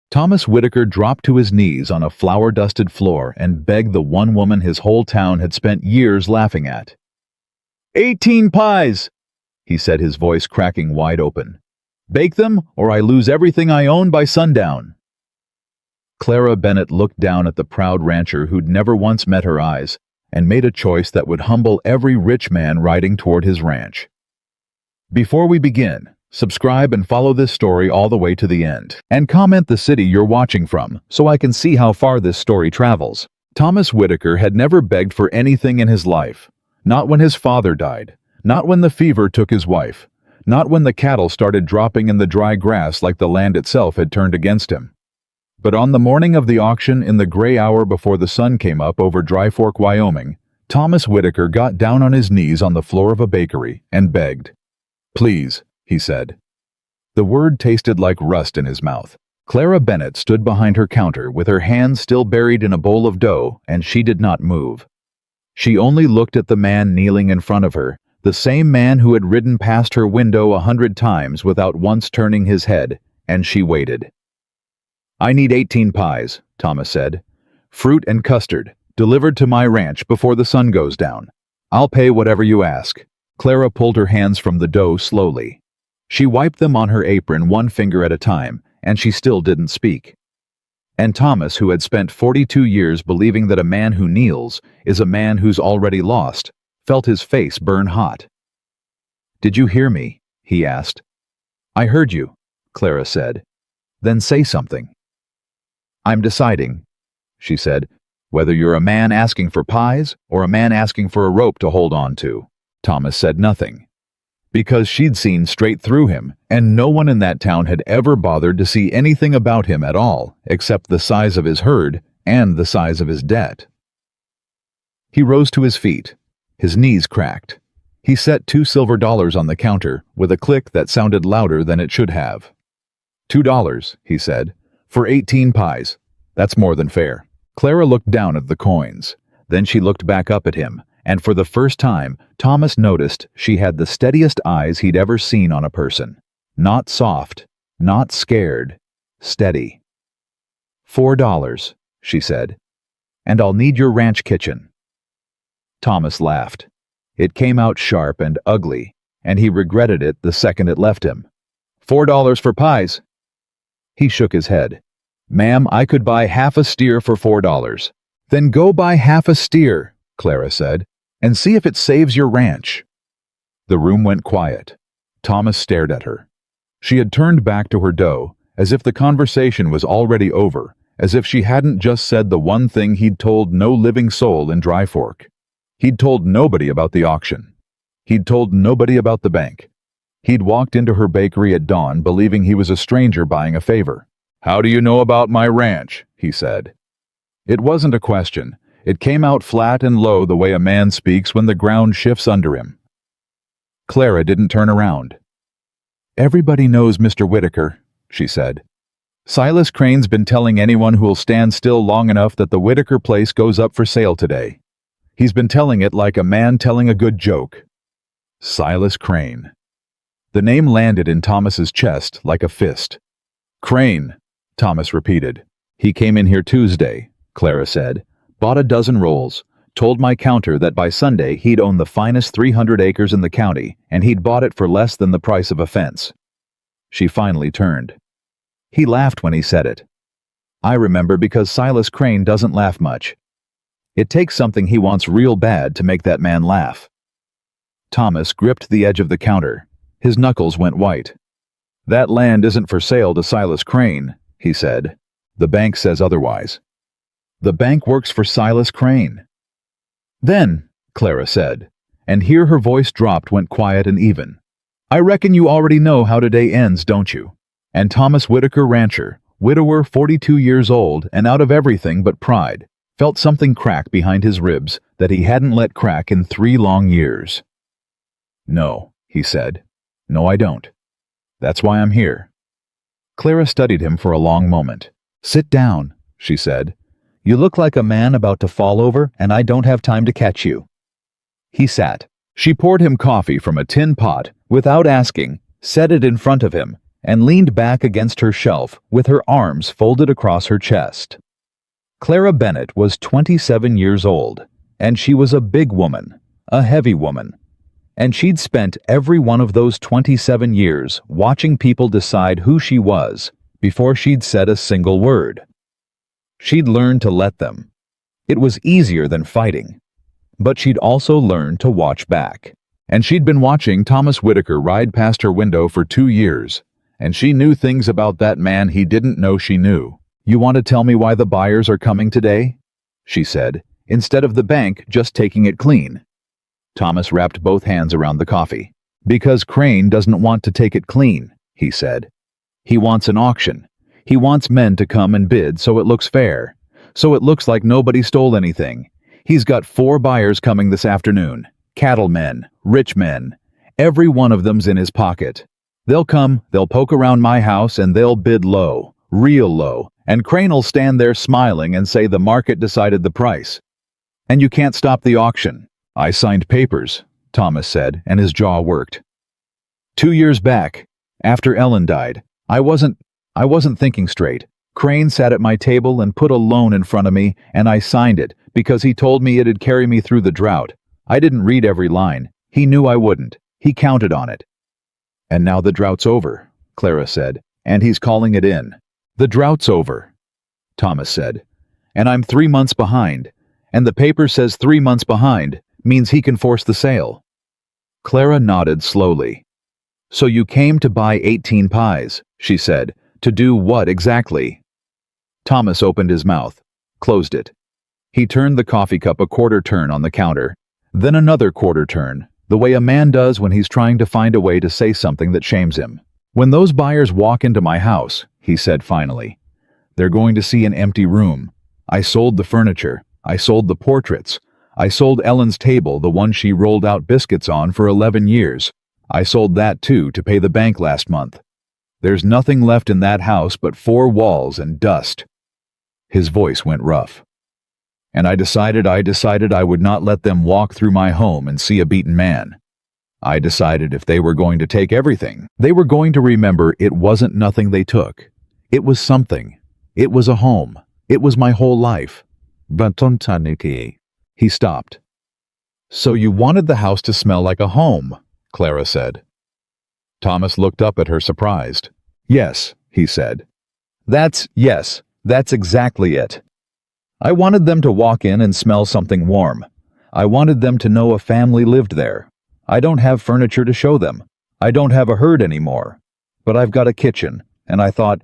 Thomas Whitaker dropped to his knees on a flour-dusted floor and begged the one woman his whole town had spent years laughing at. 18 pies, he said, his voice cracking wide open. Bake them, or I lose everything I own by sundown. Clara Bennett looked down at the proud rancher who'd never once met her eyes and made a choice that would humble every rich man riding toward his ranch. Before we begin, subscribe and follow this story all the way to the end, and comment the city you're watching from so I can see how far this story travels. Thomas Whitaker had never begged for anything in his life. Not when his father died, not when the fever took his wife, not when the cattle started dropping in the dry grass like the land itself had turned against him. But on the morning of the auction, in the gray hour before the sun came up over Dry Fork, Wyoming, Thomas Whitaker got down on his knees on the floor of a bakery and begged. "Please," he said. The word tasted like rust in his mouth. Clara Bennett stood behind her counter with her hands still buried in a bowl of dough, and she did not move. She only looked at the man kneeling in front of her, the same man who had ridden past her window 100 times without once turning his head, and she waited. "I need 18 pies, Thomas said. "Fruit and custard, delivered to my ranch before the sun goes down. I'll pay whatever you ask." Clara pulled her hands from the dough slowly. She wiped them on her apron one finger at a time, and she still didn't speak. And Thomas, who had spent 42 years believing that a man who kneels is a man who's already lost, felt his face burn hot. "Did you hear me?" he asked. "I heard you," Clara said. "Then say something." "I'm deciding," she said, "whether you're a man asking for pies or a man asking for a rope to hold on to." Thomas said nothing, because she'd seen straight through him, and no one in that town had ever bothered to see anything about him at all except the size of his herd and the size of his debt. He rose to his feet. His knees cracked. He set $2 silver on the counter with a click that sounded louder than it should have. $2, he said, "for 18 pies. That's more than fair." Clara looked down at the coins. Then she looked back up at him, and for the first time, Thomas noticed she had the steadiest eyes he'd ever seen on a person. Not soft, not scared, steady. $4, she said, "and I'll need your ranch kitchen." Thomas laughed. It came out sharp and ugly, and he regretted it the second it left him. $4 for pies." He shook his head. "Ma'am, I could buy half a steer for $4. "Then go buy half a steer," Clara said, "and see if it saves your ranch." The room went quiet. Thomas stared at her. She had turned back to her dough, as if the conversation was already over, as if she hadn't just said the one thing he'd told no living soul in Dry Fork. He'd told nobody about the auction. He'd told nobody about the bank. He'd walked into her bakery at dawn believing he was a stranger buying a favor. "How do you know about my ranch?" he said. It wasn't a question. It came out flat and low the way a man speaks when the ground shifts under him. Clara didn't turn around. "Everybody knows Mr. Whitaker," she said. "Silas Crane's been telling anyone who'll stand still long enough that the Whitaker place goes up for sale today. He's been telling it like a man telling a good joke." Silas Crane. The name landed in Thomas's chest like a fist. "Crane," Thomas repeated. "He came in here Tuesday," Clara said, "bought a dozen rolls, told my counter that by Sunday he'd own the finest 300 acres in the county, and he'd bought it for less than the price of a fence." She finally turned. He laughed when he said it. I remember because Silas Crane doesn't laugh much. It takes something he wants real bad to make that man laugh. Thomas gripped the edge of the counter. His knuckles went white. "That land isn't for sale to Silas Crane," he said. "The bank says otherwise." "The bank works for Silas Crane." "Then," Clara said, and here her voice went quiet and even, "I reckon you already know how today ends, don't you?" And Thomas Whitaker, rancher, widower, 42 years old, and out of everything but pride, felt something crack behind his ribs that he hadn't let crack in 3 long years. "No," he said. "No, I don't. That's why I'm here." Clara studied him for a long moment. "Sit down," she said. "You look like a man about to fall over, and I don't have time to catch you." He sat. She poured him coffee from a tin pot, without asking, set it in front of him, and leaned back against her shelf with her arms folded across her chest. Clara Bennett was 27 years old, and she was a big woman, a heavy woman. And she'd spent every one of those 27 years watching people decide who she was before she'd said a single word. She'd learned to let them. It was easier than fighting. But she'd also learned to watch back. And she'd been watching Thomas Whitaker ride past her window for 2 years, and she knew things about that man he didn't know she knew. "You want to tell me why the buyers are coming today?" she said, instead of the bank just taking it clean. Thomas wrapped both hands around the coffee. "Because Crane doesn't want to take it clean," he said. "He wants an auction. He wants men to come and bid so it looks fair, so it looks like nobody stole anything. He's got 4 buyers coming this afternoon. Cattlemen, rich men. Every one of them's in his pocket. They'll come, they'll poke around my house, and they'll bid low, real low, and Crane'll stand there smiling and say the market decided the price. And you can't stop the auction." "I signed papers," Thomas said, and his jaw worked. 2 years back, after Ellen died, I wasn't thinking straight. Crane sat at my table and put a loan in front of me, and I signed it because he told me it'd carry me through the drought. I didn't read every line. He knew I wouldn't. He counted on it. "And now the drought's over," Clara said, "and he's calling it in." "The drought's over," Thomas said, "and I'm 3 months behind, and the paper says 3 months behind means he can force the sale." Clara nodded slowly. "So you came to buy 18 pies, she said. "To do what exactly?" Thomas opened his mouth, closed it. He turned the coffee cup a quarter turn on the counter, then another quarter turn, the way a man does when he's trying to find a way to say something that shames him. "When those buyers walk into my house," he said finally, "they're going to see an empty room. I sold the furniture. I sold the portraits. I sold Ellen's table, the one she rolled out biscuits on for 11 years. I sold that too to pay the bank last month. There's nothing left in that house but 4 walls and dust." His voice went rough. "And I decided I would not let them walk through my home and see a beaten man. I decided if they were going to take everything, they were going to remember it wasn't nothing they took. It was something. It was a home. It was my whole life." He stopped. "So you wanted the house to smell like a home," Clara said. Thomas looked up at her surprised. "Yes," he said. That's exactly it. I wanted them to walk in and smell something warm. I wanted them to know a family lived there. I don't have furniture to show them. I don't have a herd anymore. But I've got a kitchen, and I thought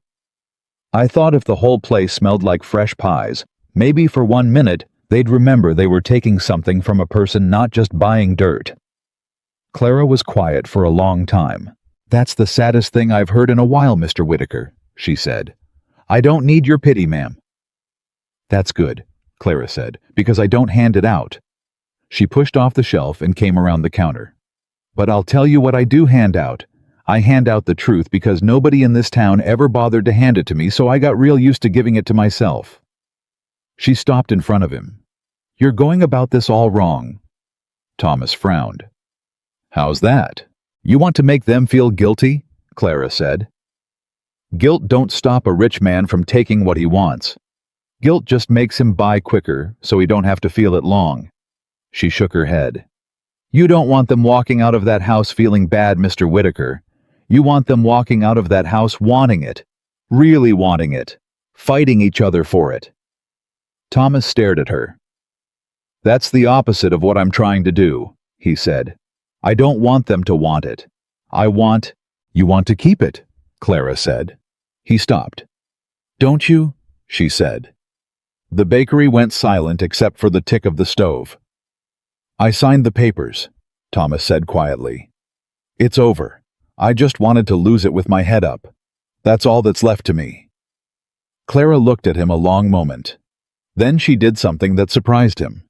if the whole place smelled like fresh pies, maybe for 1 minute they'd remember they were taking something from a person, not just buying dirt." Clara was quiet for a long time. "That's the saddest thing I've heard in a while, Mr. Whitaker," she said. "I don't need your pity, ma'am." "That's good," Clara said, "because I don't hand it out." She pushed off the shelf and came around the counter. "But I'll tell you what I do hand out. I hand out the truth because nobody in this town ever bothered to hand it to me, so I got real used to giving it to myself." She stopped in front of him. "You're going about this all wrong." Thomas frowned. "How's that? You want to make them feel guilty?" Clara said. "Guilt don't stop a rich man from taking what he wants. Guilt just makes him buy quicker so he don't have to feel it long." She shook her head. "You don't want them walking out of that house feeling bad, Mr. Whitaker. You want them walking out of that house wanting it, really wanting it, fighting each other for it." Thomas stared at her. "That's the opposite of what I'm trying to do," he said. "I don't want them to want it. You want to keep it," Clara said. He stopped. "Don't you?" she said. The bakery went silent except for the tick of the stove. "I signed the papers," Thomas said quietly. "It's over. I just wanted to lose it with my head up. That's all that's left to me." Clara looked at him a long moment. Then she did something that surprised him.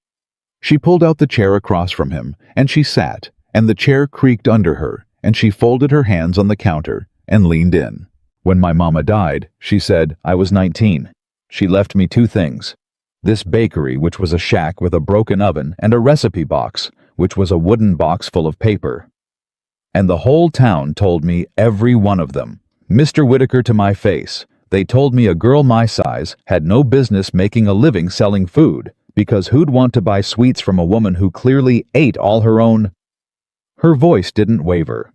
She pulled out the chair across from him, and she sat, and the chair creaked under her, and she folded her hands on the counter and leaned in. "When my mama died," she said, "I was 19. She left me 2 things. This bakery, which was a shack with a broken oven, and a recipe box, which was a wooden box full of paper. And the whole town told me every one of them, Mr. Whitaker to my face. They told me a girl my size had no business making a living selling food, because who'd want to buy sweets from a woman who clearly ate all her own? Her voice didn't waver.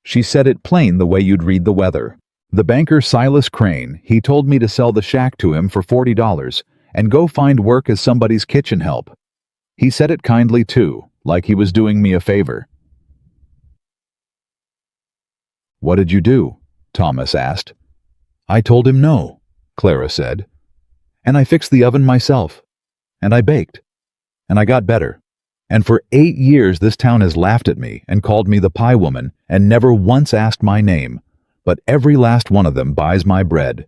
She said it plain the way you'd read the weather. The banker Silas Crane, he told me to sell the shack to him for $40 and go find work as somebody's kitchen help. He said it kindly too, like he was doing me a favor. What did you do? Thomas asked. I told him no, Clara said. And I fixed the oven myself. And I baked. And I got better. And for 8 years this town has laughed at me and called me the pie woman and never once asked my name. But every last one of them buys my bread.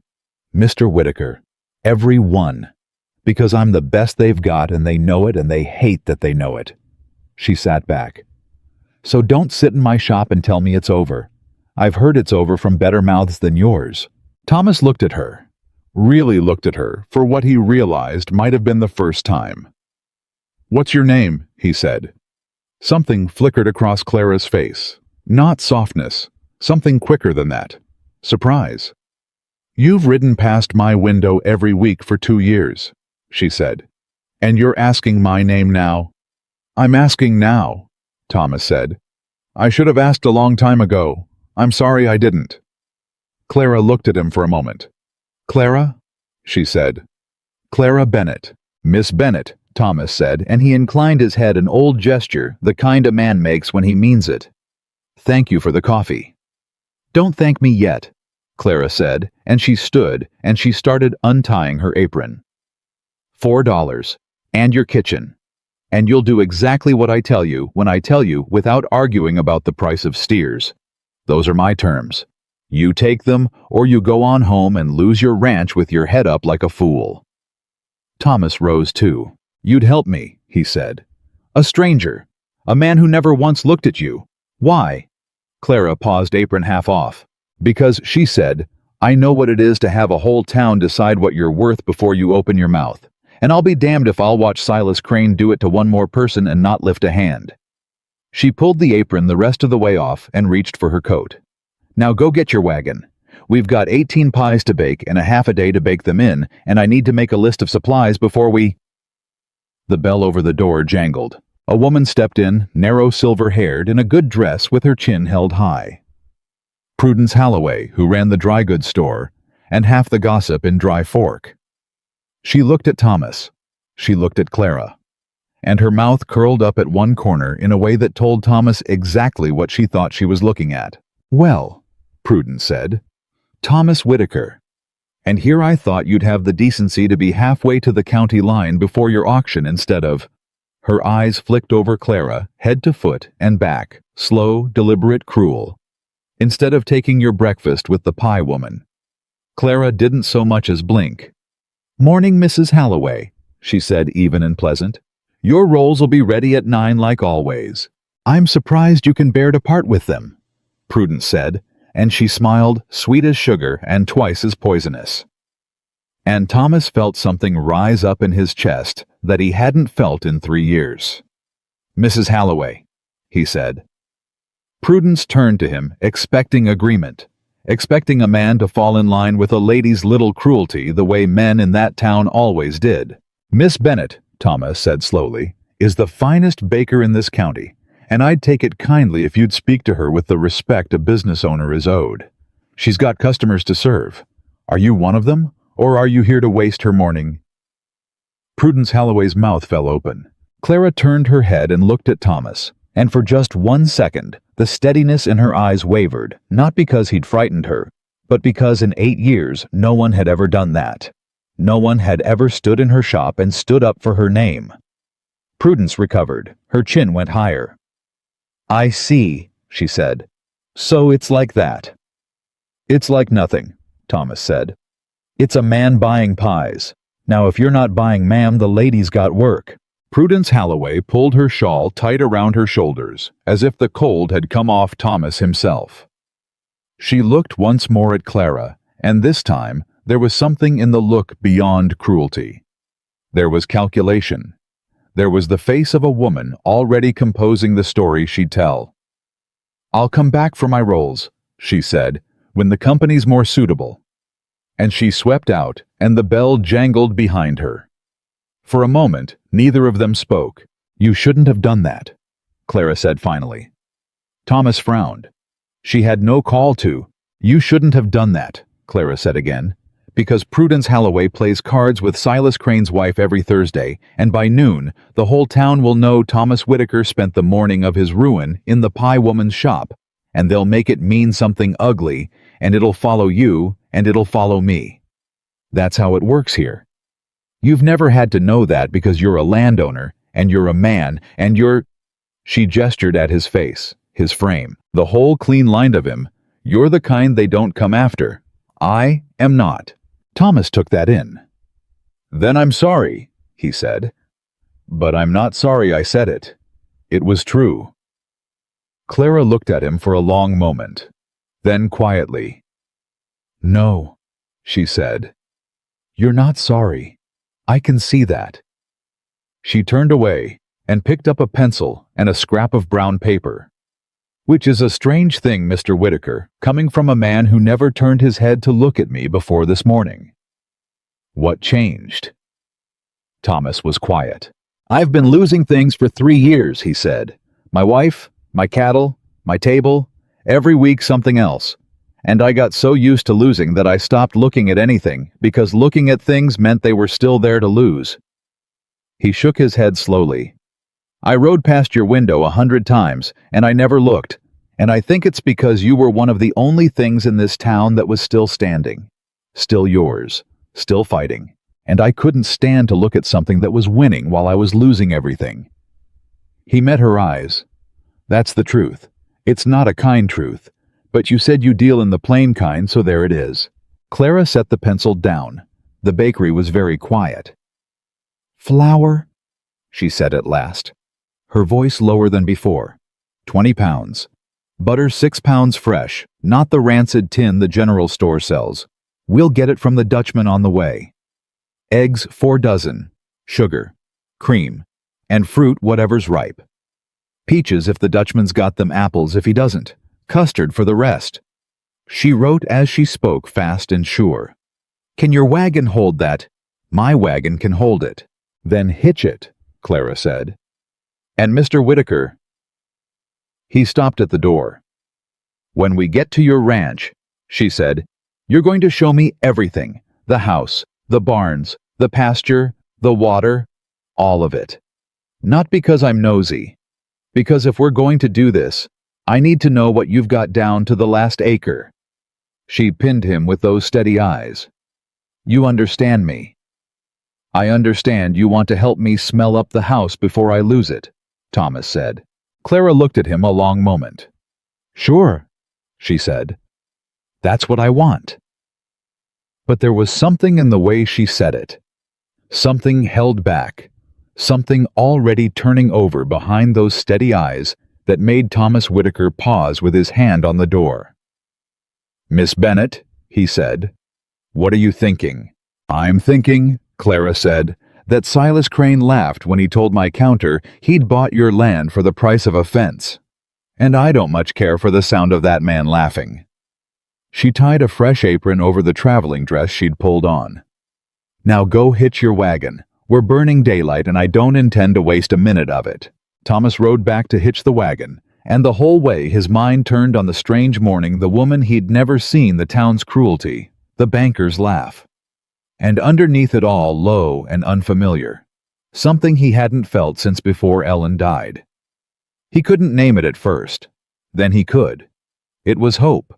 Mr. Whitaker. Every one. Because I'm the best they've got and they know it and they hate that they know it. She sat back. So don't sit in my shop and tell me it's over. I've heard it's over from better mouths than yours. Thomas looked at her. Really looked at her for what he realized might have been the first time. What's your name? He said. Something flickered across Clara's face. Not softness. Something quicker than that. Surprise. You've ridden past my window every week for 2 years, she said. And you're asking my name now? I'm asking now, Thomas said. I should have asked a long time ago. I'm sorry I didn't. Clara looked at him for a moment. Clara? She said. Clara Bennett. Miss Bennett, Thomas said, and he inclined his head, an old gesture, the kind a man makes when he means it. Thank you for the coffee. Don't thank me yet, Clara said, and she stood, and she started untying her apron. $4, and your kitchen. And you'll do exactly what I tell you when I tell you without arguing about the price of steers. Those are my terms. You take them, or you go on home and lose your ranch with your head up like a fool. Thomas rose too. You'd help me, he said. A stranger. A man who never once looked at you. Why? Clara paused, apron half off. Because, she said, I know what it is to have a whole town decide what you're worth before you open your mouth. And I'll be damned if I'll watch Silas Crane do it to one more person and not lift a hand. She pulled the apron the rest of the way off and reached for her coat. Now go get your wagon. We've got 18 pies to bake and a half a day to bake them in, and I need to make a list of supplies before we... The bell over the door jangled. A woman stepped in, narrow silver-haired, in a good dress with her chin held high. Prudence Holloway, who ran the dry goods store, and half the gossip in Dry Fork. She looked at Thomas. She looked at Clara. And her mouth curled up at one corner in a way that told Thomas exactly what she thought she was looking at. Well, Prudence said, Thomas Whitaker. And here I thought you'd have the decency to be halfway to the county line before your auction instead of... Her eyes flicked over Clara, head to foot and back, slow, deliberate, cruel. Instead of taking your breakfast with the pie woman. Clara didn't so much as blink. Morning, Mrs. Holloway, she said, even and pleasant. Your rolls will be ready at 9 like always. I'm surprised you can bear to part with them, Prudence said, and she smiled, sweet as sugar and twice as poisonous. And Thomas felt something rise up in his chest that he hadn't felt in 3 years. Mrs. Holloway, he said. Prudence turned to him, expecting agreement, expecting a man to fall in line with a lady's little cruelty the way men in that town always did. Miss Bennett, Thomas said slowly, is the finest baker in this county, and I'd take it kindly if you'd speak to her with the respect a business owner is owed. She's got customers to serve. Are you one of them, or are you here to waste her morning? Prudence Holloway's mouth fell open. Clara turned her head and looked at Thomas, and for just 1 second, the steadiness in her eyes wavered, not because he'd frightened her, but because in 8 years no one had ever done that. No one had ever stood in her shop and stood up for her name. Prudence recovered. Her chin went higher. I see, she said. So it's like that. It's like nothing, Thomas said. It's a man buying pies. Now if you're not buying, ma'am, the lady's got work. Prudence Holloway pulled her shawl tight around her shoulders, as if the cold had come off Thomas himself. She looked once more at Clara, and this time there was something in the look beyond cruelty. There was calculation. There was the face of a woman already composing the story she'd tell. I'll come back for my rolls, she said, when the company's more suitable." And she swept out, and the bell jangled behind her. For a moment, neither of them spoke. "You shouldn't have done that," Clara said finally. Thomas frowned. She had no call to. "You shouldn't have done that," Clara said again, "because Prudence Holloway plays cards with Silas Crane's wife every Thursday, and by noon, the whole town will know Thomas Whitaker spent the morning of his ruin in the pie woman's shop, and they'll make it mean something ugly, and it'll follow you, and it'll follow me. That's how it works here. You've never had to know that because you're a landowner, and you're a man, and you're—" She gestured at his face, his frame, the whole clean line of him. "You're the kind they don't come after. I am not." Thomas took that in. "Then I'm sorry," he said. "But I'm not sorry I said it. It was true." Clara looked at him for a long moment. Then quietly, "No," she said. "You're not sorry. I can see that." She turned away and picked up a pencil and a scrap of brown paper. "Which is a strange thing, Mr. Whitaker, coming from a man who never turned his head to look at me before this morning." "What changed?" Thomas was quiet. "I've been losing things for 3 years," he said. "My wife, my cattle, my table, every week something else. And I got so used to losing that I stopped looking at anything, because looking at things meant they were still there to lose." He shook his head slowly. "I rode past your window 100 times, and I never looked, and I think it's because you were one of the only things in this town that was still standing, still yours, still fighting, and I couldn't stand to look at something that was winning while I was losing everything." He met her eyes. "That's the truth. It's not a kind truth, but you said you deal in the plain kind, so there it is." Clara set the pencil down. The bakery was very quiet. "Flour?" she said at last, her voice lower than before. 20 pounds. Butter 6 pounds fresh, not the rancid tin the general store sells. We'll get it from the Dutchman on the way. Eggs 4 dozen. Sugar. Cream. And fruit whatever's ripe. Peaches if the Dutchman's got them, apples if he doesn't. Custard for the rest." She wrote as she spoke, fast and sure. "Can your wagon hold that?" "My wagon can hold it." "Then hitch it," Clara said. "And Mr. Whitaker—" He stopped at the door. "When we get to your ranch," she said, "you're going to show me everything. The house, the barns, the pasture, the water, all of it. Not because I'm nosy. Because if we're going to do this, I need to know what you've got down to the last acre." She pinned him with those steady eyes. "You understand me." "I understand you want to help me smell up the house before I lose it," Thomas said. Clara looked at him a long moment. "Sure," she said. "That's what I want." But there was something in the way she said it. Something held back. Something already turning over behind those steady eyes that made Thomas Whitaker pause with his hand on the door. "Miss Bennet," he said, "what are you thinking?" "I'm thinking," Clara said, "that Silas Crane laughed when he told my counter he'd bought your land for the price of a fence. And I don't much care for the sound of that man laughing." She tied a fresh apron over the traveling dress she'd pulled on. "Now go hitch your wagon. We're burning daylight and I don't intend to waste a minute of it." Thomas rode back to hitch the wagon, and the whole way his mind turned on the strange morning, the woman he'd never seen, the town's cruelty, the banker's laugh. And underneath it all, low and unfamiliar, something he hadn't felt since before Ellen died. He couldn't name it at first. Then he could. It was hope.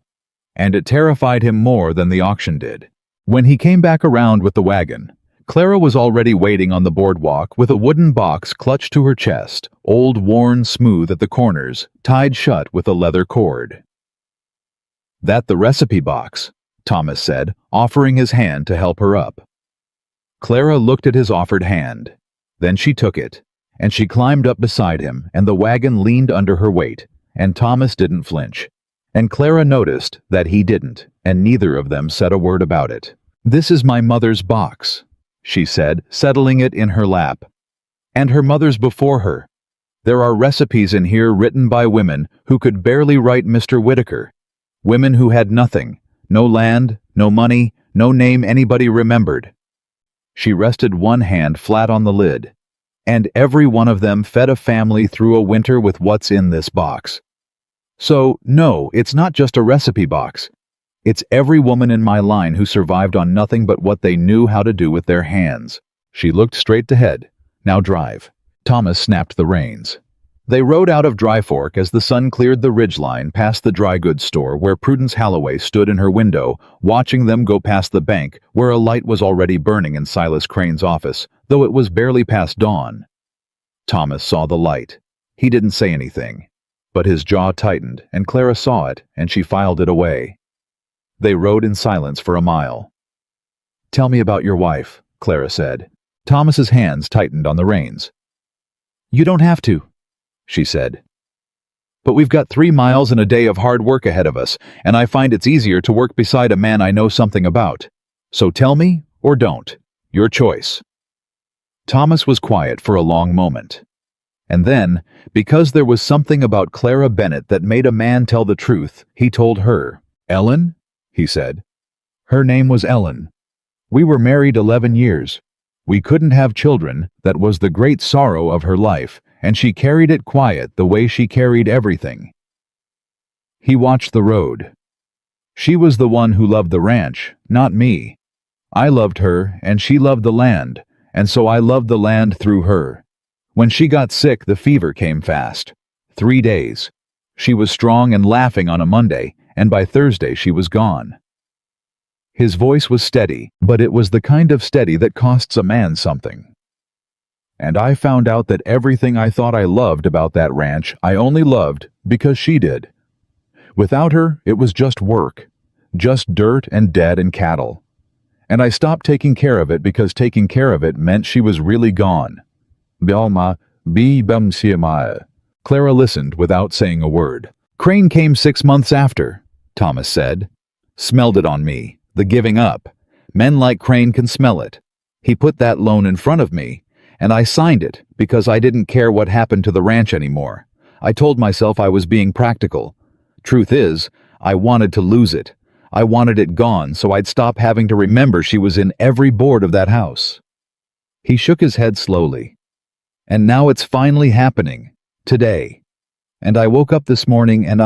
And it terrified him more than the auction did. When he came back around with the wagon, Clara was already waiting on the boardwalk with a wooden box clutched to her chest, old, worn, smooth at the corners, tied shut with a leather cord. "That the recipe box," Thomas said, offering his hand to help her up. Clara looked at his offered hand. Then she took it, and she climbed up beside him, and the wagon leaned under her weight, and Thomas didn't flinch. And Clara noticed that he didn't, and neither of them said a word about it. "This is my mother's box," she said, settling it in her lap. "And her mother's before her. There are recipes in here written by women who could barely write Mr. Whitaker. Women who had nothing, No land, no money, no name anybody remembered. She rested one hand flat on the lid. And every one of them fed a family through a winter with what's in this box. So, no, it's not just a recipe box. It's every woman in my line who survived on nothing but what they knew how to do with their hands. She looked straight ahead. Now drive. Thomas snapped the reins. They rode out of Dry Fork as the sun cleared the ridgeline past the dry goods store where Prudence Holloway stood in her window, watching them go past the bank where a light was already burning in Silas Crane's office, though it was barely past dawn. Thomas saw the light. He didn't say anything, but his jaw tightened, and Clara saw it, and she filed it away. They rode in silence for a mile. "Tell me about your wife," Clara said. Thomas's hands tightened on the reins. "You don't have to," she said. "But we've got 3 miles and a day of hard work ahead of us, and I find it's easier to work beside a man I know something about. So tell me or don't. Your choice." Thomas was quiet for a long moment. And then, because there was something about Clara Bennett that made a man tell the truth, he told her. "Ellen?" he said. "Her name was Ellen. We were married 11 years. We couldn't have children, that was the great sorrow of her life, and she carried it quiet the way she carried everything." He watched the road. "She was the one who loved the ranch, not me. I loved her, and she loved the land, and so I loved the land through her. When she got sick, the fever came fast. 3 days. She was strong and laughing on a Monday, and by Thursday she was gone." His voice was steady, but it was the kind of steady that costs a man something. "And I found out that everything I thought I loved about that ranch, I only loved because she did. Without her, it was just work, just dirt and dead and cattle. And I stopped taking care of it because taking care of it meant she was really gone." Belma, B. Bumsiamaya. Clara listened without saying a word. "Crane came 6 months after," Thomas said. "Smelled it on me, the giving up. Men like Crane can smell it. He put that loan in front of me, and I signed it because I didn't care what happened to the ranch anymore. I told myself I was being practical. Truth is, I wanted to lose it. I wanted it gone so I'd stop having to remember she was in every board of that house." He shook his head slowly. "And now it's finally happening. Today. And I woke up this morning and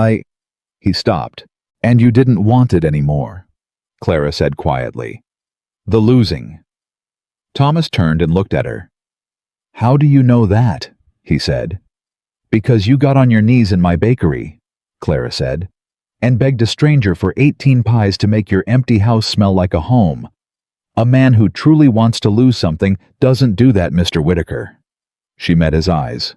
He stopped. "And you didn't want it anymore," Clara said quietly. "The losing." Thomas turned and looked at her. "How do you know that?" he said. "Because you got on your knees in my bakery," Clara said, "and begged a stranger for 18 pies to make your empty house smell like a home. A man who truly wants to lose something doesn't do that, Mr. Whitaker." She met his eyes.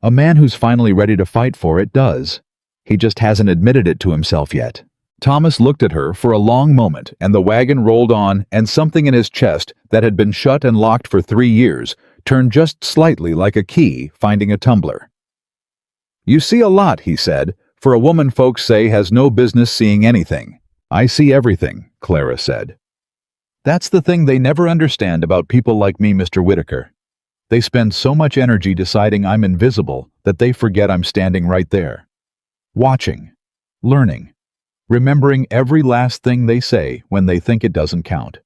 "A man who's finally ready to fight for it does. He just hasn't admitted it to himself yet." Thomas looked at her for a long moment, and the wagon rolled on, and something in his chest that had been shut and locked for 3 years turned just slightly like a key finding a tumbler. "You see a lot," he said, "for a woman folks say has no business seeing anything." "I see everything," Clara said. "That's the thing they never understand about people like me, Mr. Whitaker. They spend so much energy deciding I'm invisible that they forget I'm standing right there. Watching, learning, remembering every last thing they say when they think it doesn't count."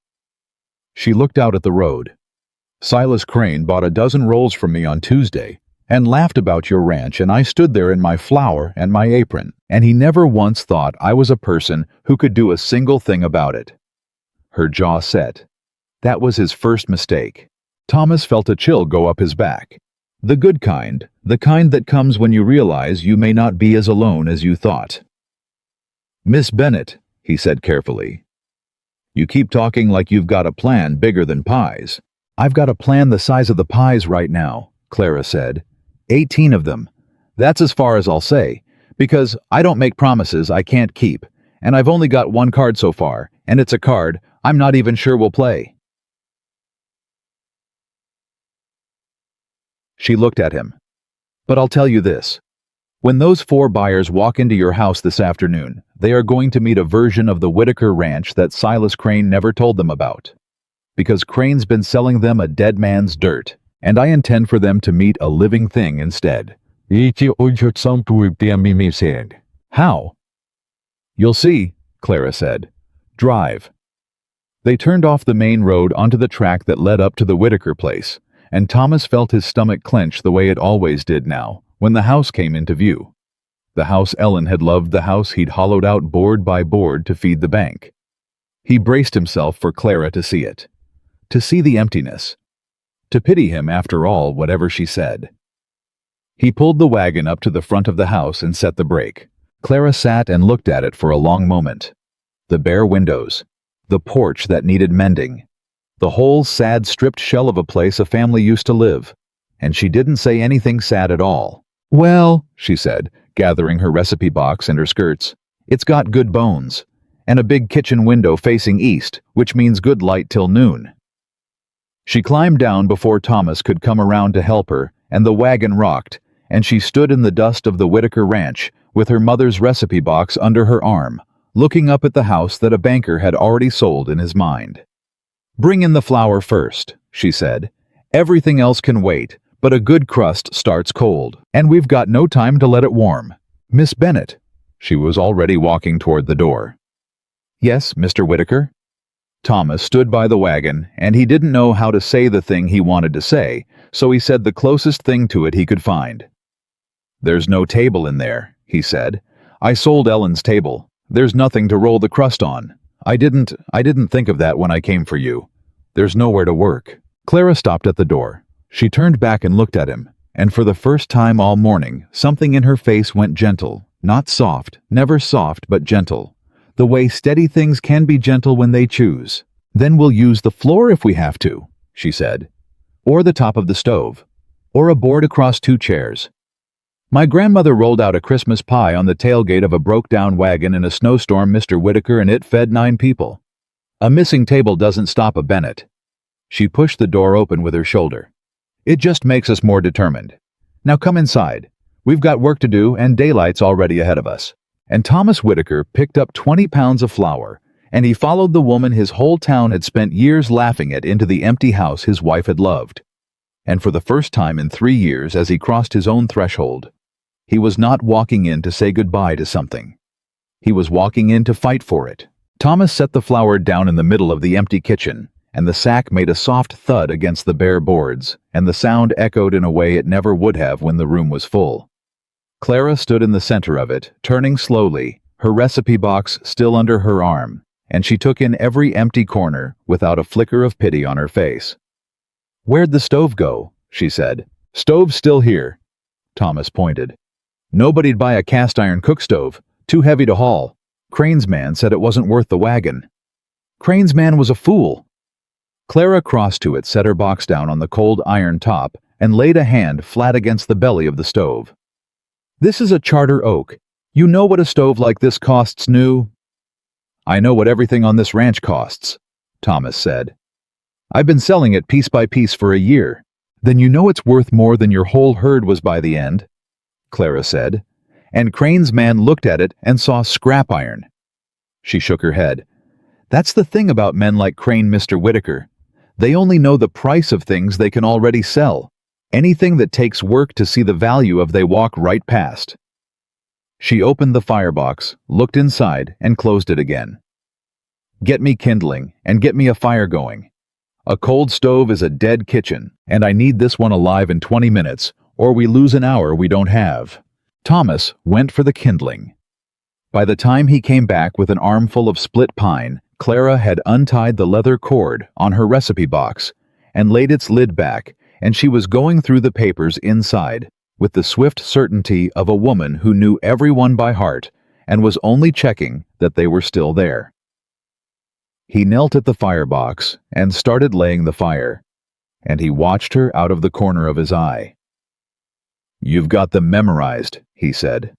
She looked out at the road. "Silas Crane bought a dozen rolls from me on Tuesday and laughed about your ranch, and I stood there in my flour and my apron, and he never once thought I was a person who could do a single thing about it." Her jaw set. That was his first mistake. Thomas felt a chill go up his back. The good kind, the kind that comes when you realize you may not be as alone as you thought. "Miss Bennett," he said carefully, "you keep talking like you've got a plan bigger than pies." "I've got a plan the size of the pies right now," Clara said. 18 of them. That's as far as I'll say, because I don't make promises I can't keep, and I've only got one card so far, and it's a card I'm not even sure we'll play." She looked at him. "But I'll tell you this. When those 4 buyers walk into your house this afternoon, they are going to meet a version of the Whitaker Ranch that Silas Crane never told them about. Because Crane's been selling them a dead man's dirt, and I intend for them to meet a living thing instead." "How?" "You'll see," Clara said. Drive. They turned off the main road onto the track that led up to the Whitaker place, and Thomas felt his stomach clench the way it always did now, when the house came into view. The house Ellen had loved, the house he'd hollowed out board by board to feed the bank. He braced himself for Clara to see it. To see the emptiness. To pity him after all, whatever she said. He pulled the wagon up to the front of the house and set the brake. Clara sat and looked at it for a long moment. The bare windows. The porch that needed mending. The whole sad, stripped shell of a place a family used to live. And she didn't say anything sad at all. "Well," she said, gathering her recipe box and her skirts, "it's got good bones. And a big kitchen window facing east, which means good light till noon." She climbed down before Thomas could come around to help her, and the wagon rocked, and she stood in the dust of the Whitaker ranch, with her mother's recipe box under her arm, looking up at the house that a banker had already sold in his mind. "Bring in the flour first," she said. "Everything else can wait, but a good crust starts cold, and we've got no time to let it warm. Miss Bennet." She was already walking toward the door. "Yes, Mr. Whitaker?" Thomas stood by the wagon, and he didn't know how to say the thing he wanted to say, so he said the closest thing to it he could find. "There's no table in there," he said. "I sold Ellen's table. There's nothing to roll the crust on. I didn't think of that when I came for you. There's nowhere to work." Clara stopped at the door. She turned back and looked at him, and for the first time all morning, something in her face went gentle, not soft, never soft, but gentle. The way steady things can be gentle when they choose. "Then we'll use the floor if we have to," she said. "Or the top of the stove. Or a board across 2 chairs. My grandmother rolled out a Christmas pie on the tailgate of a broke-down wagon in a snowstorm, Mr. Whitaker, and it fed 9 people. A missing table doesn't stop a Bennet." She pushed the door open with her shoulder. "It just makes us more determined. Now come inside. We've got work to do, and daylight's already ahead of us." And Thomas Whitaker picked up 20 pounds of flour, and he followed the woman his whole town had spent years laughing at into the empty house his wife had loved. And for the first time in 3 years, as he crossed his own threshold, he was not walking in to say goodbye to something. He was walking in to fight for it. Thomas set the flour down in the middle of the empty kitchen, and the sack made a soft thud against the bare boards, and the sound echoed in a way it never would have when the room was full. Clara stood in the center of it, turning slowly, her recipe box still under her arm, and she took in every empty corner without a flicker of pity on her face. "Where'd the stove go?" she said. "Stove's still here." Thomas pointed. "Nobody'd buy a cast-iron cook stove, too heavy to haul. Crane's man said it wasn't worth the wagon." "Crane's man was a fool." Clara crossed to it, set her box down on the cold iron top, and laid a hand flat against the belly of the stove. "This is a Charter Oak. You know what a stove like this costs new?" "I know what everything on this ranch costs," Thomas said. "I've been selling it piece by piece for a year." "Then you know it's worth more than your whole herd was by the end," Clara said. And Crane's man looked at it and saw scrap iron. She shook her head. "That's the thing about men like Crane, Mr. Whitaker. They only know the price of things they can already sell. Anything that takes work to see the value of they walk right past." She opened the firebox, looked inside, and closed it again. "Get me kindling, and get me a fire going. A cold stove is a dead kitchen, and I need this one alive in 20 minutes, or we lose an hour we don't have." Thomas went for the kindling. By the time he came back with an armful of split pine, Clara had untied the leather cord on her recipe box and laid its lid back, and she was going through the papers inside with the swift certainty of a woman who knew everyone by heart and was only checking that they were still there. He knelt at the firebox and started laying the fire, and he watched her out of the corner of his eye. "You've got them memorized," he said.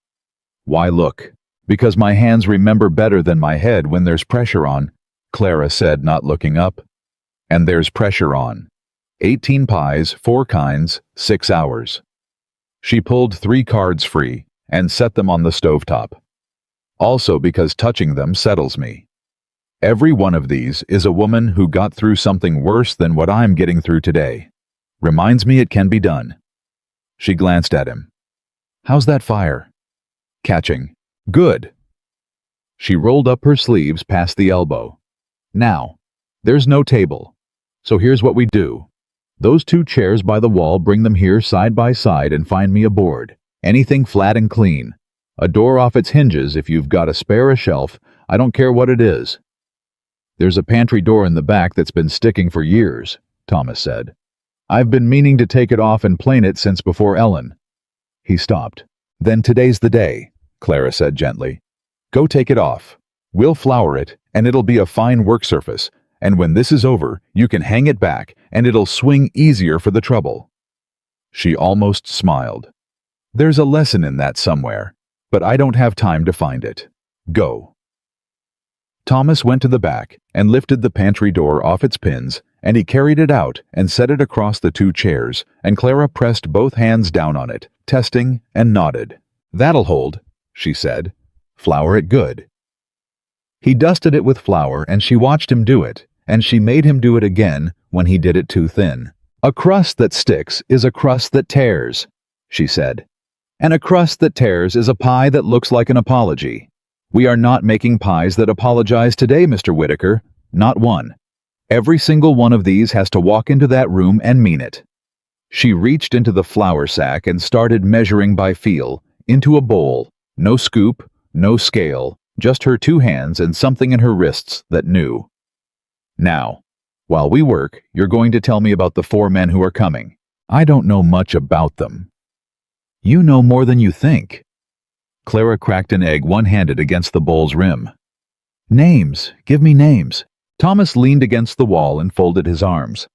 "Why look?" "Because my hands remember better than my head when there's pressure on," Clara said, not looking up. "And there's pressure on. 18 pies, 4 kinds, 6 hours. She pulled 3 cards free and set them on the stovetop. Also because touching them settles me. Every one of these is a woman who got through something worse than what I'm getting through today. Reminds me it can be done." She glanced at him. "How's that fire?" "Catching. Good." She rolled up her sleeves past the elbow. Now, there's no table. So here's what we do. Those 2 chairs by the wall, bring them here side by side and find me a board. Anything flat and clean. A door off its hinges if you've got a spare, a shelf, I don't care what it is. There's a pantry door in the back that's been sticking for years, Thomas said. I've been meaning to take it off and plane it since before Ellen. He stopped. Then today's the day, Clara said gently. Go take it off. We'll flour it, and it'll be a fine work surface, and when this is over, you can hang it back, and it'll swing easier for the trouble. She almost smiled. There's a lesson in that somewhere, but I don't have time to find it. Go. Thomas went to the back and lifted the pantry door off its pins, and he carried it out and set it across the 2 chairs, and Clara pressed both hands down on it, testing, and nodded. That'll hold, she said. Flour it good. He dusted it with flour, and she watched him do it, and she made him do it again when he did it too thin. A crust that sticks is a crust that tears, she said. And a crust that tears is a pie that looks like an apology. We are not making pies that apologize today, Mr. Whitaker. Not one. Every single one of these has to walk into that room and mean it. She reached into the flour sack and started measuring by feel, into a bowl. No scoop, no scale, just her 2 hands and something in her wrists that knew. Now, while we work, you're going to tell me about the 4 men who are coming. I don't know much about them. You know more than you think. Clara cracked an egg one-handed against the bowl's rim. Names, give me names. Thomas leaned against the wall and folded his arms.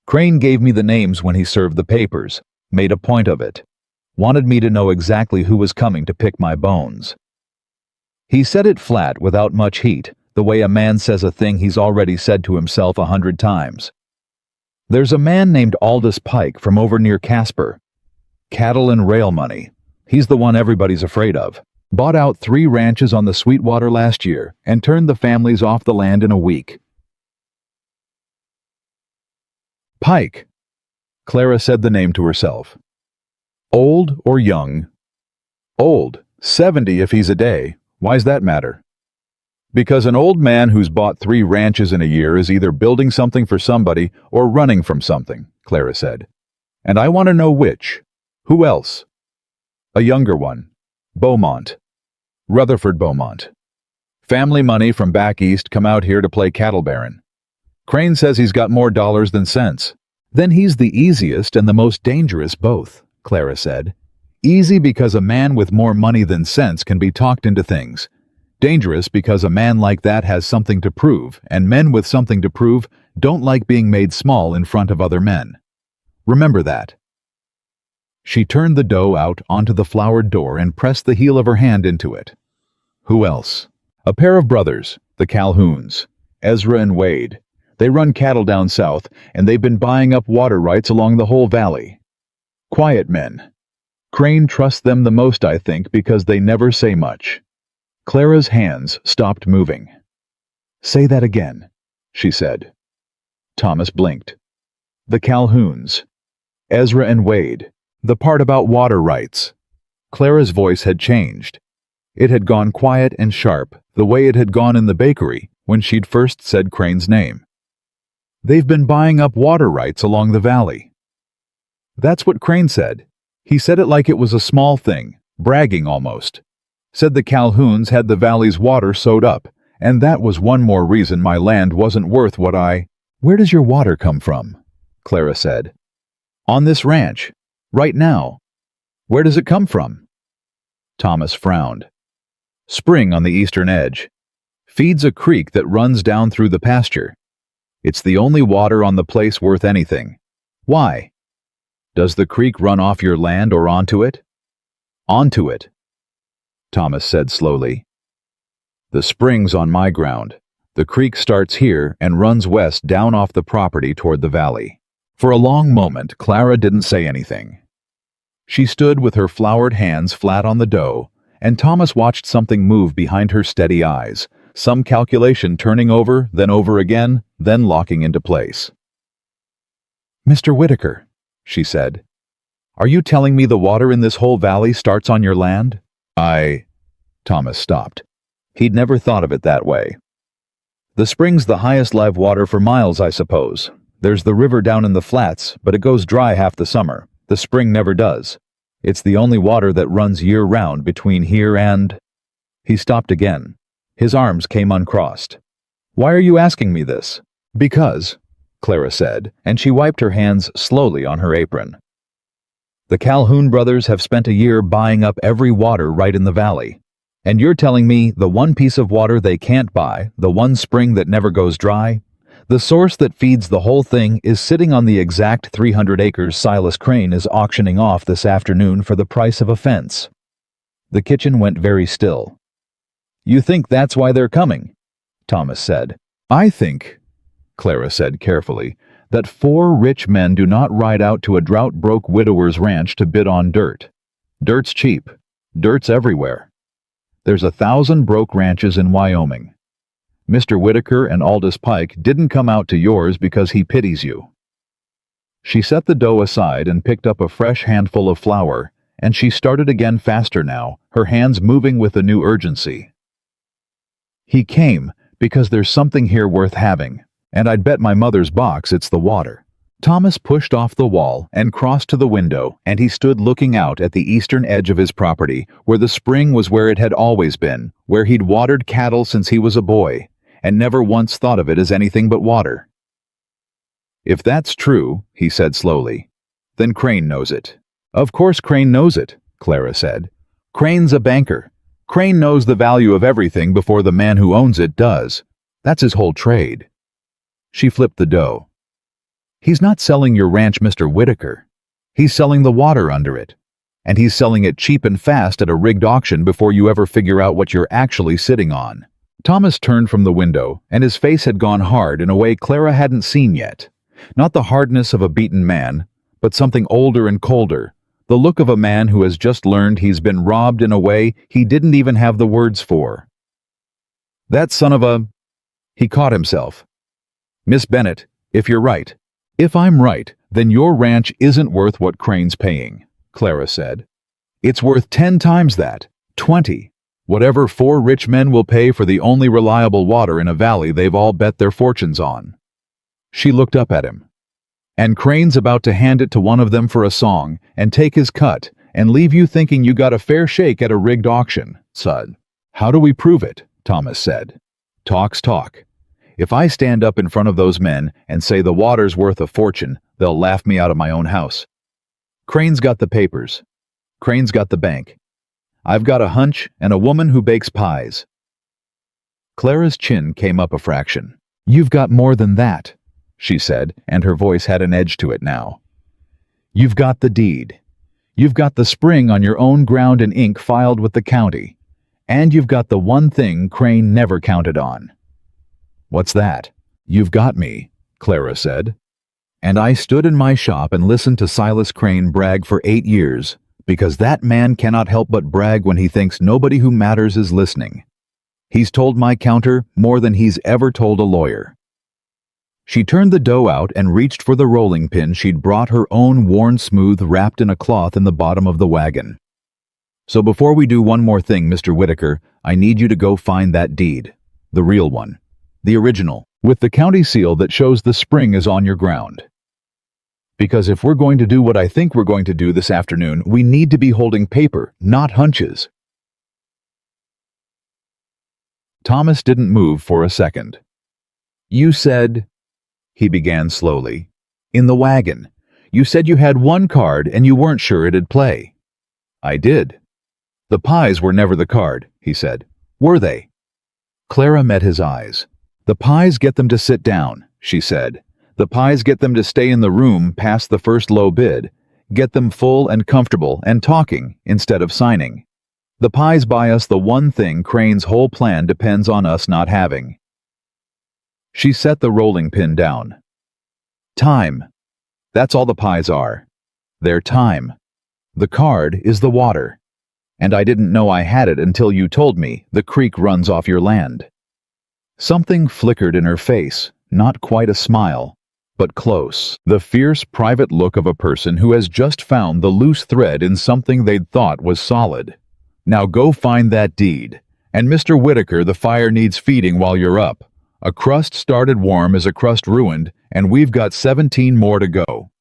Crane gave me the names when he served the papers, made a point of it. Wanted me to know exactly who was coming to pick my bones. He said it flat without much heat, the way a man says a thing he's already said to himself 100 times. There's a man named Aldous Pike from over near Casper. Cattle and rail money. He's the one everybody's afraid of. Bought out 3 ranches on the Sweetwater last year and turned the families off the land in a week. Pike. Clara said the name to herself. Old or young? Old. 70 if he's a day. Why's that matter? Because an old man who's bought 3 ranches in a year is either building something for somebody or running from something, Clara said. And I want to know which. Who else? A younger one. Beaumont. Rutherford Beaumont. Family money from back east come out here to play cattle baron. Crane says he's got more dollars than sense. Then he's the easiest and the most dangerous both, Clara said. Easy because a man with more money than sense can be talked into things. Dangerous because a man like that has something to prove, and men with something to prove don't like being made small in front of other men. Remember that. She turned the dough out onto the floured door and pressed the heel of her hand into it. Who else? A pair of brothers, the Calhouns, Ezra and Wade. They run cattle down south, and they've been buying up water rights along the whole valley. Quiet men. Crane trusts them the most, I think, because they never say much. Clara's hands stopped moving. Say that again, she said. Thomas blinked. The Calhouns. Ezra and Wade. The part about water rights. Clara's voice had changed. It had gone quiet and sharp, the way it had gone in the bakery when she'd first said Crane's name. They've been buying up water rights along the valley. That's what Crane said. He said it like it was a small thing, bragging almost. Said the Calhouns had the valley's water sewed up, and that was one more reason my land wasn't worth what I... Where does your water come from? Clara said. On this ranch. Right now. Where does it come from? Thomas frowned. Spring on the eastern edge. Feeds a creek that runs down through the pasture. It's the only water on the place worth anything. Why? Does the creek run off your land or onto it? Onto it, Thomas said slowly. The spring's on my ground. The creek starts here and runs west down off the property toward the valley. For a long moment, Clara didn't say anything. She stood with her floured hands flat on the dough, and Thomas watched something move behind her steady eyes, some calculation turning over, then over again, then locking into place. Mr. Whitaker, she said, are you telling me the water in this whole valley starts on your land? Thomas stopped. He'd never thought of it that way. The spring's the highest live water for miles, I suppose. There's the river down in the flats, but it goes dry half the summer. The spring never does. It's the only water that runs year-round between here and... He stopped again. His arms came uncrossed. Why are you asking me this? Because, Clara said, and she wiped her hands slowly on her apron. The Calhoun brothers have spent a year buying up every water right in the valley. And you're telling me the one piece of water they can't buy, the one spring that never goes dry, the source that feeds the whole thing is sitting on the exact 300 acres Silas Crane is auctioning off this afternoon for the price of a fence. The kitchen went very still. You think that's why they're coming? Thomas said. I think, Clara said carefully, that 4 rich men do not ride out to a drought-broke widower's ranch to bid on dirt. Dirt's cheap. Dirt's everywhere. There's 1,000 broke ranches in Wyoming. Mr. Whitaker and Aldous Pike didn't come out to yours because he pities you. She set the dough aside and picked up a fresh handful of flour, and she started again faster now, her hands moving with a new urgency. He came because there's something here worth having, and I'd bet my mother's box it's the water. Thomas pushed off the wall and crossed to the window, and he stood looking out at the eastern edge of his property, where the spring was where it had always been, where he'd watered cattle since he was a boy, and never once thought of it as anything but water. If that's true, he said slowly, then Crane knows it. Of course Crane knows it, Clara said. Crane's a banker. Crane knows the value of everything before the man who owns it does. That's his whole trade. She flipped the dough. He's not selling your ranch, Mr. Whitaker. He's selling the water under it. And he's selling it cheap and fast at a rigged auction before you ever figure out what you're actually sitting on. Thomas turned from the window, and his face had gone hard in a way Clara hadn't seen yet. Not the hardness of a beaten man, but something older and colder, the look of a man who has just learned he's been robbed in a way he didn't even have the words for. That son of a... He caught himself. Miss Bennett, if you're right. If I'm right, then your ranch isn't worth what Crane's paying, Clara said. It's worth 10 times that, 20. Whatever 4 rich men will pay for the only reliable water in a valley they've all bet their fortunes on. She looked up at him. And Crane's about to hand it to one of them for a song, and take his cut, and leave you thinking you got a fair shake at a rigged auction, son. How do we prove it? Thomas said. Talk's talk. If I stand up in front of those men and say the water's worth a fortune, they'll laugh me out of my own house. Crane's got the papers. Crane's got the bank. I've got a hunch and a woman who bakes pies. Clara's chin came up a fraction. You've got more than that, she said, and her voice had an edge to it now. You've got the deed. You've got the spring on your own ground in ink filed with the county. And you've got the one thing Crane never counted on. What's that? You've got me, Clara said. And I stood in my shop and listened to Silas Crane brag for 8 years, because that man cannot help but brag when he thinks nobody who matters is listening. He's told my counter more than he's ever told a lawyer. She turned the dough out and reached for the rolling pin she'd brought her own worn smooth wrapped in a cloth in the bottom of the wagon. So before we do one more thing, Mr. Whitaker, I need you to go find that deed. The real one. The original, with the county seal that shows the spring is on your ground. Because if we're going to do what I think we're going to do this afternoon, we need to be holding paper, not hunches. Thomas didn't move for a second. You said, he began slowly, in the wagon. You said you had one card and you weren't sure it'd play. I did. The pies were never the card, he said. Were they? Clara met his eyes. The pies get them to sit down, she said. The pies get them to stay in the room past the first low bid, get them full and comfortable and talking instead of signing. The pies buy us the one thing Crane's whole plan depends on us not having. She set the rolling pin down. Time. That's all the pies are. They're time. The card is the water. And I didn't know I had it until you told me the creek runs off your land. Something flickered in her face, not quite a smile, but close. The fierce private look of a person who has just found the loose thread in something they'd thought was solid. Now go find that deed, And Mr. Whitaker, the fire needs feeding while you're up. A crust started warm is a crust ruined, and we've got 17 more to go."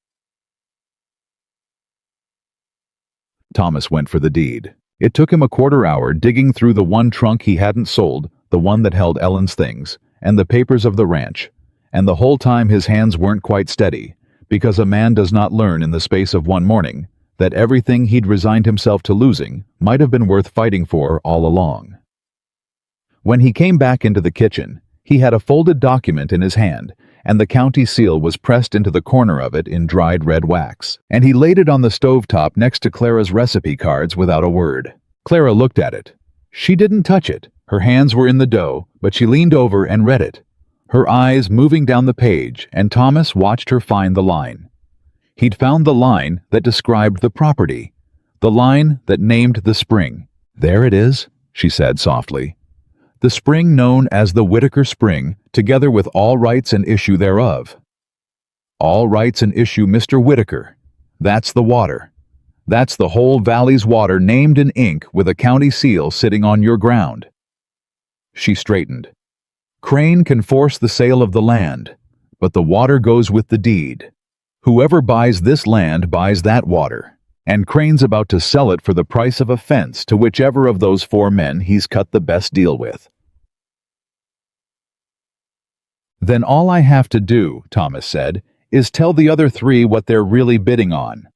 Thomas went for the deed. It took him a quarter hour digging through the one trunk he hadn't sold, the one that held Ellen's things, and the papers of the ranch. And the whole time his hands weren't quite steady, because a man does not learn in the space of one morning that everything he'd resigned himself to losing might have been worth fighting for all along. When he came back into the kitchen, he had a folded document in his hand, and the county seal was pressed into the corner of it in dried red wax, and he laid it on the stovetop next to Clara's recipe cards without a word. Clara looked at it. She didn't touch it. Her hands were in the dough, but she leaned over and read it, her eyes moving down the page, and Thomas watched her find the line. He'd found the line that described the property, the line that named the spring. "There it is," she said softly. "The spring known as the Whitaker Spring, together with all rights and issue thereof." All rights and issue Mr. Whitaker. That's the water. That's the whole valley's water named in ink with a county seal sitting on your ground. She straightened. "Crane can force the sale of the land, but the water goes with the deed. Whoever buys this land buys that water, and Crane's about to sell it for the price of a fence to whichever of those 4 men he's cut the best deal with." "Then all I have to do," Thomas said, "is tell the other 3 what they're really bidding on."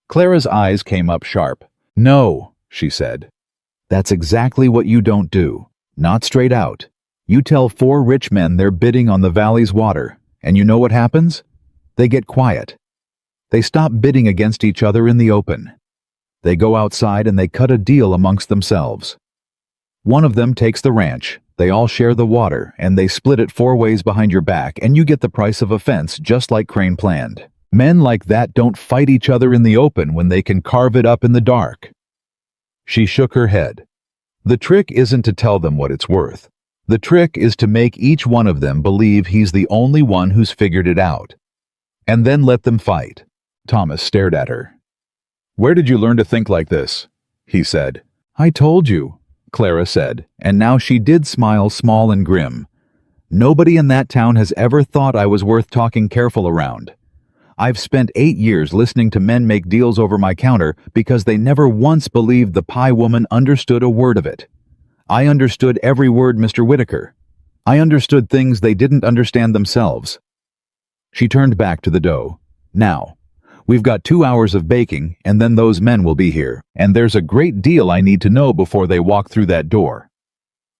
Clara's eyes came up sharp. "No," she said. "That's exactly what you don't do. Not straight out. You tell 4 rich men they're bidding on the valley's water, and you know what happens? They get quiet. They stop bidding against each other in the open. They go outside and they cut a deal amongst themselves. One of them takes the ranch, they all share the water, and they split it 4 ways behind your back, and you get the price of a fence just like Crane planned. Men like that don't fight each other in the open when they can carve it up in the dark." She shook her head. "The trick isn't to tell them what it's worth. The trick is to make each one of them believe he's the only one who's figured it out. And then let them fight." Thomas stared at her. "Where did you learn to think like this?" he said. "I told you," Clara said, and now she did smile small and grim. "Nobody in that town has ever thought I was worth talking careful around. I've spent 8 years listening to men make deals over my counter because they never once believed the pie woman understood a word of it. I understood every word, Mr. Whitaker. I understood things they didn't understand themselves." She turned back to the dough. "Now, we've got 2 hours of baking, and then those men will be here, and there's a great deal I need to know before they walk through that door.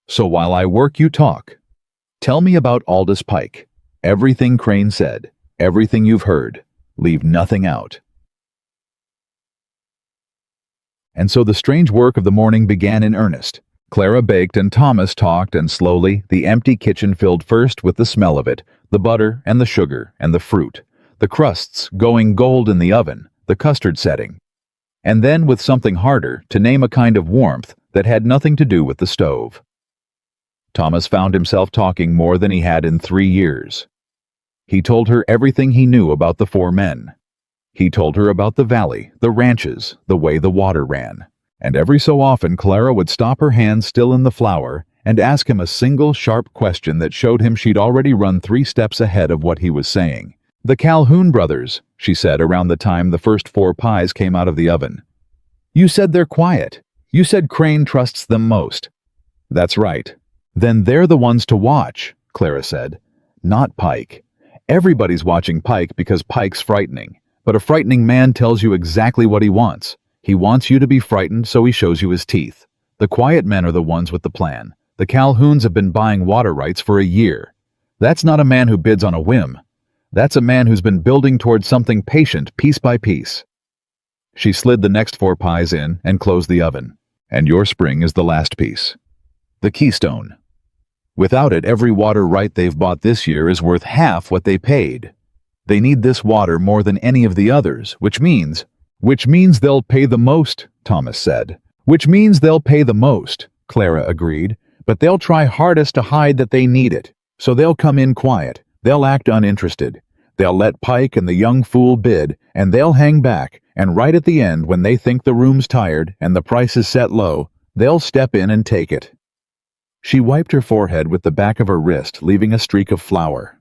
So while I work, you talk. Tell me about Aldous Pike. Everything Crane said, everything you've heard. Leave nothing out." And so the strange work of the morning began in earnest. Clara baked and Thomas talked, and slowly the empty kitchen filled first with the smell of it, the butter and the sugar and the fruit, the crusts going gold in the oven, the custard setting, and then with something harder to name, a kind of warmth that had nothing to do with the stove. Thomas found himself talking more than he had in 3 years. He told her everything he knew about the 4 men. He told her about the valley, the ranches, the way the water ran. And every so often Clara would stop her hand still in the flour and ask him a single sharp question that showed him she'd already run 3 steps ahead of what he was saying. "The Calhoun brothers," she said around the time the first 4 pies came out of the oven. "You said they're quiet. You said Crane trusts them most." "That's right." "Then they're the ones to watch," Clara said. "Not Pike. Everybody's watching Pike because Pike's frightening. But a frightening man tells you exactly what he wants. He wants you to be frightened, so he shows you his teeth. The quiet men are the ones with the plan. The Calhouns have been buying water rights for a year. That's not a man who bids on a whim. That's a man who's been building towards something patient, piece by piece." She slid the next 4 pies in and closed the oven. "And your spring is the last piece. The keystone. Without it, every water right they've bought this year is worth half what they paid. They need this water more than any of the others, which means they'll pay the most," Thomas said. "Which means they'll pay the most," Clara agreed. "But they'll try hardest to hide that they need it. So they'll come in quiet. They'll act uninterested. They'll let Pike and the young fool bid, and they'll hang back, and right at the end, when they think the room's tired and the price is set low, they'll step in and take it." She wiped her forehead with the back of her wrist, leaving a streak of flour.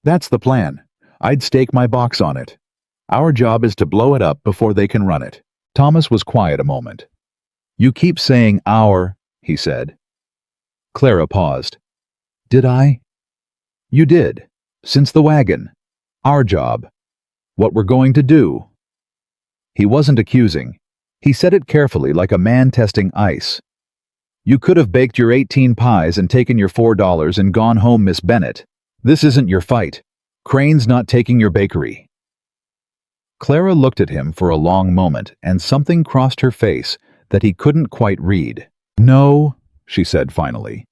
That's the plan. I'd stake my box on it. Our job is to blow it up before they can run it. Thomas was quiet a moment. You keep saying our, he said. Clara paused. Did I? You did. Since the wagon. Our job. What we're going to do. He wasn't accusing. He said it carefully, like a man testing ice. You could have baked your 18 pies and taken your $4 and gone home, Miss Bennett. This isn't your fight. Crane's not taking your bakery. Clara looked at him for a long moment, and something crossed her face that he couldn't quite read. No, she said finally.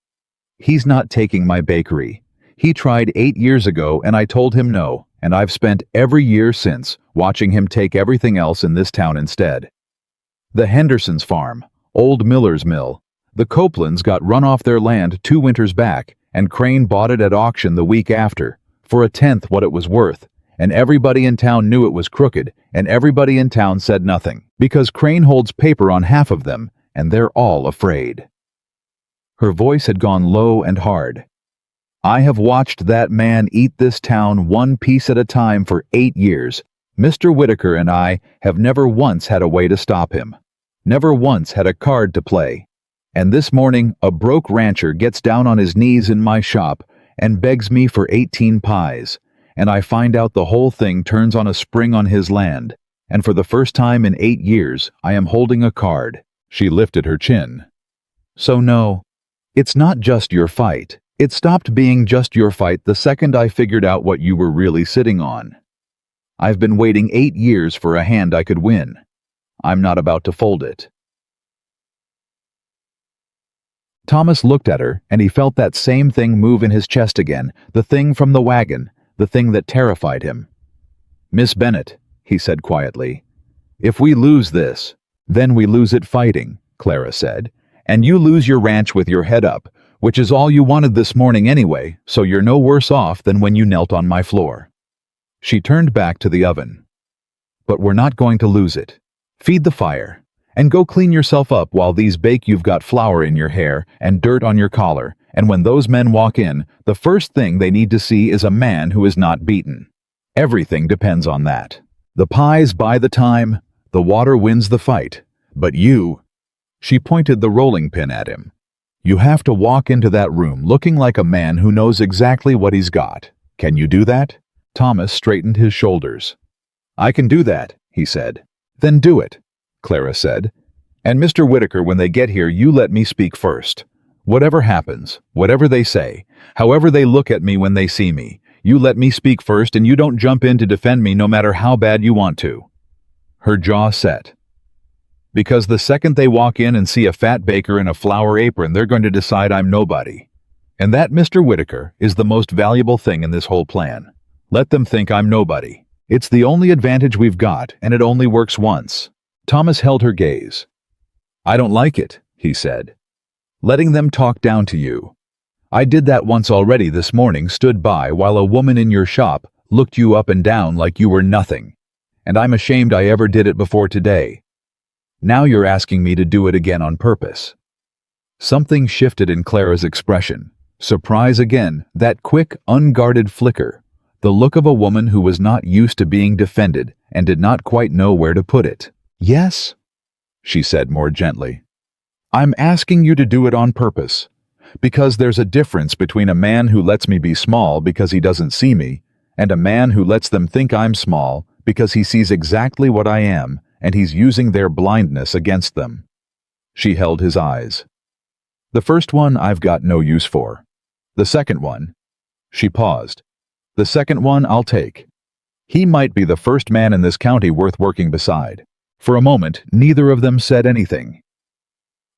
He's not taking my bakery. He tried 8 years ago and I told him no, and I've spent every year since watching him take everything else in this town instead. The Hendersons' farm, old Miller's mill. The Copelands got run off their land 2 winters back, and Crane bought it at auction the week after, for 1/10 what it was worth, and everybody in town knew it was crooked, and everybody in town said nothing, because Crane holds paper on half of them, and they're all afraid. Her voice had gone low and hard. I have watched that man eat this town one piece at a time for 8 years. Mr. Whitaker and I have never once had a way to stop him. Never once had a card to play. And this morning, a broke rancher gets down on his knees in my shop and begs me for 18 pies, and I find out the whole thing turns on a spring on his land, and for the first time in 8 years, I am holding a card. She lifted her chin. So no, it's not just your fight. It stopped being just your fight the second I figured out what you were really sitting on. I've been waiting 8 years for a hand I could win. I'm not about to fold it. Thomas looked at her, and he felt that same thing move in his chest again, the thing from the wagon, the thing that terrified him. Miss Bennett, he said quietly, if we lose this, then we lose it fighting, Clara said, and you lose your ranch with your head up, which is all you wanted this morning anyway, so you're no worse off than when you knelt on my floor. She turned back to the oven. But we're not going to lose it. Feed the fire. And go clean yourself up while these bake. You've got flour in your hair and dirt on your collar, and when those men walk in, the first thing they need to see is a man who is not beaten. Everything depends on that. The pies buy the time, the water wins the fight, but you... She pointed the rolling pin at him. You have to walk into that room looking like a man who knows exactly what he's got. Can you do that? Thomas straightened his shoulders. I can do that, he said. Then do it, Clara said. And Mr. Whitaker, when they get here, you let me speak first. Whatever happens, whatever they say, however they look at me when they see me, you let me speak first and you don't jump in to defend me no matter how bad you want to. Her jaw set. Because the second they walk in and see a fat baker in a flour apron, they're going to decide I'm nobody. And that, Mr. Whitaker, is the most valuable thing in this whole plan. Let them think I'm nobody. It's the only advantage we've got, and it only works once. Thomas held her gaze. I don't like it, he said. Letting them talk down to you. I did that once already this morning, stood by while a woman in your shop looked you up and down like you were nothing. And I'm ashamed I ever did it before today. Now you're asking me to do it again on purpose. Something shifted in Clara's expression. Surprise again, that quick, unguarded flicker. The look of a woman who was not used to being defended and did not quite know where to put it. Yes, she said more gently. I'm asking you to do it on purpose. Because there's a difference between a man who lets me be small because he doesn't see me, and a man who lets them think I'm small because he sees exactly what I am, and he's using their blindness against them. She held his eyes. The first one I've got no use for. The second one... She paused. The second one I'll take. He might be the first man in this county worth working beside. For a moment, neither of them said anything.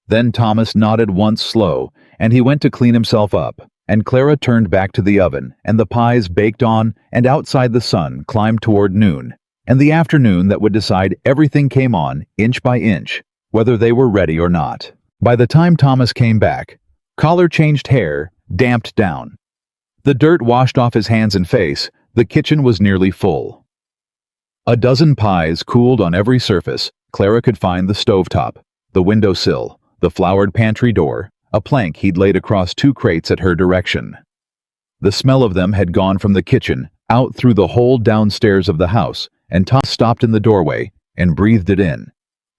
Then Thomas nodded once slow, and he went to clean himself up, and Clara turned back to the oven, and the pies baked on, and outside the sun climbed toward noon, and the afternoon that would decide everything came on, inch by inch, whether they were ready or not. By the time Thomas came back, collar-changed hair damped down. The dirt washed off his hands and face. The kitchen was nearly full. A dozen pies cooled on every surface. Clara could find the stovetop, the windowsill, the floured pantry door, a plank he'd laid across 2 crates at her direction. The smell of them had gone from the kitchen out through the hole downstairs of the house, and Tom stopped in the doorway and breathed it in.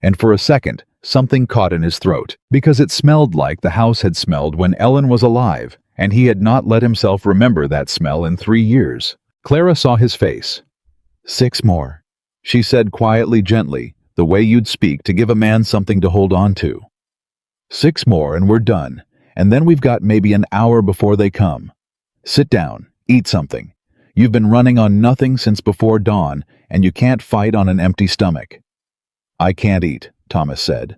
And for a second, something caught in his throat, because it smelled like the house had smelled when Ellen was alive, and he had not let himself remember that smell in 3 years. Clara saw his face. 6 more, she said quietly, gently, the way you'd speak to give a man something to hold on to. 6 more and we're done, and then we've got maybe an hour before they come. Sit down, eat something. You've been running on nothing since before dawn, and you can't fight on an empty stomach. I can't eat, Thomas said.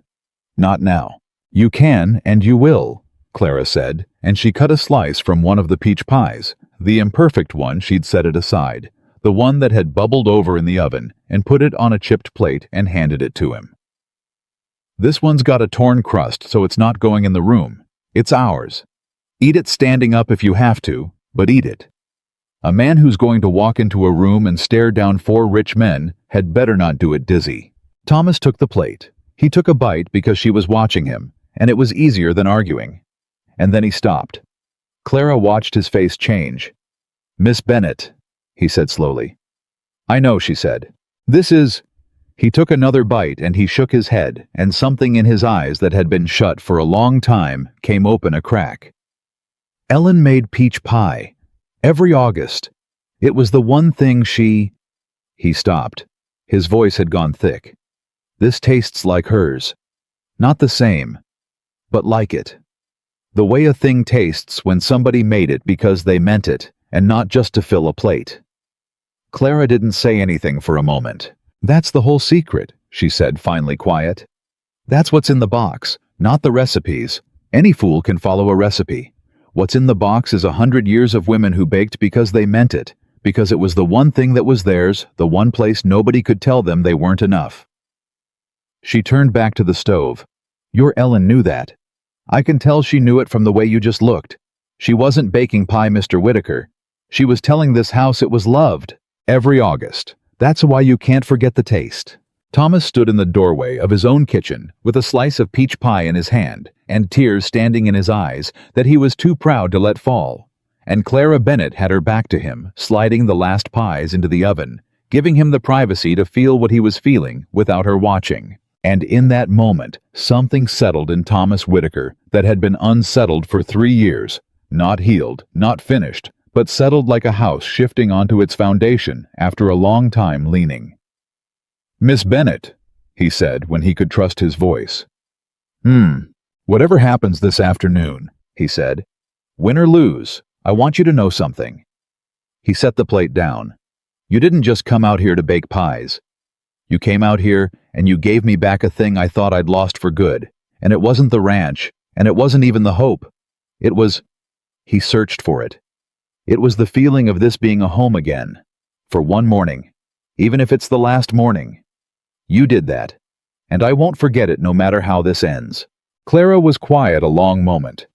Not now. You can and you will, Clara said, and she cut a slice from one of the peach pies, the imperfect one she'd set it aside, the one that had bubbled over in the oven, and put it on a chipped plate and handed it to him. This one's got a torn crust, so it's not going in the room. It's ours. Eat it standing up if you have to, but eat it. A man who's going to walk into a room and stare down 4 rich men had better not do it dizzy. Thomas took the plate. He took a bite because she was watching him, and it was easier than arguing. And then he stopped. Clara watched his face change. Miss Bennet, he said slowly. I know, she said. This is... He took another bite and he shook his head, and something in his eyes that had been shut for a long time came open a crack. Ellen made peach pie. Every August. It was the one thing she... He stopped. His voice had gone thick. This tastes like hers. Not the same, but like it. The way a thing tastes when somebody made it because they meant it, and not just to fill a plate. Clara didn't say anything for a moment. That's the whole secret, she said, finally quiet. That's what's in the box, not the recipes. Any fool can follow a recipe. What's in the box is 100 years of women who baked because they meant it, because it was the one thing that was theirs, the one place nobody could tell them they weren't enough. She turned back to the stove. Your Ellen knew that. I can tell she knew it from the way you just looked. She wasn't baking pie, Mr. Whitaker. She was telling this house it was loved. Every August. That's why you can't forget the taste. Thomas stood in the doorway of his own kitchen with a slice of peach pie in his hand and tears standing in his eyes that he was too proud to let fall. And Clara Bennet had her back to him, sliding the last pies into the oven, giving him the privacy to feel what he was feeling without her watching. And in that moment, something settled in Thomas Whitaker that had been unsettled for 3 years, not healed, not finished, but settled like a house shifting onto its foundation after a long time leaning. Miss Bennet, he said when he could trust his voice. Whatever happens this afternoon, he said. Win or lose, I want you to know something. He set the plate down. You didn't just come out here to bake pies. You came out here and you gave me back a thing I thought I'd lost for good, and it wasn't the ranch, and it wasn't even the hope. It was... He searched for it. It was the feeling of this being a home again, for one morning, even if it's the last morning. You did that, and I won't forget it no matter how this ends. Clara was quiet a long moment.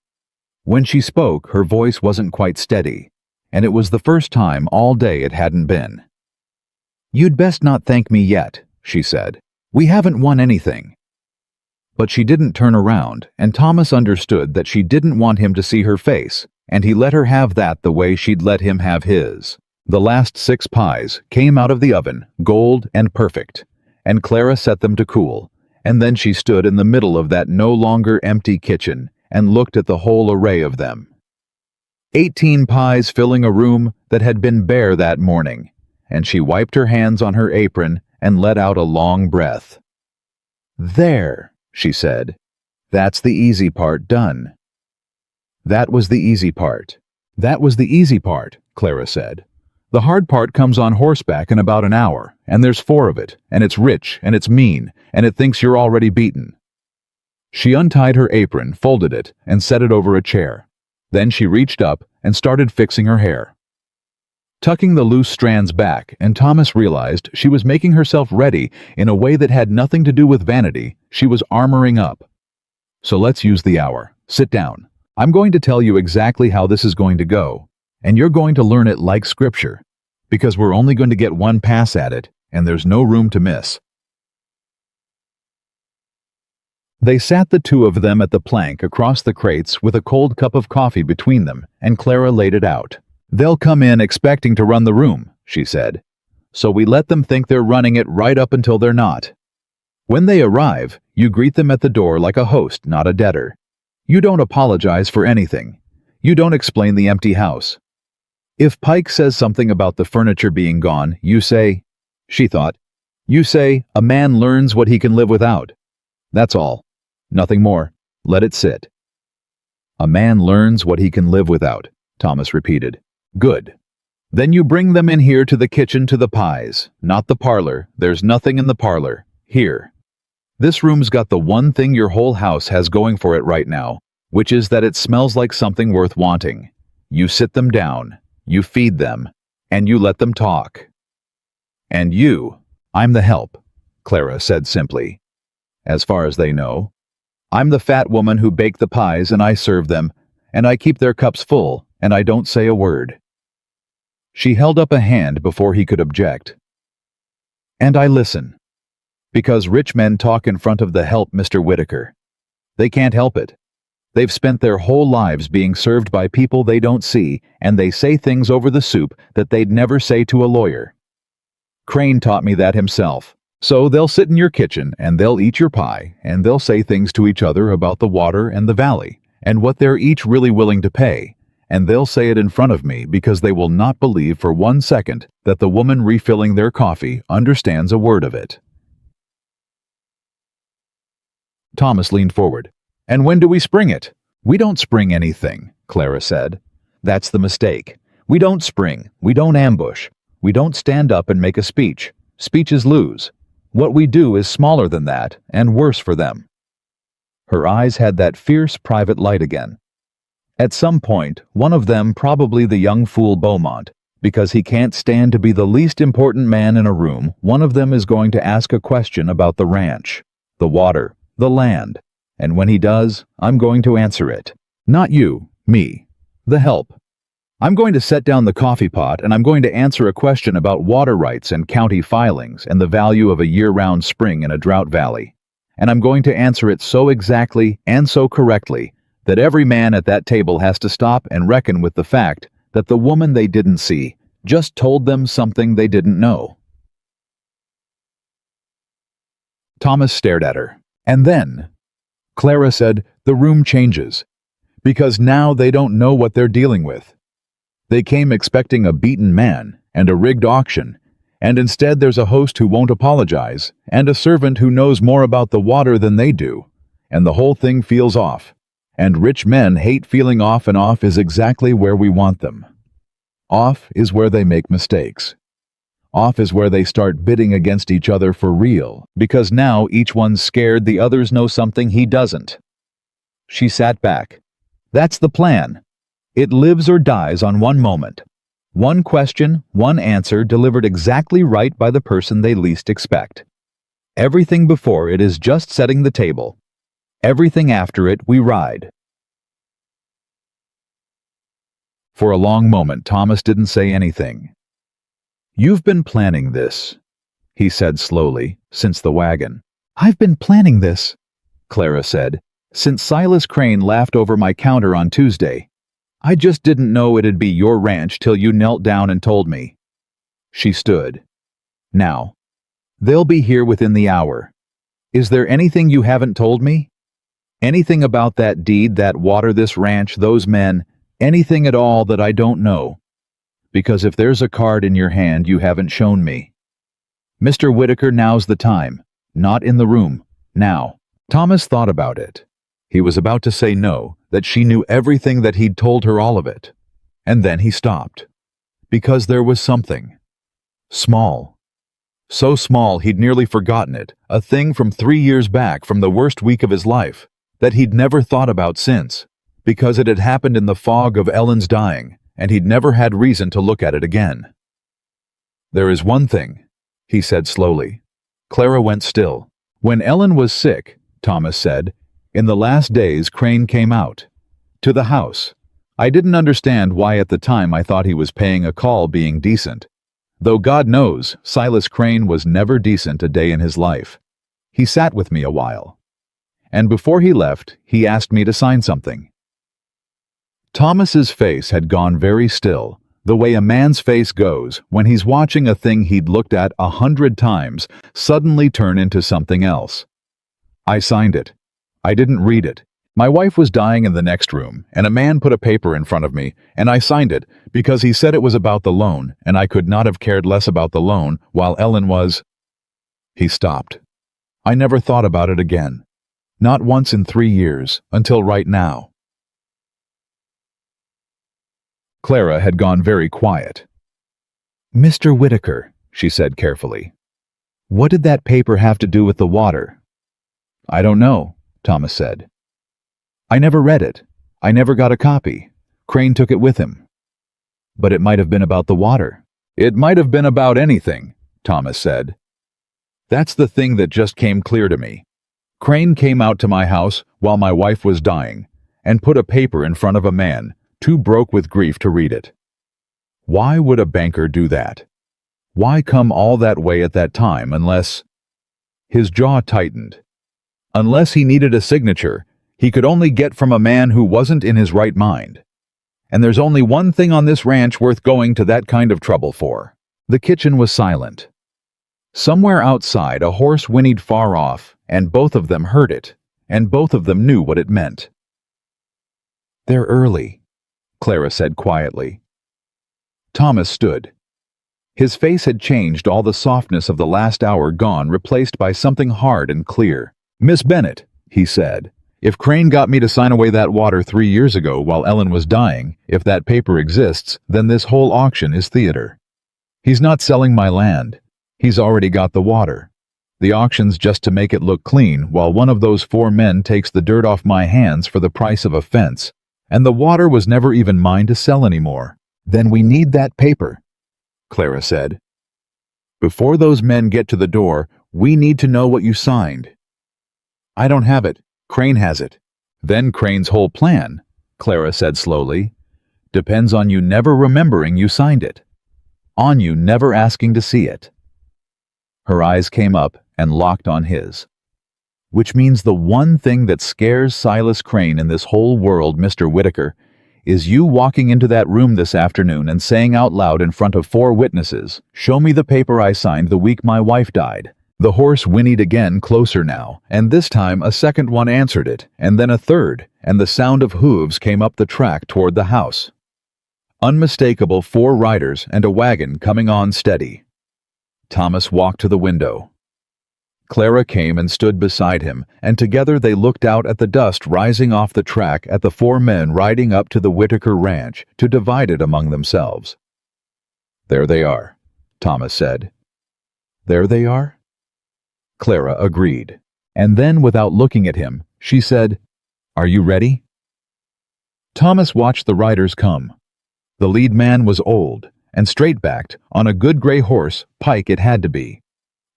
When she spoke, her voice wasn't quite steady, and it was the first time all day it hadn't been. You'd best not thank me yet, she said. We haven't won anything. But she didn't turn around, and Thomas understood that she didn't want him to see her face, and he let her have that the way she'd let him have his. The last 6 pies came out of the oven, gold and perfect, and Clara set them to cool, and then she stood in the middle of that no longer empty kitchen and looked at the whole array of them. 18 pies filling a room that had been bare that morning, and she wiped her hands on her apron and let out a long breath. There, she said. That's the easy part done. That was the easy part. That was the easy part, Clara said. The hard part comes on horseback in about an hour, and there's 4 of it, and it's rich, and it's mean, and it thinks you're already beaten. She untied her apron, folded it, and set it over a chair. Then she reached up and started fixing her hair. Tucking the loose strands back, and Thomas realized she was making herself ready in a way that had nothing to do with vanity. She was armoring up. So let's use the hour. Sit down. I'm going to tell you exactly how this is going to go, and you're going to learn it like scripture, because we're only going to get one pass at it, and there's no room to miss. They sat the two of them at the plank across the crates with a cold cup of coffee between them, and Clara laid it out. "They'll come in expecting to run the room," she said. "So we let them think they're running it right up until they're not. When they arrive, you greet them at the door like a host, not a debtor. You don't apologize for anything. You don't explain the empty house. If Pike says something about the furniture being gone, you say," she thought, "you say, a man learns what he can live without. That's all. Nothing more. Let it sit." "A man learns what he can live without," Thomas repeated. "Good. Then you bring them in here to the kitchen to the pies, not the parlor. There's nothing in the parlor. Here. This room's got the one thing your whole house has going for it right now, which is that it smells like something worth wanting. You sit them down, you feed them, and you let them talk." "And you, I'm the help," Clara said simply. "As far as they know. I'm the fat woman who baked the pies and I serve them, and I keep their cups full, and I don't say a word." She held up a hand before he could object. "And I listen. Because rich men talk in front of the help, Mr. Whitaker. They can't help it. They've spent their whole lives being served by people they don't see, and they say things over the soup that they'd never say to a lawyer. Crane taught me that himself. So they'll sit in your kitchen, and they'll eat your pie, and they'll say things to each other about the water and the valley, and what they're each really willing to pay, and they'll say it in front of me because they will not believe for 1 second that the woman refilling their coffee understands a word of it." Thomas leaned forward. "And when do we spring it?" "We don't spring anything," Clara said. "That's the mistake. We don't spring. We don't ambush. We don't stand up and make a speech. Speeches lose. What we do is smaller than that, and worse for them." Her eyes had that fierce private light again. "At some point, one of them, probably the young fool Beaumont, because he can't stand to be the least important man in a room, one of them is going to ask a question about the ranch, the water, the land, and when he does, I'm going to answer it. Not you, me, the help. I'm going to set down the coffee pot and I'm going to answer a question about water rights and county filings and the value of a year-round spring in a drought valley. And I'm going to answer it so exactly and so correctly that every man at that table has to stop and reckon with the fact that the woman they didn't see just told them something they didn't know." Thomas stared at her. "And then," Clara said, "the room changes. Because now they don't know what they're dealing with. They came expecting a beaten man and a rigged auction, and instead there's a host who won't apologize, and a servant who knows more about the water than they do, and the whole thing feels off. And rich men hate feeling off, and off is exactly where we want them. Off is where they make mistakes. Off is where they start bidding against each other for real, because now each one's scared the others know something he doesn't." She sat back. "That's the plan. It lives or dies on one moment. One question, one answer delivered exactly right by the person they least expect. Everything before it is just setting the table. Everything after it we ride." For a long moment, Thomas didn't say anything. "You've been planning this," he said slowly, "since the wagon." "I've been planning this," Clara said, "since Silas Crane laughed over my counter on Tuesday. I just didn't know it'd be your ranch till you knelt down and told me." She stood. "Now, they'll be here within the hour. Is there anything you haven't told me? Anything about that deed, that water, this ranch, those men, anything at all that I don't know? Because if there's a card in your hand you haven't shown me. Mr. Whitaker, now's the time. Not in the room. Now." Thomas thought about it. He was about to say no, that she knew everything, that he'd told her all of it. And then he stopped. Because there was something. Small. So small he'd nearly forgotten it, a thing from 3 years back, from the worst week of his life, that he'd never thought about since, because it had happened in the fog of Ellen's dying, and he'd never had reason to look at it again. "There is one thing," he said slowly. Clara went still. "When Ellen was sick," Thomas said, "in the last days Crane came out. To the house. I didn't understand why at the time. I thought he was paying a call, being decent. Though God knows, Silas Crane was never decent a day in his life. He sat with me a while. and before he left, he asked me to sign something. Thomas's face had gone very still, the way a man's face goes when he's watching a thing he'd looked at 100 times suddenly turn into something else. I signed it. I didn't read it. My wife was dying in the next room, and a man put a paper in front of me, and I signed it because he said it was about the loan, and I could not have cared less about the loan while Ellen was... He stopped. I never thought about it again. Not once in 3 years, until right now. Clara had gone very quiet. "Mr. Whitaker," she said carefully, "what did that paper have to do with the water?" "I don't know," Thomas said. "I never read it. I never got a copy. Crane took it with him." "But it might have been about the water." "It might have been about anything," Thomas said. "That's the thing that just came clear to me. Crane came out to my house while my wife was dying and put a paper in front of a man, too broke with grief to read it. Why would a banker do that? Why come all that way at that time unless... His jaw tightened. Unless he needed a signature he could only get from a man who wasn't in his right mind. And there's only one thing on this ranch worth going to that kind of trouble for. The kitchen was silent. Somewhere outside a horse whinnied far off, and both of them heard it, and both of them knew what it meant. "They're early," Clara said quietly. Thomas stood. His face had changed, all the softness of the last hour gone, replaced by something hard and clear. "Miss Bennett," he said, "if Crane got me to sign away that water 3 years ago while Ellen was dying, if that paper exists, then this whole auction is theater. He's not selling my land. He's already got the water. The auction's just to make it look clean while one of those 4 men takes the dirt off my hands for the price of a fence. And the water was never even mine to sell anymore. Then we need that paper," Clara said. "Before those men get to the door, we need to know what you signed." "I don't have it. Crane has it." "Then Crane's whole plan," Clara said slowly, "depends on you never remembering you signed it. On you never asking to see it." Her eyes came up and locked on his. "Which means the one thing that scares Silas Crane in this whole world, Mr. Whitaker, is you walking into that room this afternoon and saying out loud in front of 4 witnesses, 'Show me the paper I signed the week my wife died.'" The horse whinnied again, closer now, and this time a second one answered it, and then a third, and the sound of hooves came up the track toward the house. Unmistakable 4 riders and a wagon coming on steady. Thomas walked to the window. Clara came and stood beside him, and together they looked out at the dust rising off the track at the 4 men riding up to the Whitaker ranch to divide it among themselves. "There they are," Thomas said. "There they are?" Clara agreed. And then, without looking at him, she said, "Are you ready?" Thomas watched the riders come. The lead man was old and straight-backed, on a good gray horse, Pike it had to be.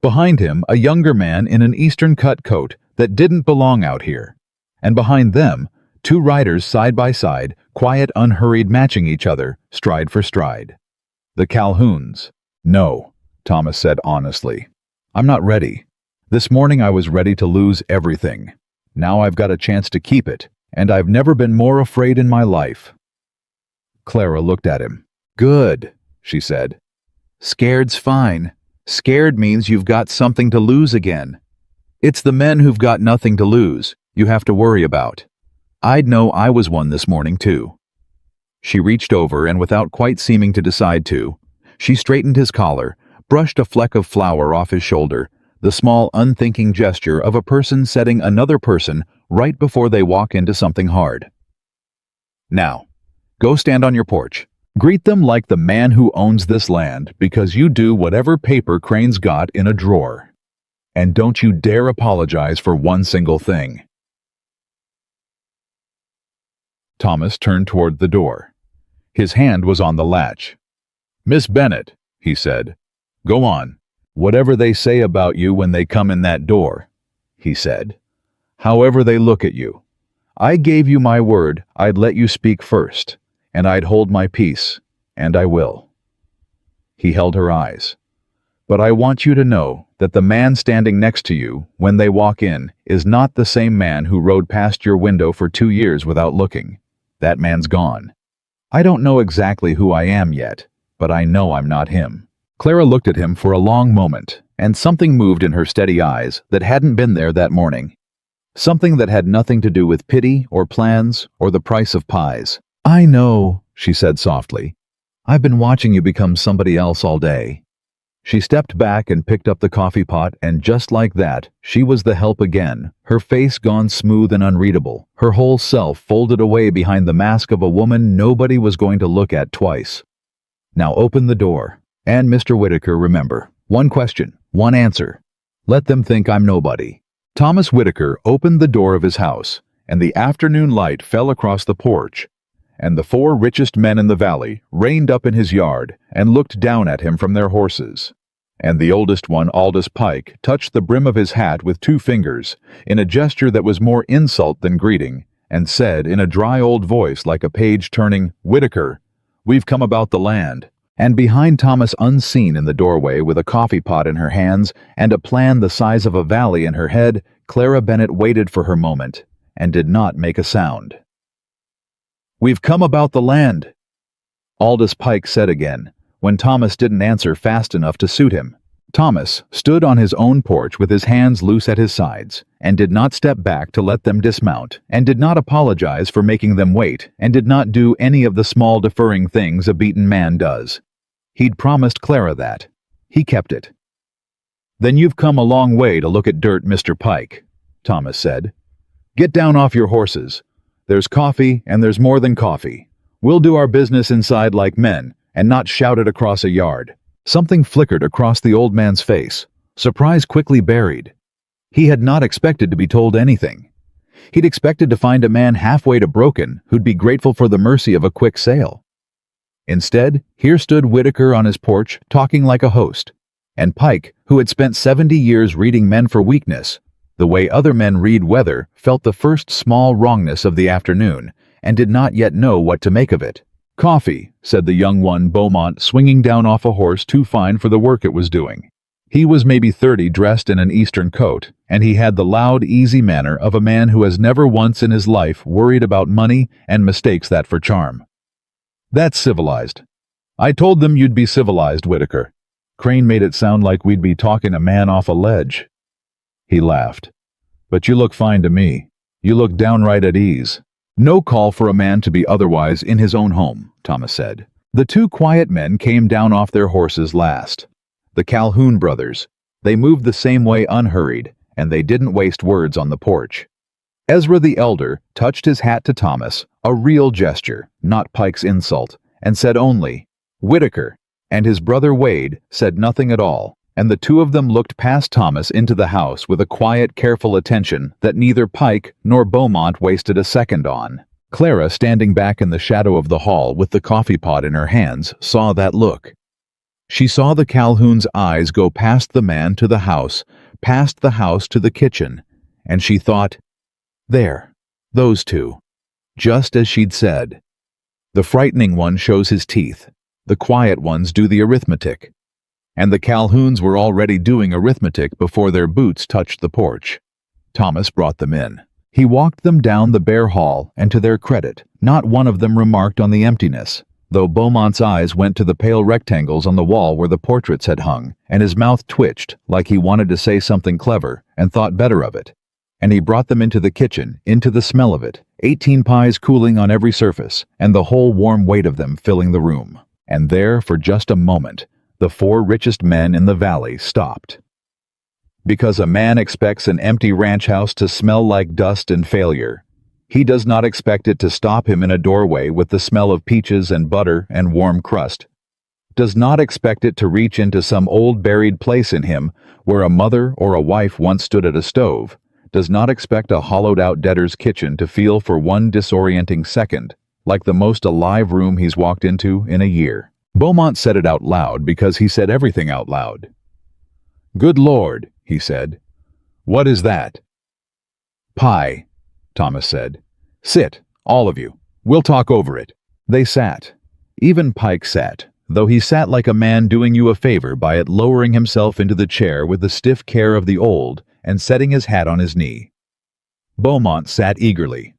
Behind him, a younger man in an Eastern-cut coat that didn't belong out here. And behind them, 2 riders side by side, quiet, unhurried, matching each other, stride for stride. The Calhouns. "No," Thomas said honestly. "I'm not ready. This morning I was ready to lose everything. Now I've got a chance to keep it, and I've never been more afraid in my life." Clara looked at him. "Good," she said. "Scared's fine. Scared means you've got something to lose again. It's the men who've got nothing to lose you have to worry about. I'd know I was one this morning, too." She reached over and, without quite seeming to decide to, she straightened his collar, brushed a fleck of flour off his shoulder, the small, unthinking gesture of a person setting another person right before they walk into something hard. "Now, go stand on your porch. Greet them like the man who owns this land, because you do whatever paper Crane's got in a drawer. And don't you dare apologize for one single thing." Thomas turned toward the door. His hand was on the latch. "Miss Bennett," he said, "go on. Whatever they say about you when they come in that door," he said. "However they look at you. I gave you my word I'd let you speak first, and I'd hold my peace, and I will." He held her eyes. But I want you to know that the man standing next to you when they walk in is not the same man who rode past your window for 2 years without looking. That man's gone. I don't know exactly who I am yet, but I know I'm not him." Clara looked at him for a long moment, and something moved in her steady eyes that hadn't been there that morning. Something that had nothing to do with pity or plans or the price of pies. "I know," she said softly. "I've been watching you become somebody else all day." She stepped back and picked up the coffee pot, and just like that, she was the help again, her face gone smooth and unreadable, her whole self folded away behind the mask of a woman nobody was going to look at twice. "Now open the door. And Mr. Whitaker, remember, one question, one answer. Let them think I'm nobody." Thomas Whitaker opened the door of his house, and the afternoon light fell across the porch, and the 4 richest men in the valley reined up in his yard and looked down at him from their horses. And the oldest one, Aldous Pike, touched the brim of his hat with 2 fingers, in a gesture that was more insult than greeting, and said in a dry old voice like a page turning, "Whitaker, we've come about the land." And behind Thomas, unseen in the doorway with a coffee pot in her hands and a plan the size of a valley in her head, Clara Bennett waited for her moment and did not make a sound. "We've come about the land," Aldous Pike said again, when Thomas didn't answer fast enough to suit him. Thomas stood on his own porch with his hands loose at his sides, and did not step back to let them dismount, and did not apologize for making them wait, and did not do any of the small deferring things a beaten man does. He'd promised Clara that. He kept it. "Then you've come a long way to look at dirt, Mr. Pike," Thomas said. "Get down off your horses. There's coffee, and there's more than coffee. We'll do our business inside like men, and not shout it across a yard." Something flickered across the old man's face, surprise quickly buried. He had not expected to be told anything. He'd expected to find a man halfway to broken who'd be grateful for the mercy of a quick sale. Instead, here stood Whitaker on his porch, talking like a host, and Pike, who had spent 70 years reading men for weakness, the way other men read weather, felt the first small wrongness of the afternoon, and did not yet know what to make of it. "Coffee," said the young one, Beaumont, swinging down off a horse too fine for the work it was doing. He was maybe 30, dressed in an Eastern coat, and he had the loud, easy manner of a man who has never once in his life worried about money and mistakes that for charm. "That's civilized. I told them you'd be civilized, Whitaker. Crane made it sound like we'd be talking a man off a ledge." He laughed. "But you look fine to me. You look downright at ease." "No call for a man to be otherwise in his own home," Thomas said. The 2 quiet men came down off their horses last. The Calhoun brothers. They moved the same way unhurried, and they didn't waste words on the porch. Ezra the elder touched his hat to Thomas, a real gesture, not Pike's insult, and said only, "Whitaker," and his brother Wade said nothing at all, and the 2 of them looked past Thomas into the house with a quiet, careful attention that neither Pike nor Beaumont wasted a second on. Clara, standing back in the shadow of the hall with the coffee pot in her hands, saw that look. She saw the Calhoun's eyes go past the man to the house, past the house to the kitchen, and she thought, "There, those 2. Just as she'd said. The frightening one shows his teeth. The quiet ones do the arithmetic." And the Calhouns were already doing arithmetic before their boots touched the porch. Thomas brought them in. He walked them down the bare hall, and to their credit, not one of them remarked on the emptiness, though Beaumont's eyes went to the pale rectangles on the wall where the portraits had hung, and his mouth twitched like he wanted to say something clever and thought better of it. And he brought them into the kitchen, into the smell of it, 18 pies cooling on every surface, and the whole warm weight of them filling the room. And there, for just a moment, the 4 richest men in the valley stopped. Because a man expects an empty ranch house to smell like dust and failure, he does not expect it to stop him in a doorway with the smell of peaches and butter and warm crust. Does not expect it to reach into some old buried place in him where a mother or a wife once stood at a stove. Does not expect a hollowed-out debtor's kitchen to feel for one disorienting second like the most alive room he's walked into in a year. Beaumont said it out loud because he said everything out loud. "Good Lord," he said. "What is that?" "Pie," Thomas said. "Sit, all of you. We'll talk over it." They sat. Even Pike sat, though he sat like a man doing you a favor by it, lowering himself into the chair with the stiff care of the old and setting his hat on his knee. Beaumont sat eagerly.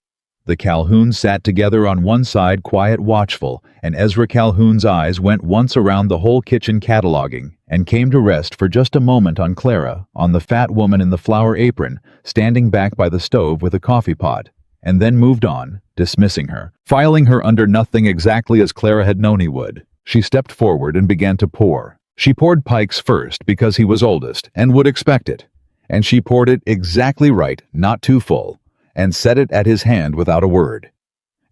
The Calhouns sat together on one side, quiet, watchful, and Ezra Calhoun's eyes went once around the whole kitchen cataloging and came to rest for just a moment on Clara, on the fat woman in the flower apron, standing back by the stove with a coffee pot, and then moved on, dismissing her, filing her under nothing exactly as Clara had known he would. She stepped forward and began to pour. She poured Pike's first because he was oldest and would expect it, and she poured it exactly right, not too full, and set it at his hand without a word.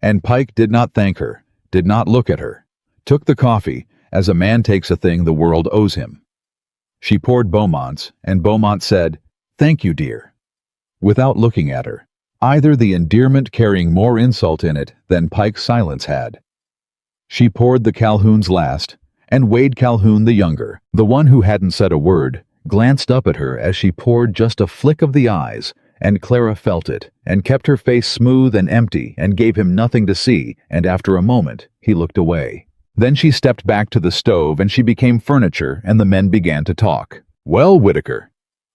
And Pike did not thank her, did not look at her, took the coffee as a man takes a thing the world owes him. She poured Beaumont's, and Beaumont said, "Thank you, dear," without looking at her, either the endearment carrying more insult in it than Pike's silence had. She poured the Calhoun's last, and Wade Calhoun the younger, the one who hadn't said a word, glanced up at her as she poured, just a flick of the eyes, and Clara felt it, and kept her face smooth and empty, and gave him nothing to see, and after a moment, he looked away. Then she stepped back to the stove, and she became furniture, and the men began to talk. "Well, Whitaker,"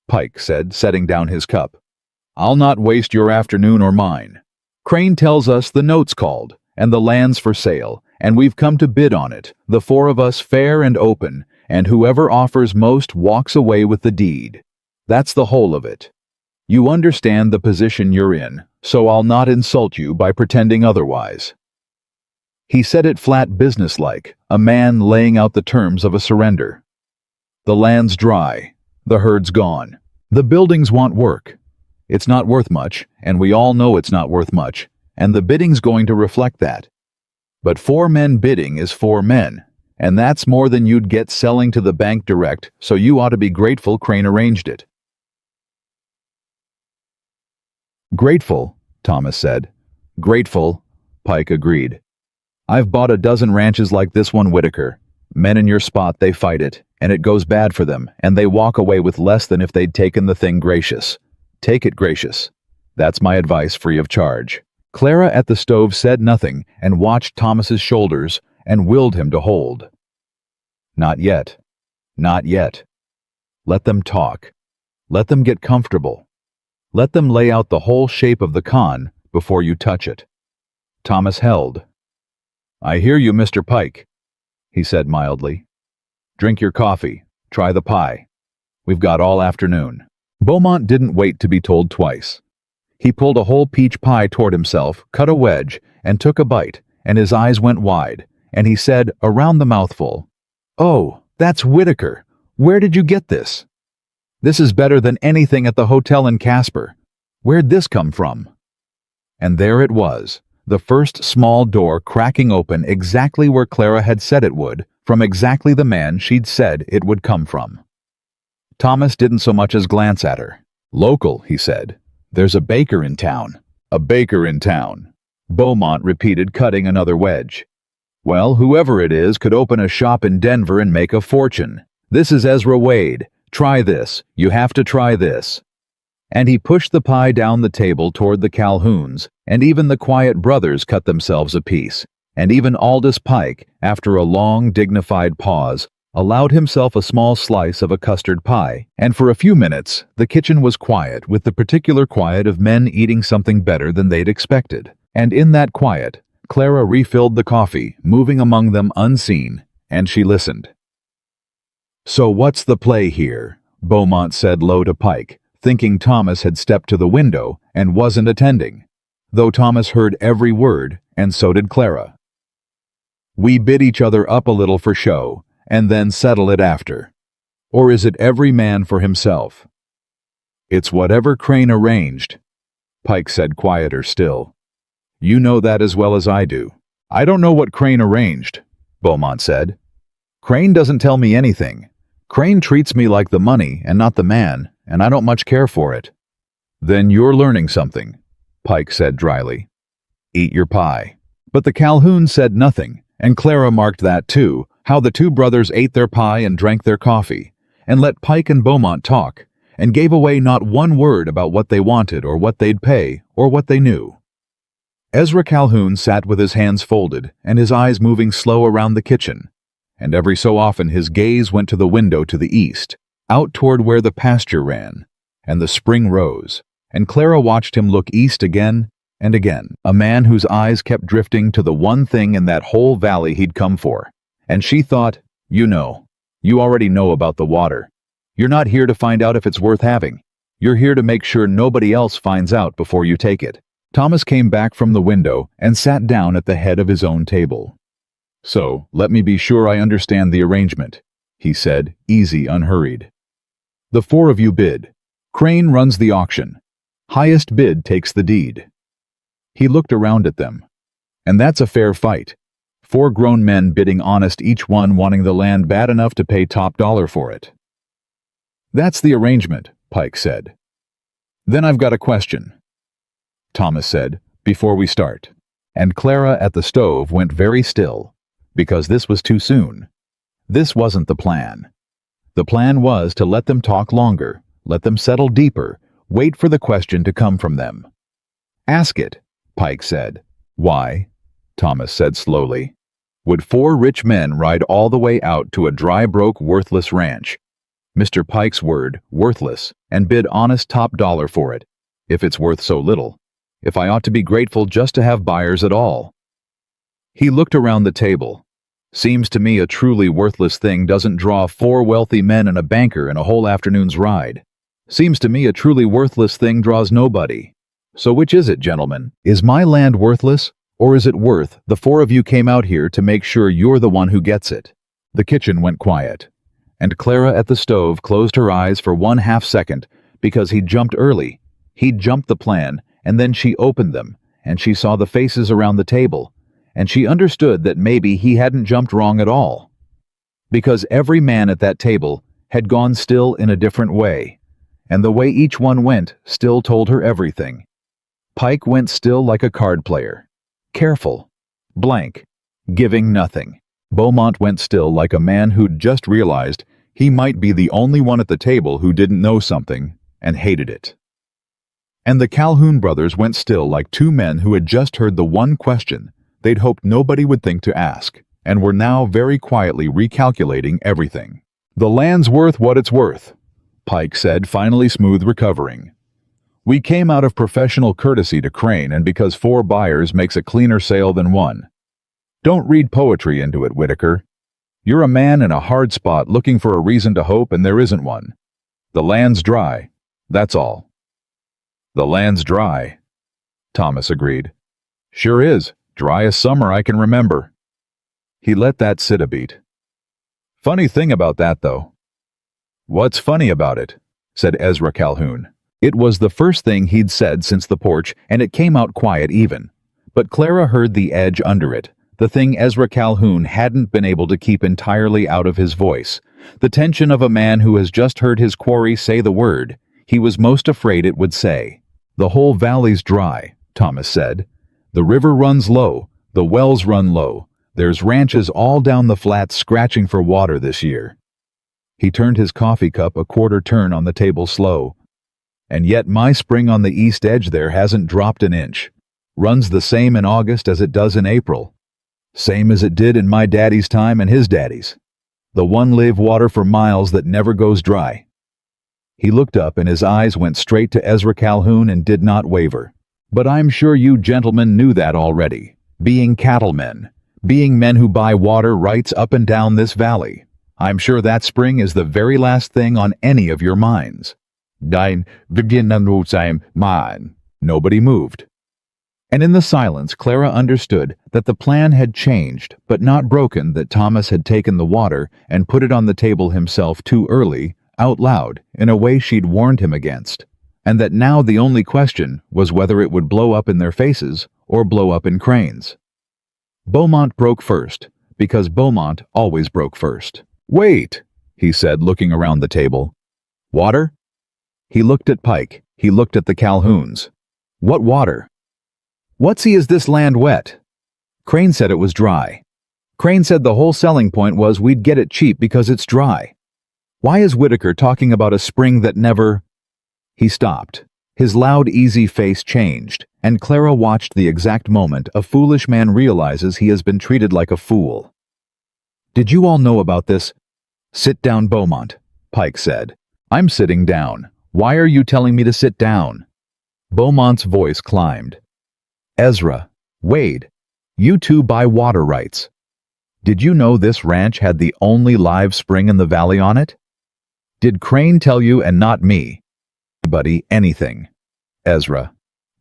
Pike said, setting down his cup, "I'll not waste your afternoon or mine. Crane tells us the note's called, and the land's for sale, and we've come to bid on it, the four of us, fair and open, and whoever offers most walks away with the deed. That's the whole of it. You understand the position you're in, so I'll not insult you by pretending otherwise." He said it flat, businesslike, a man laying out the terms of a surrender. "The land's dry, the herd's gone, the buildings want work. It's not worth much, and we all know it's not worth much, and the bidding's going to reflect that. But 4 men bidding is 4 men, and that's more than you'd get selling to the bank direct, so you ought to be grateful Crane arranged it." "Grateful," Thomas said. "Grateful," Pike agreed. "I've bought a dozen ranches like this one, Whitaker. Men in your spot, they fight it, and it goes bad for them, and they walk away with less than if they'd taken the thing gracious. Take it gracious. That's my advice, free of charge." Clara at the stove said nothing and watched Thomas's shoulders and willed him to hold. "Not yet. Not yet. Let them talk. Let them get comfortable. Let them lay out the whole shape of the con before you touch it." Thomas held. "I hear you, Mr. Pike," he said mildly. "Drink your coffee. Try the pie. We've got all afternoon." Beaumont didn't wait to be told twice. He pulled a whole peach pie toward himself, cut a wedge, and took a bite, and his eyes went wide, and he said, around the mouthful, "Oh, that's Whitaker. Where did you get this? This is better than anything at the hotel in Casper. Where'd this come from?" And there it was, the first small door cracking open exactly where Clara had said it would, from exactly the man she'd said it would come from. Thomas didn't so much as glance at her. "Local," he said. "There's a baker in town." "A baker in town," Beaumont repeated, cutting another wedge. "Well, whoever it is could open a shop in Denver and make a fortune. This is Ezra Wade. Try this. You have to try this." And he pushed the pie down the table toward the Calhouns, and even the quiet brothers cut themselves a piece, and even Aldous Pike, after a long, dignified pause, allowed himself a small slice of a custard pie, and for a few minutes the kitchen was quiet, with the particular quiet of men eating something better than they'd expected. And in that quiet, Clara refilled the coffee, moving among them unseen, and she listened. "So what's the play here?" Beaumont said low to Pike, thinking Thomas had stepped to the window and wasn't attending, though Thomas heard every word, and so did Clara. "We bid each other up a little for show, and then settle it after? Or is it every man for himself?" "It's whatever Crane arranged," Pike said, quieter still. "You know that as well as I do." "I don't know what Crane arranged," Beaumont said. "Crane doesn't tell me anything. Crane treats me like the money and not the man, and I don't much care for it." "Then you're learning something," Pike said dryly. "Eat your pie." But the Calhoun said nothing, and Clara marked that too, how the two brothers ate their pie and drank their coffee, and let Pike and Beaumont talk, and gave away not one word about what they wanted or what they'd pay or what they knew. Ezra Calhoun sat with his hands folded and his eyes moving slow around the kitchen, and every so often his gaze went to the window to the east, out toward where the pasture ran, and the spring rose, and Clara watched him look east again and again, a man whose eyes kept drifting to the one thing in that whole valley he'd come for. And she thought, you already know about the water. You're not here to find out if it's worth having. You're here to make sure nobody else finds out before you take it. Thomas came back from the window and sat down at the head of his own table. So, let me be sure I understand the arrangement, he said, easy, unhurried. The four of you bid. Crane runs the auction. Highest bid takes the deed. He looked around at them. And that's a fair fight. 4 grown men bidding honest, each one wanting the land bad enough to pay top dollar for it. That's the arrangement, Pike said. Then I've got a question, Thomas said, before we start. And Clara at the stove went very still, because this was too soon. This wasn't the plan. The plan was to let them talk longer, let them settle deeper, wait for the question to come from them. Ask it, Pike said. Why? Thomas said slowly. Would 4 rich men ride all the way out to a dry, broke, worthless ranch, Mr. Pike's word, worthless, and bid honest top dollar for it, if it's worth so little, if I ought to be grateful just to have buyers at all? He looked around the table. Seems to me a truly worthless thing doesn't draw 4 wealthy men and a banker in a whole afternoon's ride. Seems to me a truly worthless thing draws nobody. So which is it, gentlemen? Is my land worthless, or is it worth the 4 of you came out here to make sure you're the one who gets it? The kitchen went quiet, and Clara at the stove closed her eyes for 1/2 second because he'd jumped early. He'd jumped the plan, and then she opened them, and she saw the faces around the table, and she understood that maybe he hadn't jumped wrong at all. Because every man at that table had gone still in a different way, and the way each one went still told her everything. Pike went still like a card player. Careful, blank, giving nothing. Beaumont went still like a man who'd just realized he might be the only one at the table who didn't know something and hated it. And the Calhoun brothers went still like 2 men who had just heard the one question they'd hoped nobody would think to ask, and were now very quietly recalculating everything. The land's worth what it's worth, Pike said, finally smooth recovering. We came out of professional courtesy to Crane, and because 4 buyers makes a cleaner sale than 1. Don't read poetry into it, Whitaker. You're a man in a hard spot looking for a reason to hope, and there isn't one. The land's dry, that's all. The land's dry, Thomas agreed. Sure is, dry as summer I can remember. He let that sit a beat. Funny thing about that, though. What's funny about it? Said Ezra Calhoun. It was the first thing he'd said since the porch, and it came out quiet even. But Clara heard the edge under it, the thing Ezra Calhoun hadn't been able to keep entirely out of his voice, the tension of a man who has just heard his quarry say the word he was most afraid it would say. The whole valley's dry, Thomas said. The river runs low, the wells run low. There's ranches all down the flats scratching for water this year. He turned his coffee cup a quarter turn on the table slow. And yet my spring on the east edge there hasn't dropped an inch. Runs the same in August as it does in April. Same as it did in my daddy's time and his daddy's. The one live water for miles that never goes dry. He looked up and his eyes went straight to Ezra Calhoun and did not waver. But I'm sure you gentlemen knew that already. Being cattlemen, being men who buy water rights up and down this valley, I'm sure that spring is the very last thing on any of your minds. Nobody moved. And in the silence, Clara understood that the plan had changed, but not broken, that Thomas had taken the water and put it on the table himself too early, out loud, in a way she'd warned him against, and that now the only question was whether it would blow up in their faces or blow up in Crane's. Beaumont broke first, because Beaumont always broke first. Wait, he said, looking around the table. Water? He looked at Pike. He looked at the Calhouns. What water? Whatsy is this land wet? Crane said it was dry. Crane said the whole selling point was we'd get it cheap because it's dry. Why is Whitaker talking about a spring that never... He stopped. His loud, easy face changed, and Clara watched the exact moment a foolish man realizes he has been treated like a fool. Did you all know about this? Sit down, Beaumont, Pike said. I'm sitting down. Why are you telling me to sit down? Beaumont's voice climbed. Ezra, Wade, you two buy water rights. Did you know this ranch had the only live spring in the valley on it? Did Crane tell you and not me? Anybody, anything. Ezra,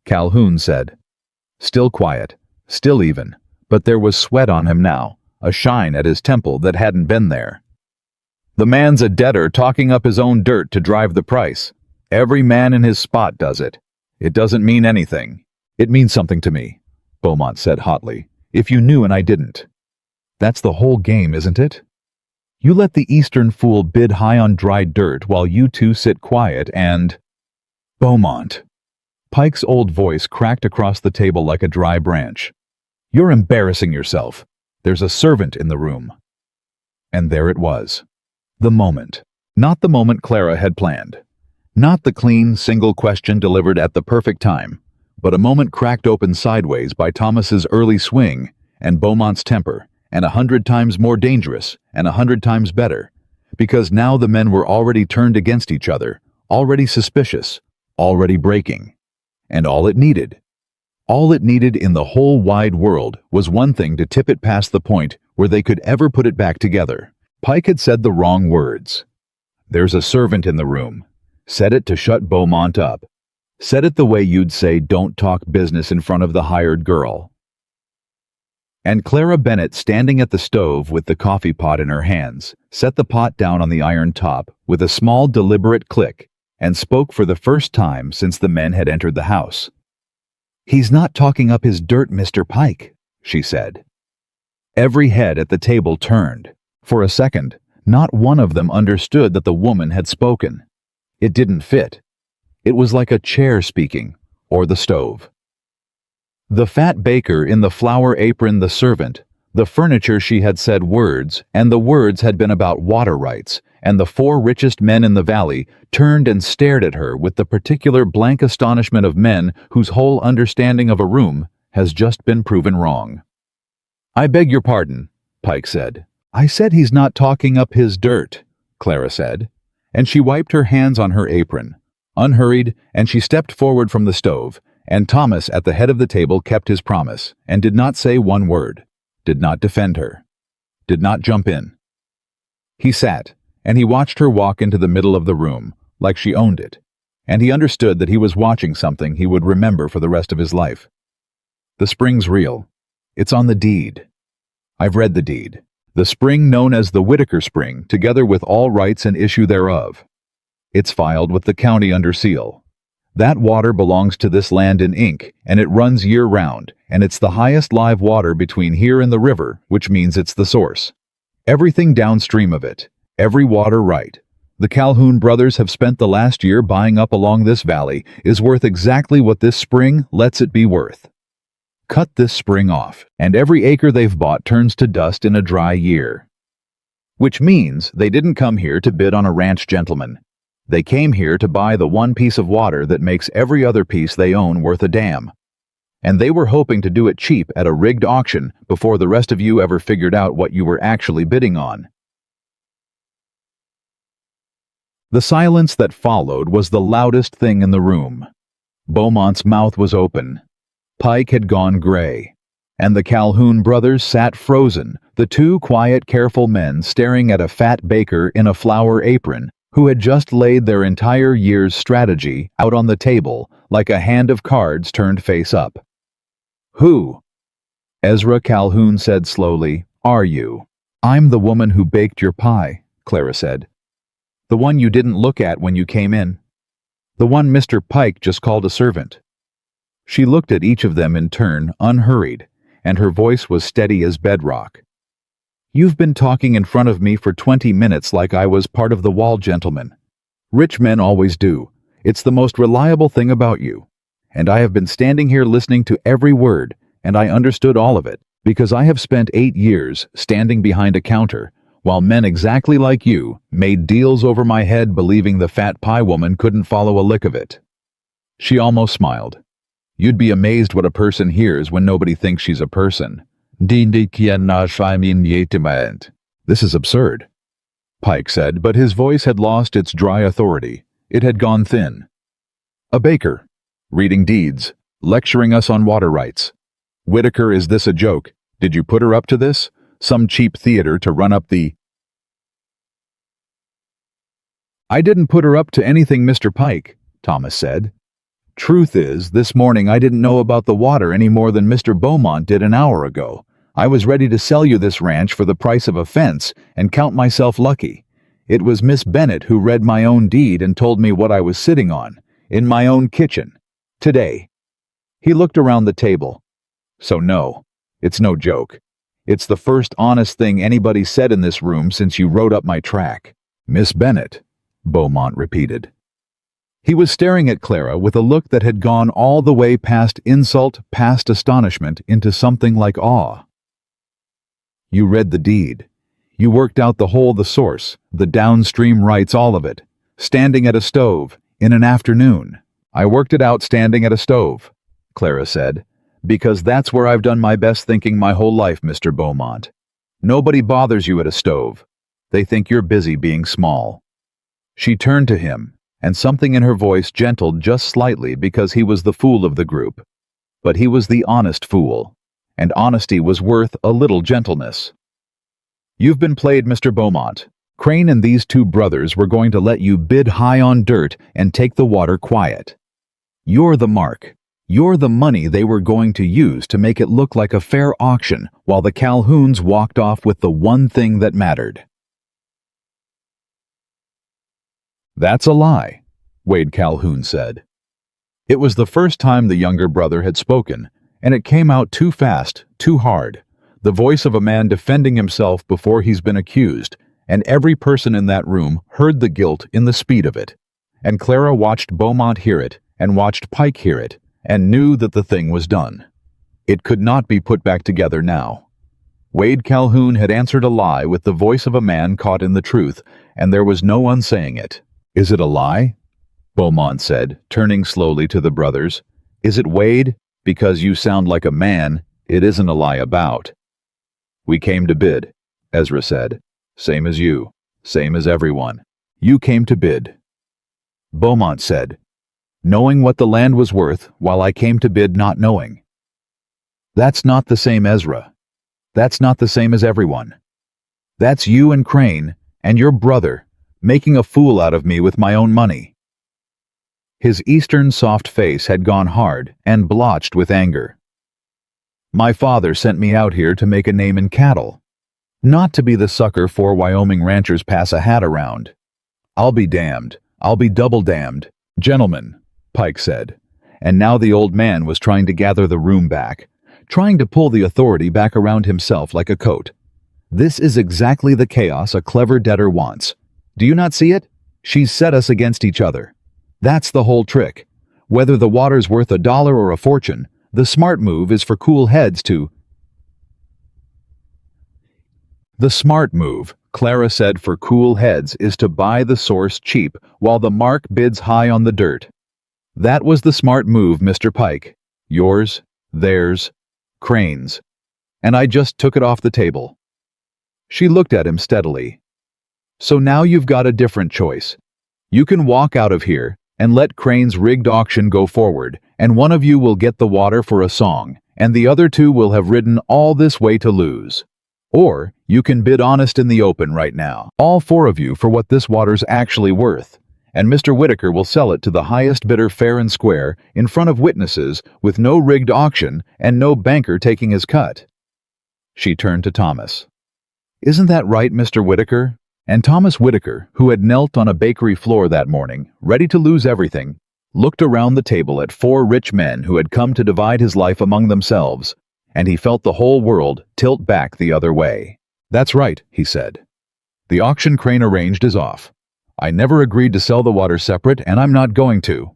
Calhoun said. Still quiet, still even, but there was sweat on him now, a shine at his temple that hadn't been there. The man's a debtor talking up his own dirt to drive the price. Every man in his spot does it. It doesn't mean anything. It means something to me, Beaumont said hotly. If you knew and I didn't. That's the whole game, isn't it? You let the Eastern fool bid high on dry dirt while you two sit quiet and... Beaumont. Pike's old voice cracked across the table like a dry branch. You're embarrassing yourself. There's a servant in the room. And there it was. The moment. Not the moment Clara had planned. Not the clean, single question delivered at the perfect time, but a moment cracked open sideways by Thomas's early swing and Beaumont's temper, and 100 times more dangerous and 100 times better, because now the men were already turned against each other, already suspicious, already breaking. And all it needed in the whole wide world was one thing to tip it past the point where they could ever put it back together. Pike had said the wrong words. There's a servant in the room. Said it to shut Beaumont up. Said it the way you'd say don't talk business in front of the hired girl. And Clara Bennett, standing at the stove with the coffee pot in her hands, set the pot down on the iron top with a small deliberate click and spoke for the first time since the men had entered the house. He's not talking up his dirt, Mr. Pike, she said. Every head at the table turned. For a second, not one of them understood that the woman had spoken. It didn't fit. It was like a chair speaking, or the stove. The fat baker in the flower apron, the servant, the furniture she had said words, and the words had been about water rights, and the 4 richest men in the valley turned and stared at her with the particular blank astonishment of men whose whole understanding of a room has just been proven wrong. I beg your pardon, Pike said. I said he's not talking up his dirt, Clara said, and she wiped her hands on her apron, unhurried, and she stepped forward from the stove, and Thomas at the head of the table kept his promise, and did not say one word, did not defend her, did not jump in. He sat, and he watched her walk into the middle of the room, like she owned it, and he understood that he was watching something he would remember for the rest of his life. The spring's real. It's on the deed. I've read the deed. The spring known as the Whitaker Spring, together with all rights and issue thereof. It's filed with the county under seal. That water belongs to this land in ink, and it runs year-round, and it's the highest live water between here and the river, which means it's the source. Everything downstream of it, every water right, the Calhoun brothers have spent the last year buying up along this valley, is worth exactly what this spring lets it be worth. Cut this spring off, and every acre they've bought turns to dust in a dry year. Which means they didn't come here to bid on a ranch gentleman. They came here to buy the one piece of water that makes every other piece they own worth a damn. And they were hoping to do it cheap at a rigged auction before the rest of you ever figured out what you were actually bidding on. The silence that followed was the loudest thing in the room. Beaumont's mouth was open. Pike had gone gray, and the Calhoun brothers sat frozen, the 2 quiet, careful men staring at a fat baker in a flower apron who had just laid their entire year's strategy out on the table like a hand of cards turned face up. Who? Ezra Calhoun said slowly, are you? I'm the woman who baked your pie, Clara said. The one you didn't look at when you came in. The one Mr. Pike just called a servant. She looked at each of them in turn, unhurried, and her voice was steady as bedrock. You've been talking in front of me for 20 minutes like I was part of the wall, gentlemen. Rich men always do. It's the most reliable thing about you. And I have been standing here listening to every word, and I understood all of it, because I have spent 8 years standing behind a counter, while men exactly like you made deals over my head believing the fat pie woman couldn't follow a lick of it. She almost smiled. You'd be amazed what a person hears when nobody thinks she's a person. "This is absurd," Pike said, but his voice had lost its dry authority. It had gone thin. "A baker, reading deeds, lecturing us on water rights. Whitaker, is this a joke? Did you put her up to this? Some cheap theater to run up the—" "I didn't put her up to anything, Mr. Pike," Thomas said. "Truth is, this morning I didn't know about the water any more than Mr. Beaumont did an hour ago. I was ready to sell you this ranch for the price of a fence and count myself lucky. It was Miss Bennett who read my own deed and told me what I was sitting on, in my own kitchen, today." He looked around the table. "So no, it's no joke. It's the first honest thing anybody said in this room since you wrote up my track." "Miss Bennett," Beaumont repeated. He was staring at Clara with a look that had gone all the way past insult, past astonishment, into something like awe. "You read the deed. You worked out the source, the downstream rights, all of it, standing at a stove, in an afternoon." "I worked it out standing at a stove," Clara said, "because that's where I've done my best thinking my whole life, Mr. Beaumont. Nobody bothers you at a stove. They think you're busy being small." She turned to him, and something in her voice gentled just slightly because he was the fool of the group. But he was the honest fool, and honesty was worth a little gentleness. "You've been played, Mr. Beaumont. Crane and these two brothers were going to let you bid high on dirt and take the water quiet. You're the mark. You're the money they were going to use to make it look like a fair auction while the Calhouns walked off with the one thing that mattered." "That's a lie," Wade Calhoun said. It was the first time the younger brother had spoken, and it came out too fast, too hard, the voice of a man defending himself before he's been accused, and every person in that room heard the guilt in the speed of it. And Clara watched Beaumont hear it, and watched Pike hear it, and knew that the thing was done. It could not be put back together now. Wade Calhoun had answered a lie with the voice of a man caught in the truth, and there was no unsaying it. "Is it a lie?" Beaumont said, turning slowly to the brothers. "Is it, Wade? Because you sound like a man, it isn't a lie about." "We came to bid," Ezra said. "Same as you, same as everyone. You came to bid." Beaumont said, "Knowing what the land was worth, while I came to bid not knowing." "That's not the same, Ezra. That's not the same as everyone. That's you and Crane, and your brother, making a fool out of me with my own money." His eastern soft face had gone hard and blotched with anger. "My father sent me out here to make a name in cattle, not to be the sucker for Wyoming ranchers pass a hat around. I'll be damned. I'll be double damned. Gentlemen," Pike said, and now the old man was trying to gather the room back, trying to pull the authority back around himself like a coat. "This is exactly the chaos a clever debtor wants. Do you not see it? She's set us against each other. That's the whole trick. Whether the water's worth $1 or a fortune, the smart move is for cool heads to—" "The smart move," Clara said, "for cool heads is to buy the source cheap while the mark bids high on the dirt. That was the smart move, Mr. Pike. Yours, theirs, Crane's. And I just took it off the table." She looked at him steadily. "So now you've got a different choice. You can walk out of here and let Crane's rigged auction go forward, and one of you will get the water for a song, and the other two will have ridden all this way to lose. Or you can bid honest in the open right now, all four of you, for what this water's actually worth, and Mr. Whitaker will sell it to the highest bidder fair and square, in front of witnesses, with no rigged auction and no banker taking his cut." She turned to Thomas. "Isn't that right, Mr. Whitaker?" And Thomas Whitaker, who had knelt on a bakery floor that morning, ready to lose everything, looked around the table at four rich men who had come to divide his life among themselves, and he felt the whole world tilt back the other way. "That's right," he said. "The auction Crane arranged is off. I never agreed to sell the water separate, and I'm not going to.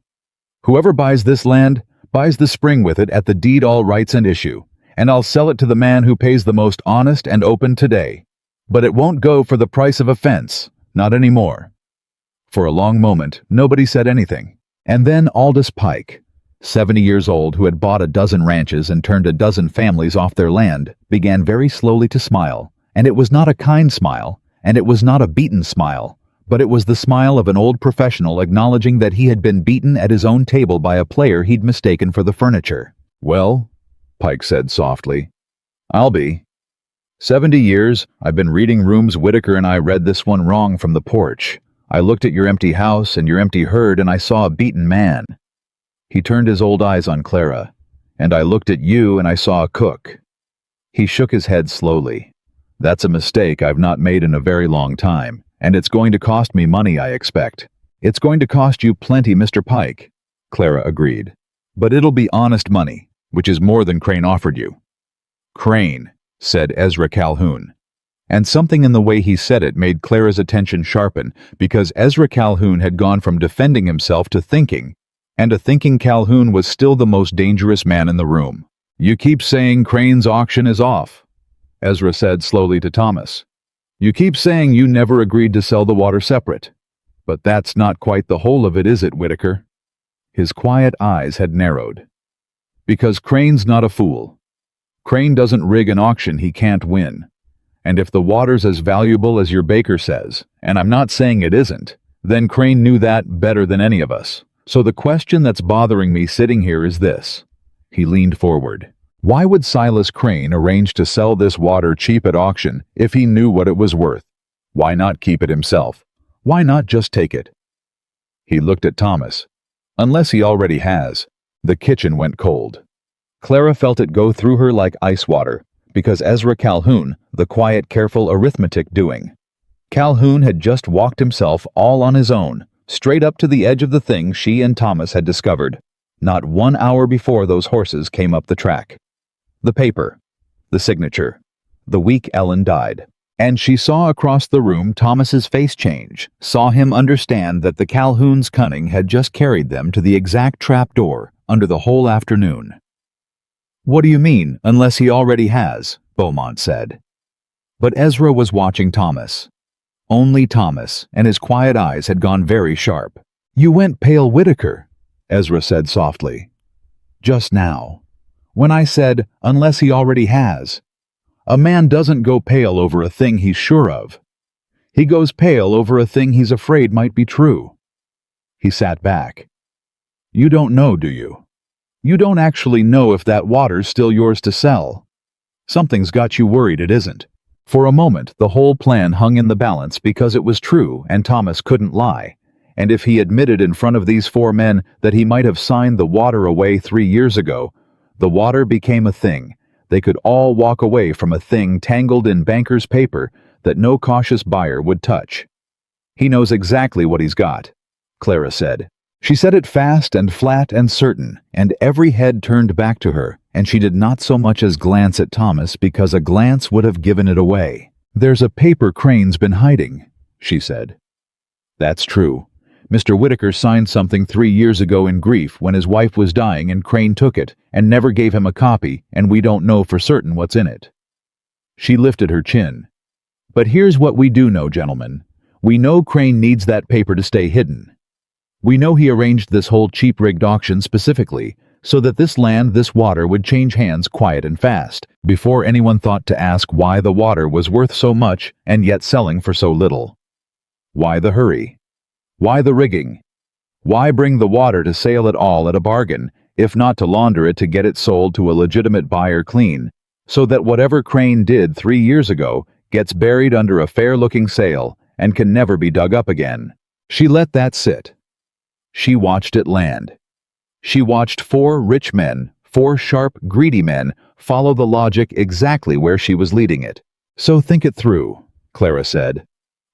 Whoever buys this land, buys the spring with it at the deed all rights and issue, and I'll sell it to the man who pays the most honest and open today. But it won't go for the price of a fence, not anymore." For a long moment, nobody said anything. And then Aldous Pike, 70 years old, who had bought a dozen ranches and turned a dozen families off their land, began very slowly to smile And it was not a kind smile, and it was not a beaten smile, but it was the smile of an old professional acknowledging that he had been beaten at his own table by a player he'd mistaken for the furniture. "Well," Pike said softly, "I'll be. 70 years, I've been reading rooms. Whitaker and I read this one wrong from the porch. I looked at your empty house and your empty herd and I saw a beaten man." He turned his old eyes on Clara. "And I looked at you and I saw a cook." He shook his head slowly. "That's a mistake I've not made in a very long time, and it's going to cost me money, I expect." "It's going to cost you plenty, Mr. Pike," Clara agreed. "But it'll be honest money, which is more than Crane offered you." "Crane," said Ezra Calhoun. And something in the way he said it made Clara's attention sharpen, because Ezra Calhoun had gone from defending himself to thinking, and a thinking Calhoun was still the most dangerous man in the room. "You keep saying Crane's auction is off," Ezra said slowly to Thomas. "You keep saying you never agreed to sell the water separate. But that's not quite the whole of it, is it, Whitaker?" His quiet eyes had narrowed. "Because Crane's not a fool. Crane doesn't rig an auction he can't win. And if the water's as valuable as your baker says, and I'm not saying it isn't, then Crane knew that better than any of us. So the question that's bothering me sitting here is this." He leaned forward. "Why would Silas Crane arrange to sell this water cheap at auction if he knew what it was worth? Why not keep it himself? Why not just take it?" He looked at Thomas. "Unless he already has." The kitchen went cold. Clara felt it go through her like ice water, because Ezra Calhoun, the quiet, careful arithmetic doing. Calhoun had just walked himself all on his own, straight up to the edge of the thing she and Thomas had discovered, not 1 hour before those horses came up the track. The paper, the signature, the week Ellen died. And she saw across the room Thomas's face change, saw him understand that the Calhoun's cunning had just carried them to the exact trap door under the whole afternoon. "What do you mean, unless he already has?" Beaumont said. But Ezra was watching Thomas. Only Thomas, and his quiet eyes had gone very sharp. "You went pale, Whitaker," Ezra said softly. "Just now. When I said, unless he already has. A man doesn't go pale over a thing he's sure of. He goes pale over a thing he's afraid might be true." He sat back. "You don't know, do you? You don't actually know if that water's still yours to sell. Something's got you worried it isn't." For a moment, the whole plan hung in the balance because it was true and Thomas couldn't lie. And if he admitted in front of these 4 men that he might have signed the water away 3 years ago, the water became a thing. They could all walk away from a thing tangled in banker's paper that no cautious buyer would touch. "He knows exactly what he's got," Clara said. She said it fast and flat and certain, and every head turned back to her, and she did not so much as glance at Thomas because a glance would have given it away. "There's a paper Crane's been hiding," she said. "That's true. Mr. Whitaker signed something 3 years ago in grief when his wife was dying and Crane took it and never gave him a copy, and we don't know for certain what's in it." She lifted her chin. "But here's what we do know, gentlemen. We know Crane needs that paper to stay hidden. We know he arranged this whole cheap-rigged auction specifically so that this land, this water, would change hands quiet and fast, before anyone thought to ask why the water was worth so much and yet selling for so little. Why the hurry? Why the rigging? Why bring the water to sale at all at a bargain, if not to launder it to get it sold to a legitimate buyer clean, so that whatever Crane did 3 years ago gets buried under a fair-looking sale and can never be dug up again?" She let that sit. She watched it land. She watched 4 rich men, 4 sharp, greedy men, follow the logic exactly where she was leading it. "So think it through," Clara said.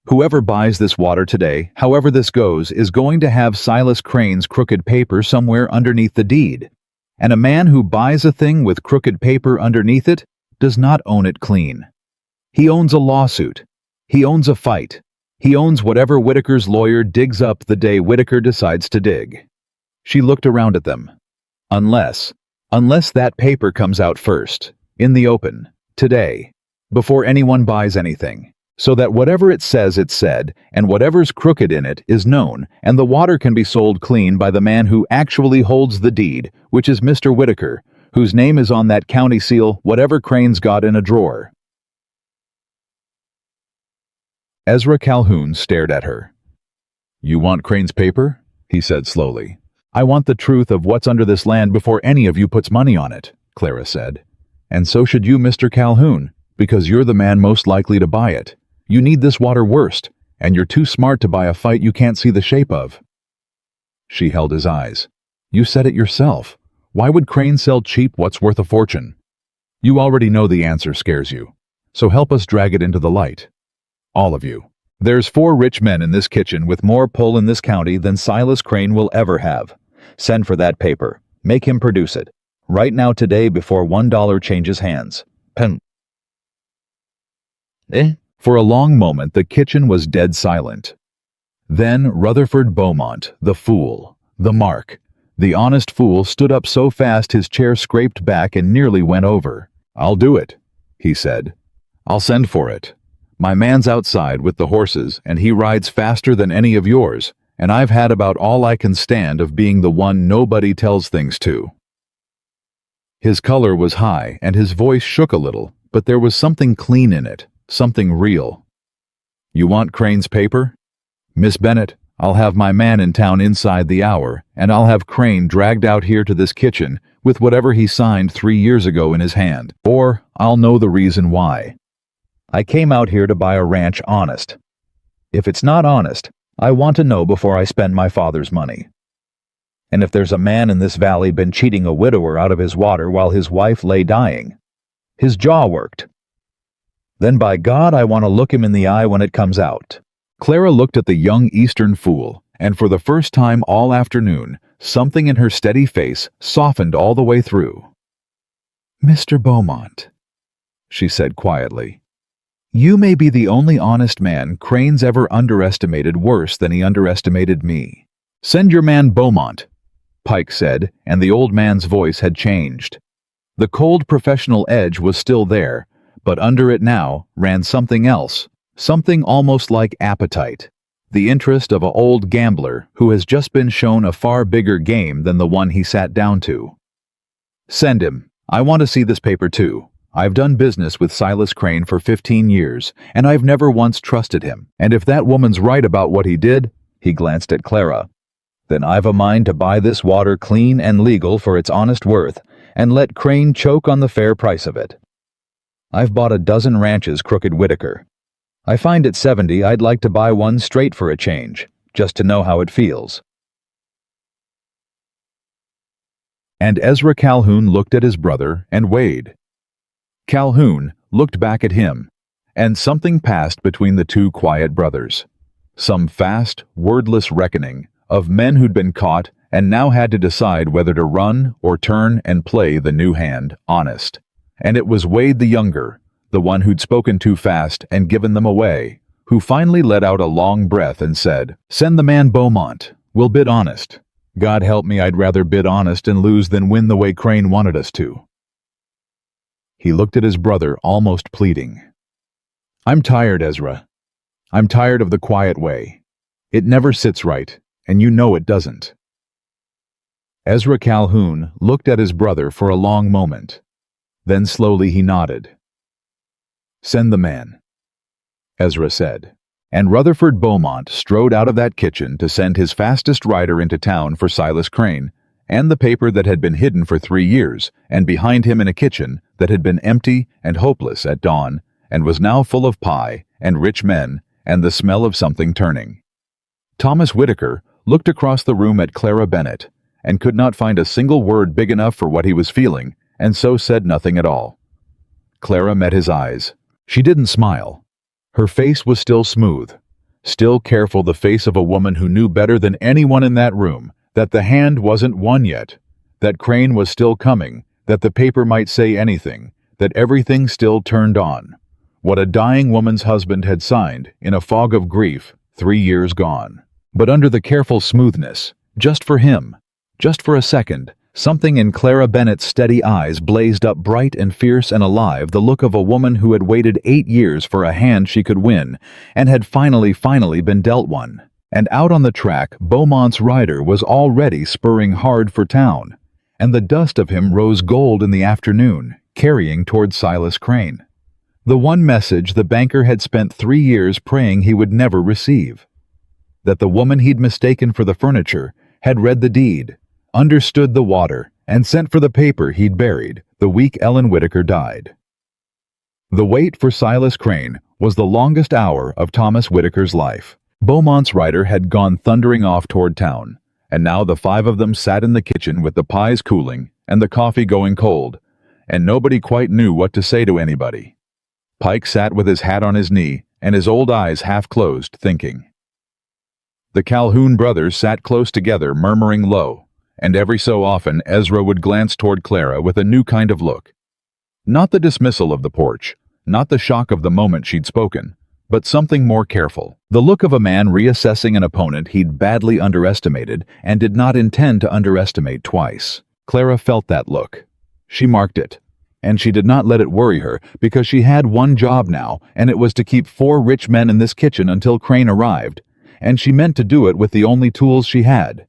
"Whoever buys this water today, however this goes, is going to have Silas Crane's crooked paper somewhere underneath the deed. And a man who buys a thing with crooked paper underneath it does not own it clean. He owns a lawsuit. He owns a fight. He owns whatever Whitaker's lawyer digs up the day Whitaker decides to dig." She looked around at them. Unless that paper comes out first, in the open, today, before anyone buys anything, so that whatever it says it said, and whatever's crooked in it is known, and the water can be sold clean by the man who actually holds the deed, which is Mr. Whitaker, whose name is on that county seal, whatever Crane's got in a drawer. Ezra Calhoun stared at her. "You want Crane's paper?" he said slowly. "I want the truth of what's under this land before any of you puts money on it," Clara said. "And so should you, Mr. Calhoun, because you're the man most likely to buy it. You need this water worst, and you're too smart to buy a fight you can't see the shape of." She held his eyes. "You said it yourself. Why would Crane sell cheap what's worth a fortune? You already know the answer scares you, so help us drag it into the light. All of you. There's 4 rich men in this kitchen with more pull in this county than Silas Crane will ever have. Send for that paper. Make him produce it. Right now today before $1 changes hands. Pen. For a long moment the kitchen was dead silent. Then Rutherford Beaumont, the fool, the mark, the honest fool, stood up so fast his chair scraped back and nearly went over. "I'll do it," he said. "I'll send for it. My man's outside with the horses, and he rides faster than any of yours, and I've had about all I can stand of being the one nobody tells things to." His color was high, and his voice shook a little, but there was something clean in it, something real. "You want Crane's paper? Miss Bennett, I'll have my man in town inside the hour, and I'll have Crane dragged out here to this kitchen with whatever he signed 3 years ago in his hand, or I'll know the reason why. I came out here to buy a ranch honest. If it's not honest, I want to know before I spend my father's money. And if there's a man in this valley been cheating a widower out of his water while his wife lay dying, his jaw worked, then by God I want to look him in the eye when it comes out." Clara looked at the young Eastern fool, and for the first time all afternoon, something in her steady face softened all the way through. "Mr. Beaumont," she said quietly, "you may be the only honest man Crane's ever underestimated worse than he underestimated me." "Send your man Beaumont," Pike said, and the old man's voice had changed. The cold professional edge was still there, but under it now ran something else, something almost like appetite, the interest of an old gambler who has just been shown a far bigger game than the one he sat down to. "Send him. I want to see this paper too. I've done business with Silas Crane for 15 years, and I've never once trusted him. And if that woman's right about what he did," he glanced at Clara, "then I've a mind to buy this water clean and legal for its honest worth, and let Crane choke on the fair price of it. I've bought a dozen ranches, Crooked Whitaker. I find at 70 I'd like to buy one straight for a change, just to know how it feels." And Ezra Calhoun looked at his brother and weighed. Calhoun looked back at him, and something passed between the two quiet brothers. Some fast, wordless reckoning of men who'd been caught and now had to decide whether to run or turn and play the new hand, honest. And it was Wade the younger, the one who'd spoken too fast and given them away, who finally let out a long breath and said, "Send the man Beaumont. We'll bid honest. God help me, I'd rather bid honest and lose than win the way Crane wanted us to." He looked at his brother, almost pleading. "I'm tired, Ezra. I'm tired of the quiet way. It never sits right, and you know it doesn't." Ezra Calhoun looked at his brother for a long moment. Then slowly he nodded. "Send the man," Ezra said, and Rutherford Beaumont strode out of that kitchen to send his fastest rider into town for Silas Crane, and the paper that had been hidden for 3 years, and behind him in a kitchen that had been empty and hopeless at dawn, and was now full of pie and rich men and the smell of something turning. Thomas Whitaker looked across the room at Clara Bennett, and could not find a single word big enough for what he was feeling, and so said nothing at all. Clara met his eyes. She didn't smile. Her face was still smooth, still careful, the face of a woman who knew better than anyone in that room that the hand wasn't won yet, that Crane was still coming, that the paper might say anything, that everything still turned on. What a dying woman's husband had signed in a fog of grief 3 years gone. But under the careful smoothness, just for him, just for a second, something in Clara Bennett's steady eyes blazed up bright and fierce and alive, the look of a woman who had waited 8 years for a hand she could win, and had finally been dealt one. And out on the track, Beaumont's rider was already spurring hard for town, and the dust of him rose gold in the afternoon, carrying toward Silas Crane. The one message the banker had spent 3 years praying he would never receive. That the woman he'd mistaken for the furniture had read the deed, understood the water, and sent for the paper he'd buried the week Ellen Whitaker died. The wait for Silas Crane was the longest hour of Thomas Whitaker's life. Beaumont's rider had gone thundering off toward town, and now the 5 of them sat in the kitchen with the pies cooling and the coffee going cold, and nobody quite knew what to say to anybody. Pike sat with his hat on his knee and his old eyes half closed, thinking. The Calhoun brothers sat close together, murmuring low, and every so often Ezra would glance toward Clara with a new kind of look. Not the dismissal of the porch, not the shock of the moment she'd spoken, but something more careful. The look of a man reassessing an opponent he'd badly underestimated and did not intend to underestimate twice. Clara felt that look. She marked it, and she did not let it worry her because she had one job now, and it was to keep 4 rich men in this kitchen until Crane arrived, and she meant to do it with the only tools she had.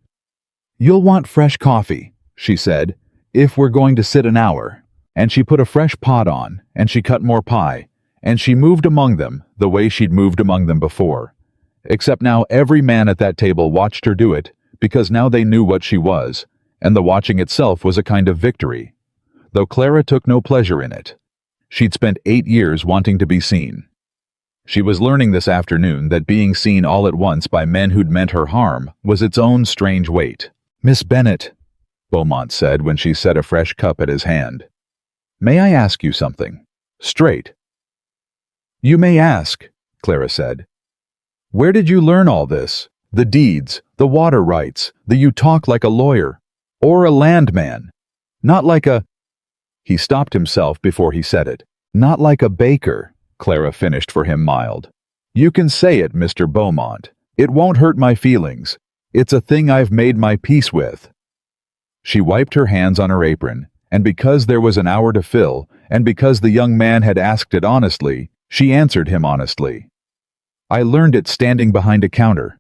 "You'll want fresh coffee," she said, "if we're going to sit an hour." And she put a fresh pot on, and she cut more pie, and she moved among them the way she'd moved among them before. Except now every man at that table watched her do it, because now they knew what she was, and the watching itself was a kind of victory, though Clara took no pleasure in it. She'd spent 8 years wanting to be seen. She was learning this afternoon that being seen all at once by men who'd meant her harm was its own strange weight. "Miss Bennet," Beaumont said when she set a fresh cup at his hand. "May I ask you something? Straight." "You may ask," Clara said. "Where did you learn all this? The deeds, the water rights, the you talk like a lawyer, or a landman, not like a—" He stopped himself before he said it. "Not like a baker," Clara finished for him mild. "You can say it, Mr. Beaumont. It won't hurt my feelings. It's a thing I've made my peace with." She wiped her hands on her apron, and because there was an hour to fill, and because the young man had asked it honestly, she answered him honestly. "I learned it standing behind a counter,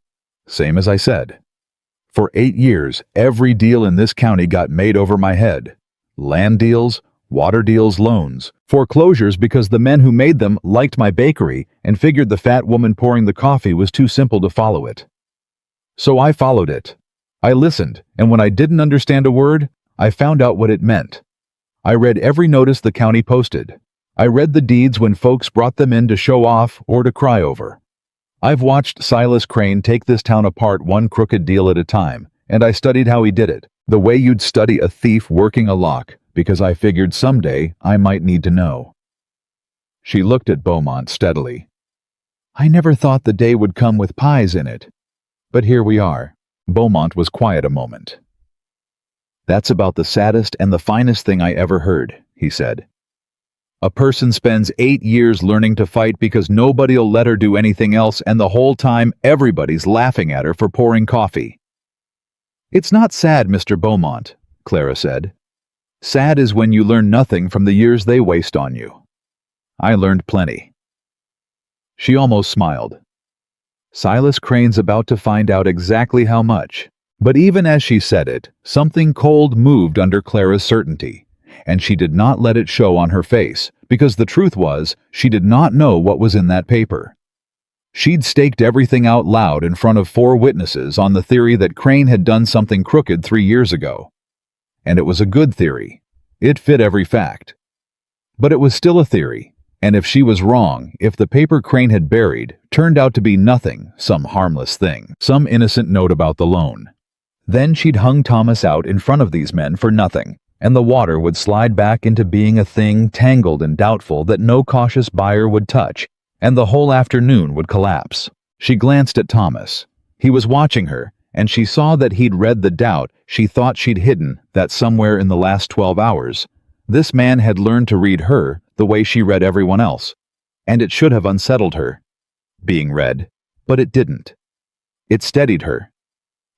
same as I said. For 8 years, every deal in this county got made over my head. Land deals, water deals, loans, foreclosures because the men who made them liked my bakery and figured the fat woman pouring the coffee was too simple to follow it. So I followed it. I listened, and when I didn't understand a word, I found out what it meant. I read every notice the county posted. I read the deeds when folks brought them in to show off or to cry over. I've watched Silas Crane take this town apart one crooked deal at a time, and I studied how he did it, the way you'd study a thief working a lock, because I figured someday I might need to know." She looked at Beaumont steadily. "I never thought the day would come with pies in it. But here we are." Beaumont was quiet a moment. "That's about the saddest and the finest thing I ever heard," he said. "A person spends 8 years learning to fight because nobody'll let her do anything else, and the whole time everybody's laughing at her for pouring coffee." "It's not sad, Mr. Beaumont," Clara said. "Sad is when you learn nothing from the years they waste on you. I learned plenty." She almost smiled. Silas Crane's about to find out exactly how much. But even as she said it, something cold moved under Clara's certainty, and she did not let it show on her face, because the truth was, she did not know what was in that paper. She'd staked everything out loud in front of 4 witnesses on the theory that Crane had done something crooked 3 years ago. And it was a good theory. It fit every fact. But it was still a theory, and if she was wrong, if the paper Crane had buried turned out to be nothing, some harmless thing, some innocent note about the loan, then she'd hung Thomas out in front of these men for nothing, and the water would slide back into being a thing tangled and doubtful that no cautious buyer would touch, and the whole afternoon would collapse. She glanced at Thomas. He was watching her, and she saw that he'd read the doubt she thought she'd hidden, that somewhere in the last 12 hours, this man had learned to read her the way she read everyone else, and it should have unsettled her, being read, but it didn't. It steadied her.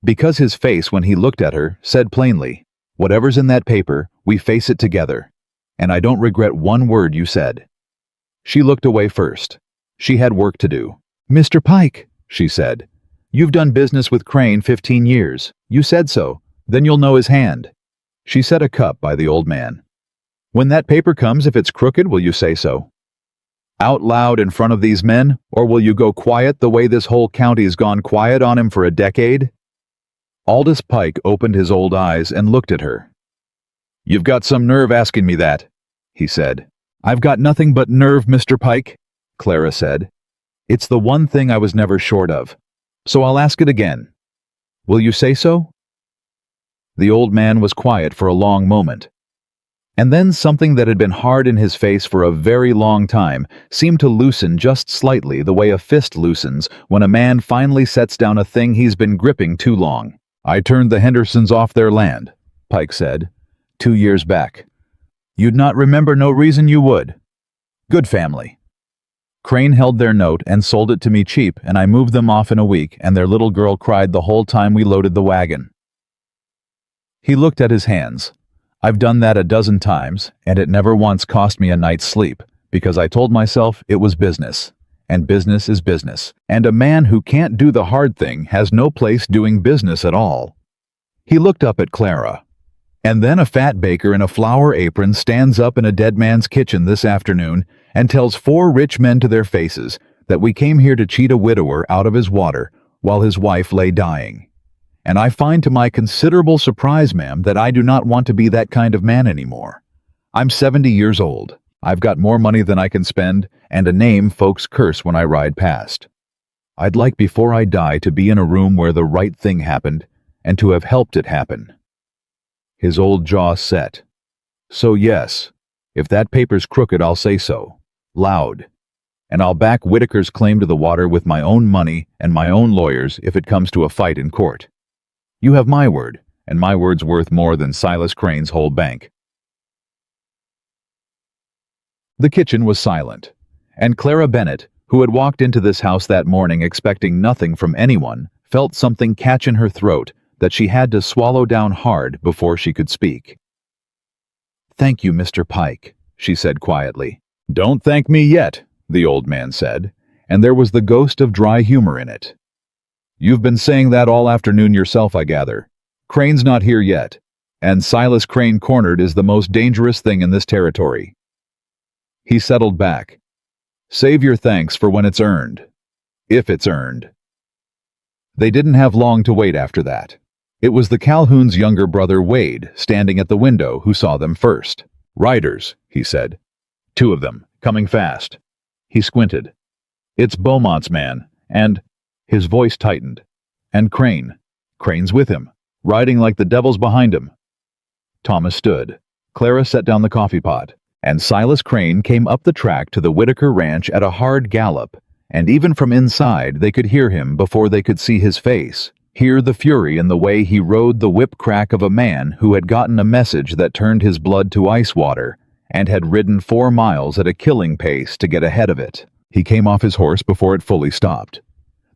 Because his face, when he looked at her, said plainly, "Whatever's in that paper, we face it together, and I don't regret one word you said." She looked away first. She had work to do. "Mr. Pike," she said, "you've done business with Crane 15 years. You said so. Then you'll know his hand." She set a cup by the old man. "When that paper comes, if it's crooked, will you say so?" Out loud in front of these men, or will you go quiet the way this whole county's gone quiet on him for a decade?" Aldous Pike opened his old eyes and looked at her. "You've got some nerve asking me that," he said. "I've got nothing but nerve, Mr. Pike," Clara said. "It's the one thing I was never short of. So I'll ask it again. Will you say so?" The old man was quiet for a long moment. And then something that had been hard in his face for a very long time seemed to loosen just slightly the way a fist loosens when a man finally sets down a thing he's been gripping too long. "I turned the Hendersons off their land," Pike said, 2 years back. "You'd not remember no reason you would. Good family. Crane held their note and sold it to me cheap, and I moved them off in a week, and their little girl cried the whole time we loaded the wagon." He looked at his hands. "I've done that a dozen times, and it never once cost me a night's sleep, because I told myself it was business, and business is business, and a man who can't do the hard thing has no place doing business at all." He looked up at Clara. "And then a fat baker in a flower apron stands up in a dead man's kitchen this afternoon and tells 4 rich men to their faces that we came here to cheat a widower out of his water while his wife lay dying. And I find to my considerable surprise, ma'am, that I do not want to be that kind of man anymore. I'm 70 years old. I've got more money than I can spend, and a name folks curse when I ride past. I'd like before I die to be in a room where the right thing happened, and to have helped it happen." His old jaw set. "So yes, if that paper's crooked, I'll say so, loud. And I'll back Whitaker's claim to the water with my own money and my own lawyers if it comes to a fight in court. You have my word, and my word's worth more than Silas Crane's whole bank." The kitchen was silent, and Clara Bennett, who had walked into this house that morning expecting nothing from anyone, felt something catch in her throat that she had to swallow down hard before she could speak. "Thank you, Mr. Pike," she said quietly. "Don't thank me yet," the old man said, and there was the ghost of dry humor in it. "You've been saying that all afternoon yourself, I gather. Crane's not here yet, and Silas Crane cornered is the most dangerous thing in this territory." He settled back. "Save your thanks for when it's earned. If it's earned." They didn't have long to wait after that. It was the Calhoun's younger brother Wade, standing at the window, who saw them first. "Riders," he said. "2 of them, coming fast." He squinted. "It's Beaumont's man, and—" his voice tightened. "And Crane. Crane's with him, riding like the devil's behind him." Thomas stood. Clara set down the coffee pot, and Silas Crane came up the track to the Whitaker ranch at a hard gallop, and even from inside they could hear him before they could see his face, hear the fury in the way he rode the whip crack of a man who had gotten a message that turned his blood to ice water, and had ridden 4 miles at a killing pace to get ahead of it. He came off his horse before it fully stopped.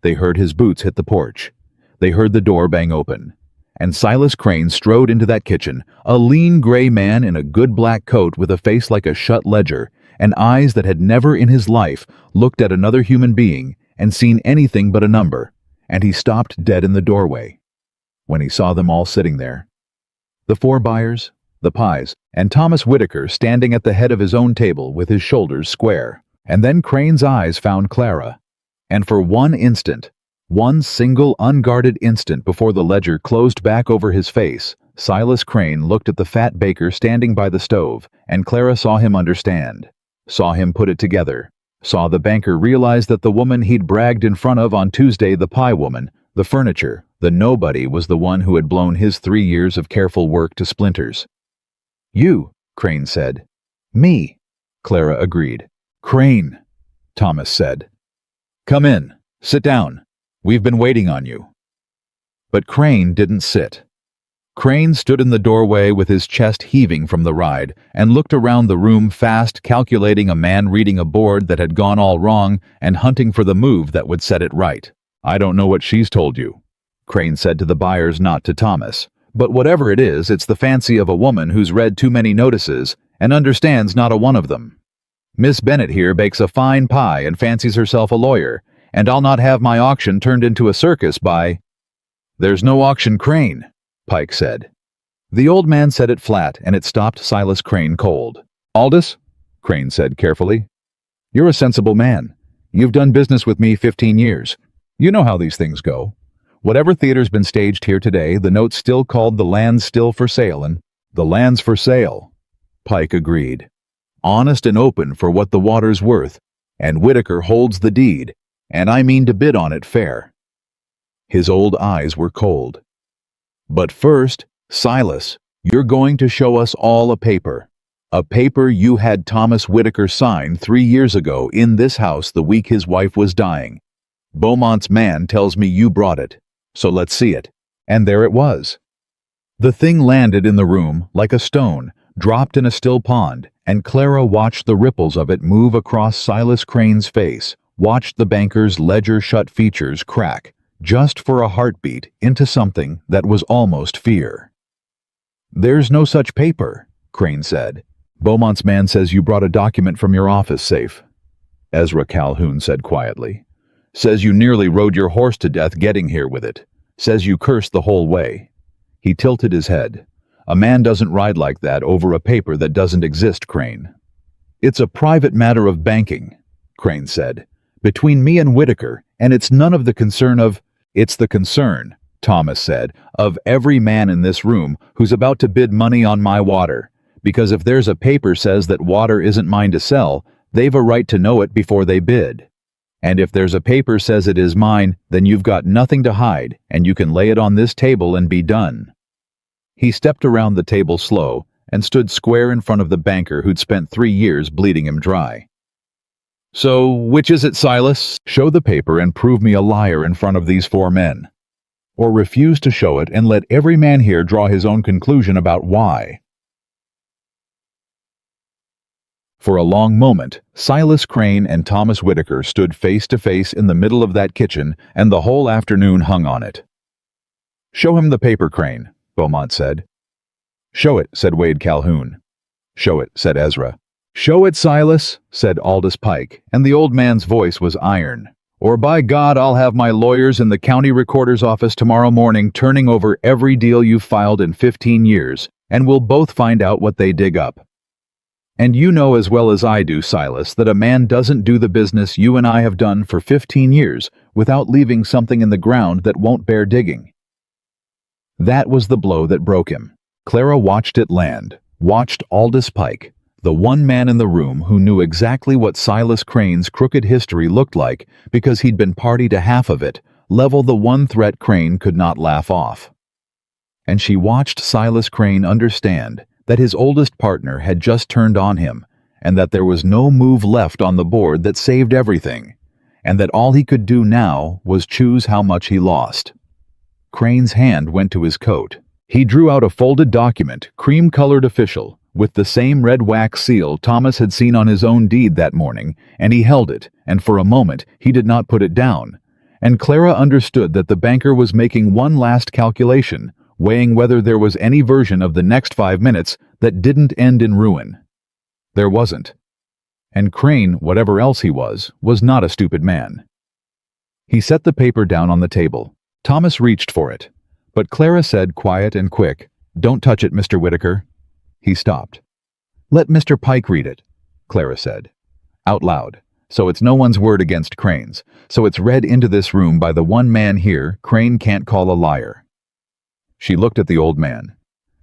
They heard his boots hit the porch. They heard the door bang open. And Silas Crane strode into that kitchen, a lean gray man in a good black coat with a face like a shut ledger, and eyes that had never in his life looked at another human being and seen anything but a number, and he stopped dead in the doorway. When he saw them all sitting there, the 4 buyers, the pies, and Thomas Whitaker standing at the head of his own table with his shoulders square, and then Crane's eyes found Clara. And for one instant, one single unguarded instant before the ledger closed back over his face, Silas Crane looked at the fat baker standing by the stove, and Clara saw him understand, saw him put it together, saw the banker realize that the woman he'd bragged in front of on Tuesday, the pie woman, the furniture, the nobody, was the one who had blown his 3 years of careful work to splinters. "You," Crane said. "Me," Clara agreed. "Crane," Thomas said. "Come in. Sit down. We've been waiting on you." But Crane didn't sit. Crane stood in the doorway with his chest heaving from the ride and looked around the room fast, calculating a man reading a board that had gone all wrong and hunting for the move that would set it right. "I don't know what she's told you," Crane said to the buyers, not to Thomas. "But whatever it is, it's the fancy of a woman who's read too many notices and understands not a one of them. Miss Bennett here bakes a fine pie and fancies herself a lawyer, and I'll not have my auction turned into a circus by—" "There's no auction, Crane," Pike said. The old man said it flat, and it stopped Silas Crane cold. "Aldous," Crane said carefully, You're a sensible man. You've done business with me 15 years. You know how these things go. Whatever theater's been staged here today, the note's still called The Land's Still for Sale, and the land's for sale. Pike agreed. Honest and open for what the water's worth, and Whitaker holds the deed, and I mean to bid on it fair. His old eyes were cold. But first, Silas, you're going to show us all a paper. A paper you had Thomas Whitaker sign 3 years ago in this house the week his wife was dying. Beaumont's man tells me you brought it, so let's see it. And there it was. The thing landed in the room like a stone, dropped in a still pond, and Clara watched the ripples of it move across Silas Crane's face, watched the banker's ledger-shut features crack, just for a heartbeat, into something that was almost fear. "There's no such paper," Crane said. "Beaumont's man says you brought a document from your office safe," Ezra Calhoun said quietly. "Says you nearly rode your horse to death getting here with it. Says you cursed the whole way." He tilted his head. "A man doesn't ride like that over a paper that doesn't exist, Crane." "It's a private matter of banking," Crane said, "between me and Whitaker, and it's none of the concern of—" "It's the concern," Thomas said, "of every man in this room who's about to bid money on my water. Because if there's a paper says that water isn't mine to sell, they've a right to know it before they bid. And if there's a paper says it is mine, then you've got nothing to hide, and you can lay it on this table and be done." He stepped around the table slow and stood square in front of the banker who'd spent 3 years bleeding him dry. "So, which is it, Silas? Show the paper and prove me a liar in front of these 4 men. Or refuse to show it and let every man here draw his own conclusion about why." For a long moment, Silas Crane and Thomas Whitaker stood face to face in the middle of that kitchen, and the whole afternoon hung on it. "Show him the paper, Crane," Beaumont said. "Show it," said Wade Calhoun. "Show it," said Ezra. "Show it, Silas," said Aldous Pike, and the old man's voice was iron. "Or by God, I'll have my lawyers in the county recorder's office tomorrow morning turning over every deal you've filed in 15 years, and we'll both find out what they dig up. And you know as well as I do, Silas, that a man doesn't do the business you and I have done for 15 years without leaving something in the ground that won't bear digging." That was the blow that broke him. Clara watched it land, watched Aldous Pike, the one man in the room who knew exactly what Silas Crane's crooked history looked like because he'd been party to half of it, level the one threat Crane could not laugh off. And she watched Silas Crane understand that his oldest partner had just turned on him, and that there was no move left on the board that saved everything, and that all he could do now was choose how much he lost. Crane's hand went to his coat. He drew out a folded document, cream-colored official, with the same red wax seal Thomas had seen on his own deed that morning, and he held it, and for a moment he did not put it down. And Clara understood that the banker was making one last calculation, weighing whether there was any version of the next 5 minutes that didn't end in ruin. There wasn't. And Crane, whatever else he was not a stupid man. He set the paper down on the table. Thomas reached for it, but Clara said, quiet and quick, "Don't touch it, Mr. Whitaker." He stopped. "Let Mr. Pike read it," Clara said, out loud, so it's no one's word against Crane's, so it's read into this room by the one man here Crane can't call a liar. She looked at the old man.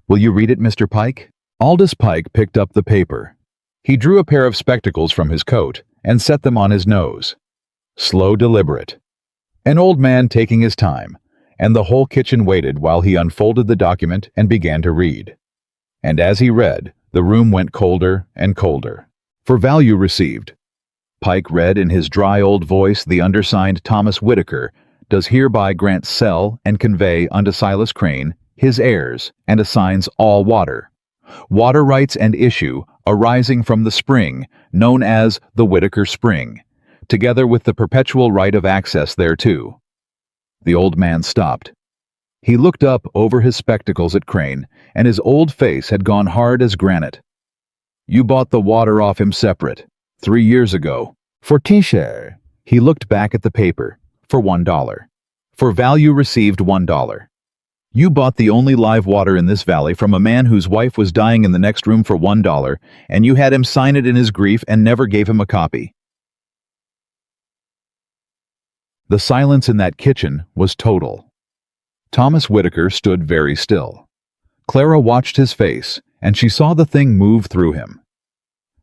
"Will you read it, Mr. Pike?" Aldous Pike picked up the paper. He drew a pair of spectacles from his coat and set them on his nose. Slow, deliberate. An old man taking his time, and the whole kitchen waited while he unfolded the document and began to read. And as he read, the room went colder and colder. "For value received," Pike read in his dry old voice, "the undersigned Thomas Whitaker does hereby grant, sell, and convey unto Silas Crane, his heirs, and assigns all water rights and issue arising from the spring, known as the Whitaker Spring, together with the perpetual right of access thereto." The old man stopped. He looked up over his spectacles at Crane, and his old face had gone hard as granite. "You bought the water off him separate, 3 years ago, for t-shirt." He looked back at the paper. "For $1. For value received $1. You bought the only live water in this valley from a man whose wife was dying in the next room for $1, and you had him sign it in his grief and never gave him a copy. The silence in that kitchen was total. Thomas Whitaker stood very still. Clara watched his face, and she saw the thing move through him.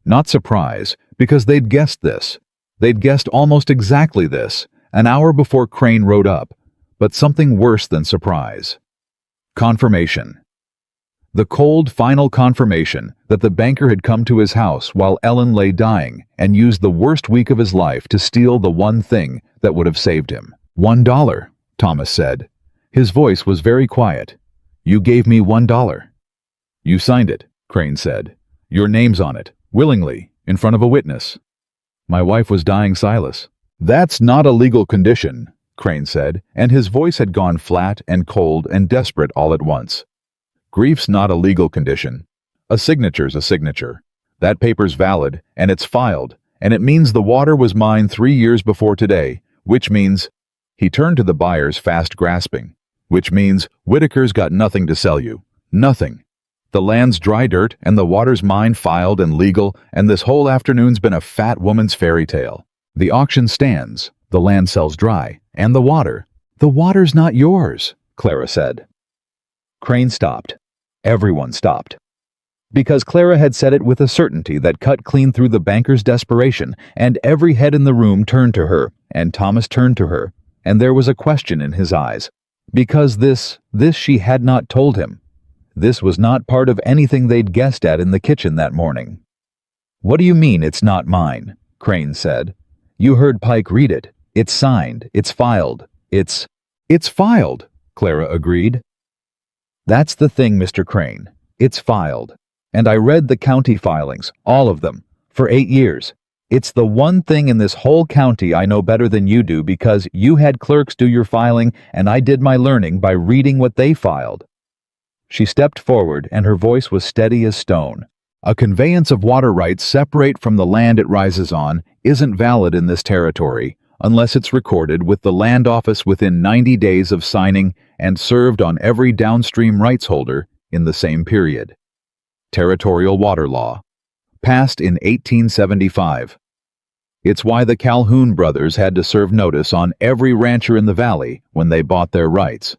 Not surprise, because they'd guessed this. They'd guessed almost exactly this, an hour before Crane rode up, but something worse than surprise. Confirmation. The cold, final confirmation that the banker had come to his house while Ellen lay dying and used the worst week of his life to steal the one thing that would have saved him. $1, Thomas said. His voice was very quiet. You gave me $1. You signed it, Crane said. Your name's on it, willingly, in front of a witness. My wife was dying, Silas. That's not a legal condition, Crane said, and his voice had gone flat and cold and desperate all at once. Grief's not a legal condition. A signature's a signature. That paper's valid, and it's filed, and it means the water was mine 3 years before today, which means— He turned to the buyers, fast grasping. Which means Whitaker's got nothing to sell you. Nothing. The land's dry dirt, and the water's mine, filed and legal, and this whole afternoon's been a fat woman's fairy tale. The auction stands, the land sells dry, and the water's not yours, Clara said. Crane stopped. Everyone stopped. Because Clara had said it with a certainty that cut clean through the banker's desperation, and every head in the room turned to her, and Thomas turned to her, and there was a question in his eyes. Because this she had not told him. This was not part of anything they'd guessed at in the kitchen that morning. What do you mean it's not mine? Crane said. You heard Pike read it. It's signed. It's filed. It's filed, Clara agreed. That's the thing, Mr. Crane. It's filed. And I read the county filings, all of them, for 8 years. It's the one thing in this whole county I know better than you do because you had clerks do your filing and I did my learning by reading what they filed. She stepped forward and her voice was steady as stone. A conveyance of water rights separate from the land it rises on isn't valid in this territory unless it's recorded with the land office within 90 days of signing and served on every downstream rights holder in the same period. Territorial Water Law. Passed in 1875. It's why the Calhoun brothers had to serve notice on every rancher in the valley when they bought their rights.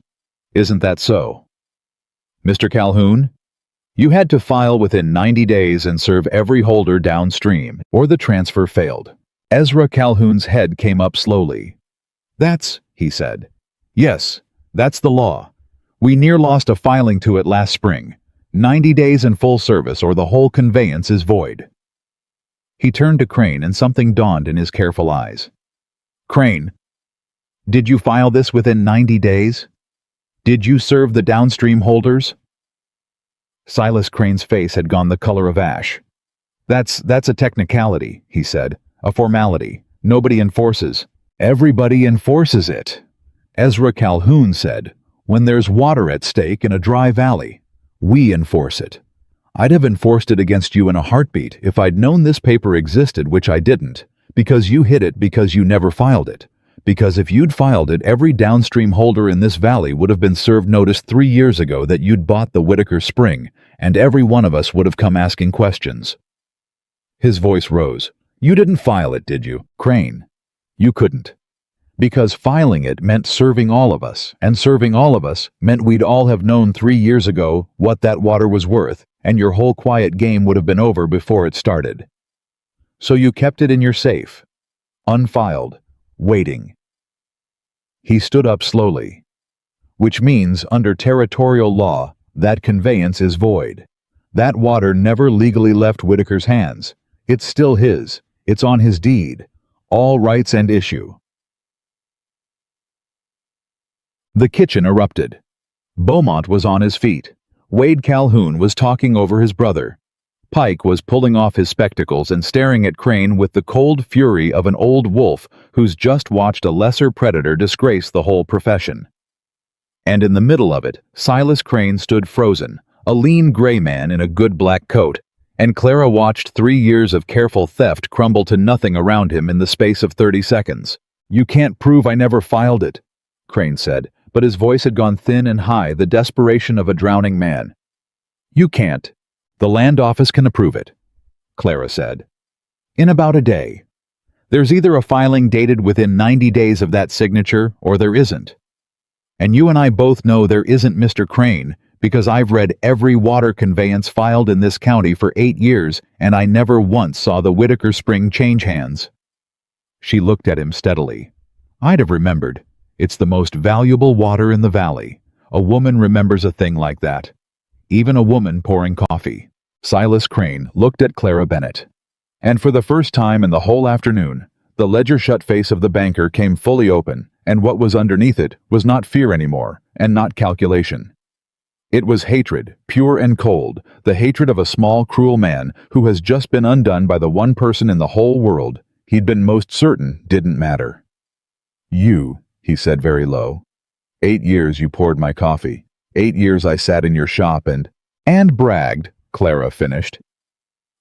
Isn't that so? Mr. Calhoun? You had to file within 90 days and serve every holder downstream, or the transfer failed. Ezra Calhoun's head came up slowly. That's, he said. Yes, that's the law. We near lost a filing to it last spring. 90 days in full service or the whole conveyance is void. He turned to Crane and something dawned in his careful eyes. Crane, did you file this within 90 days? Did you serve the downstream holders? Silas Crane's face had gone the color of ash. That's a technicality, he said. A formality. Nobody enforces. Everybody enforces it. Ezra Calhoun said, when there's water at stake in a dry valley, we enforce it. I'd have enforced it against you in a heartbeat if I'd known this paper existed, which I didn't, because you hid it because you never filed it. Because if you'd filed it, every downstream holder in this valley would have been served notice 3 years ago that you'd bought the Whitaker Spring, and every one of us would have come asking questions. His voice rose. You didn't file it, did you, Crane? You couldn't. Because filing it meant serving all of us, and serving all of us meant we'd all have known 3 years ago what that water was worth, and your whole quiet game would have been over before it started. So you kept it in your safe, unfiled, waiting. He stood up slowly. Which means, under territorial law, that conveyance is void. That water never legally left Whitaker's hands. It's still his. It's on his deed. All rights and issue. The kitchen erupted. Beaumont was on his feet. Wade Calhoun was talking over his brother. Pike was pulling off his spectacles and staring at Crane with the cold fury of an old wolf who's just watched a lesser predator disgrace the whole profession. And in the middle of it, Silas Crane stood frozen, a lean gray man in a good black coat, and Clara watched 3 years of careful theft crumble to nothing around him in the space of 30 seconds. You can't prove I never filed it, Crane said, but his voice had gone thin and high, the desperation of a drowning man. You can't. The land office can approve it, Clara said. In about a day. There's either a filing dated within 90 days of that signature or there isn't. And you and I both know there isn't, Mr. Crane, because I've read every water conveyance filed in this county for 8 years, and I never once saw the Whitaker Spring change hands." She looked at him steadily. "I'd have remembered. It's the most valuable water in the valley. A woman remembers a thing like that. Even a woman pouring coffee." Silas Crane looked at Clara Bennett. And for the first time in the whole afternoon, the ledger-shut face of the banker came fully open, and what was underneath it was not fear anymore, and not calculation. It was hatred, pure and cold, the hatred of a small, cruel man who has just been undone by the one person in the whole world he'd been most certain didn't matter. "You," he said very low. "8 years you poured my coffee. 8 years I sat in your shop and bragged," Clara finished.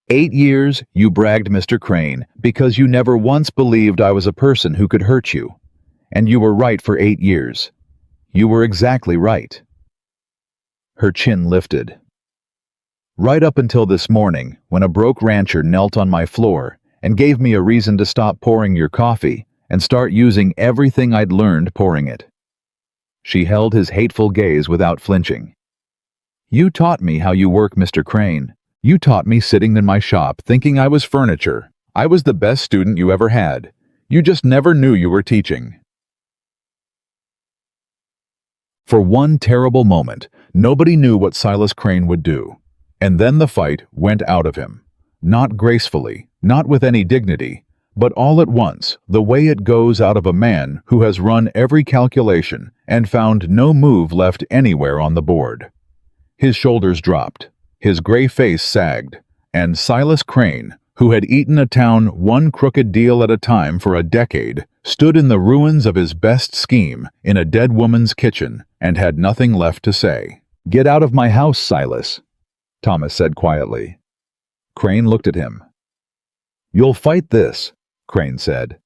8 years you bragged, Mr. Crane, because you never once believed I was a person who could hurt you. And you were right for 8 years. You were exactly right." Her chin lifted. "Right up until this morning, when a broke rancher knelt on my floor and gave me a reason to stop pouring your coffee and start using everything I'd learned pouring it." She held his hateful gaze without flinching. "You taught me how you work, Mr. Crane. You taught me sitting in my shop thinking I was furniture. I was the best student you ever had. You just never knew you were teaching." For one terrible moment, nobody knew what Silas Crane would do. And then the fight went out of him. Not gracefully, not with any dignity, but all at once, the way it goes out of a man who has run every calculation and found no move left anywhere on the board. His shoulders dropped, his gray face sagged, and Silas Crane, who had eaten a town one crooked deal at a time for a decade, stood in the ruins of his best scheme in a dead woman's kitchen and had nothing left to say. "Get out of my house, Silas," Thomas said quietly. Crane looked at him. "You'll fight this," Crane said.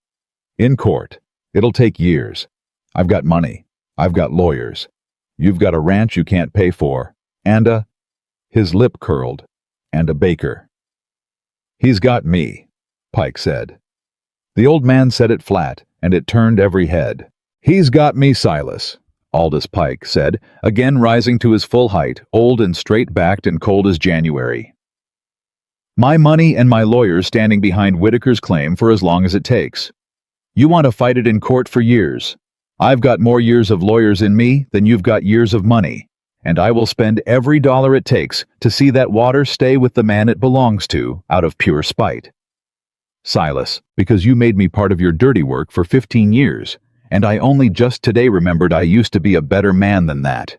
"In court. It'll take years. I've got money. I've got lawyers. You've got a ranch you can't pay for, and his lip curled, "and a baker." "He's got me," Pike said. The old man said it flat, and it turned every head. "He's got me, Silas," Aldous Pike said, again rising to his full height, old and straight-backed and cold as January. "My money and my lawyers standing behind Whitaker's claim for as long as it takes. You want to fight it in court for years. I've got more years of lawyers in me than you've got years of money, and I will spend every dollar it takes to see that water stay with the man it belongs to out of pure spite. Silas, because you made me part of your dirty work for 15 years, and I only just today remembered I used to be a better man than that."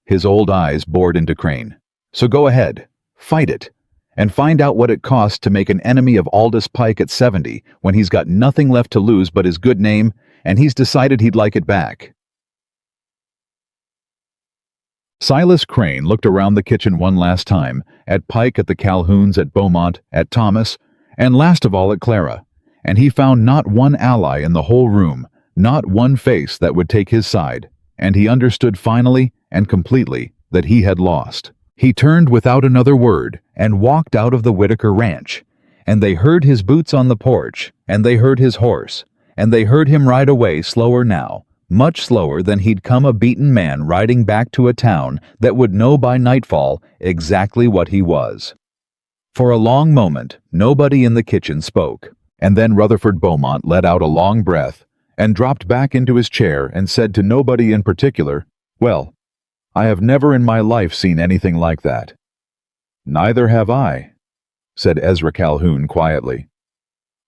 His old eyes bored into Crane. "So go ahead, fight it, and find out what it costs to make an enemy of Aldous Pike at 70 when he's got nothing left to lose but his good name, and he's decided he'd like it back." Silas Crane looked around the kitchen one last time, at Pike, at the Calhouns, at Beaumont, at Thomas, and last of all at Clara, and he found not one ally in the whole room, not one face that would take his side, and he understood finally and completely that he had lost. He turned without another word and walked out of the Whitaker ranch, and they heard his boots on the porch, and they heard his horse, and they heard him ride away slower now, much slower than he'd come a beaten man riding back to a town that would know by nightfall exactly what he was. For a long moment, nobody in the kitchen spoke, and then Rutherford Beaumont let out a long breath and dropped back into his chair and said to nobody in particular, "Well, I have never in my life seen anything like that." "Neither have I," said Ezra Calhoun quietly.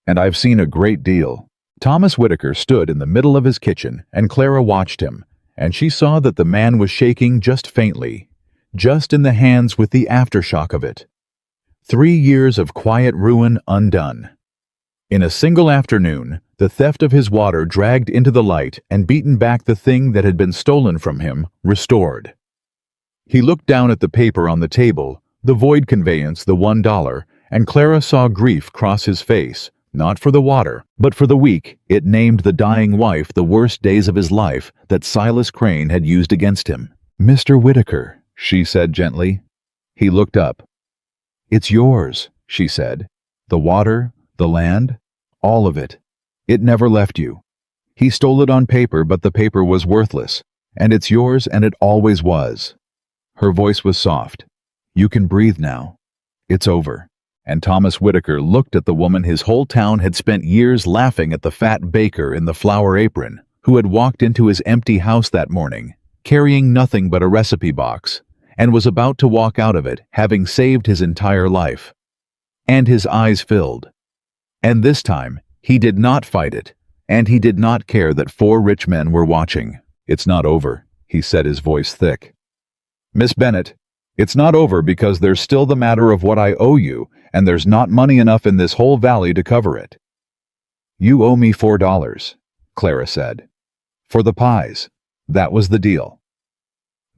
"And I've seen a great deal." Thomas Whitaker stood in the middle of his kitchen, and Clara watched him, and she saw that the man was shaking just faintly, just in the hands with the aftershock of it. 3 years of quiet ruin undone. In a single afternoon, the theft of his water dragged into the light and beaten back the thing that had been stolen from him, restored. He looked down at the paper on the table, the void conveyance, the $1, and Clara saw grief cross his face, not for the water, but for the week it named the dying wife the worst days of his life that Silas Crane had used against him. "Mr. Whitaker," she said gently. He looked up. "It's yours," she said. "The water, the land, All of it. It never left you. He stole it on paper, but the paper was worthless, and it's yours, and it always was." Her voice was soft. "You can breathe now. It's over." And Thomas Whitaker looked at the woman his whole town had spent years laughing at, the fat baker in the flower apron, who had walked into his empty house that morning, carrying nothing but a recipe box, and was about to walk out of it, having saved his entire life. And his eyes filled. And this time, he did not fight it, and he did not care that 4 rich men were watching. "It's not over," he said, his voice thick. "Miss Bennett, it's not over because there's still the matter of what I owe you, and there's not money enough in this whole valley to cover it." "You owe me $4, Clara said. "For the pies. That was the deal."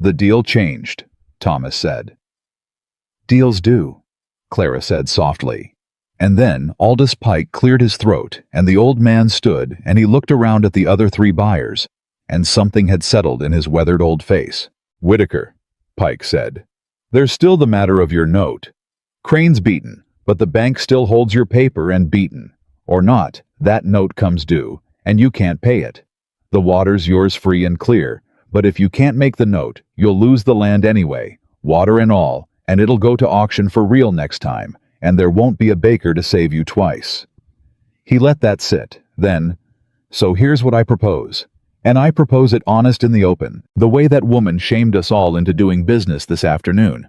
"The deal changed," Thomas said. "Deals do," Clara said softly. And then Aldous Pike cleared his throat, and the old man stood, and he looked around at the other 3 buyers, and something had settled in his weathered old face. "Whitaker," Pike said, "there's still the matter of your note. Crane's beaten, but the bank still holds your paper, and beaten or not, that note comes due, and you can't pay it. The water's yours free and clear, but if you can't make the note, you'll lose the land anyway, water and all, and it'll go to auction for real next time, and there won't be a baker to save you twice." He let that sit. Then, "So here's what I propose. And I propose it honest in the open, the way that woman shamed us all into doing business this afternoon."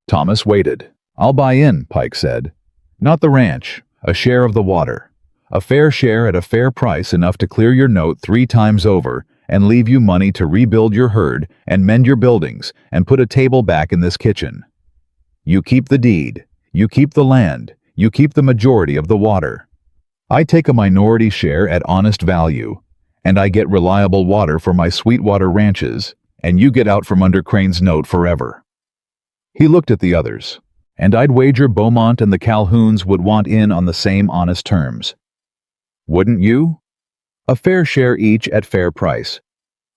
Thomas waited. "I'll buy in," Pike said. "Not the ranch, a share of the water. A fair share at a fair price, enough to clear your note 3 times over, and leave you money to rebuild your herd and mend your buildings and put a table back in this kitchen. You keep the deed, you keep the land, you keep the majority of the water. I take a minority share at honest value, and I get reliable water for my Sweetwater ranches, and you get out from under Crane's note forever." He looked at the others. "And I'd wager Beaumont and the Calhouns would want in on the same honest terms. Wouldn't you? A fair share each at fair price.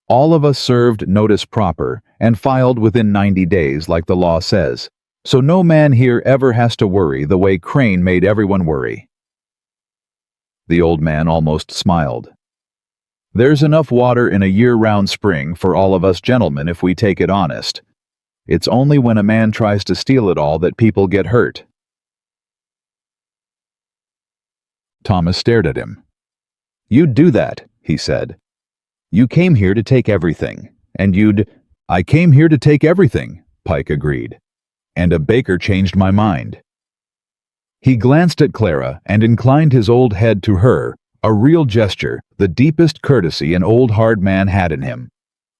All of us served notice proper and filed within 90 days like the law says, so no man here ever has to worry the way Crane made everyone worry." The old man almost smiled. "There's enough water in a year-round spring for all of us gentlemen if we take it honest. It's only when a man tries to steal it all that people get hurt." Thomas stared at him. "You'd do that," he said. "You came here to take everything, and you'd—" "I came here to take everything," Pike agreed. "And a baker changed my mind." He glanced at Clara and inclined his old head to her, a real gesture, the deepest courtesy an old hard man had in him.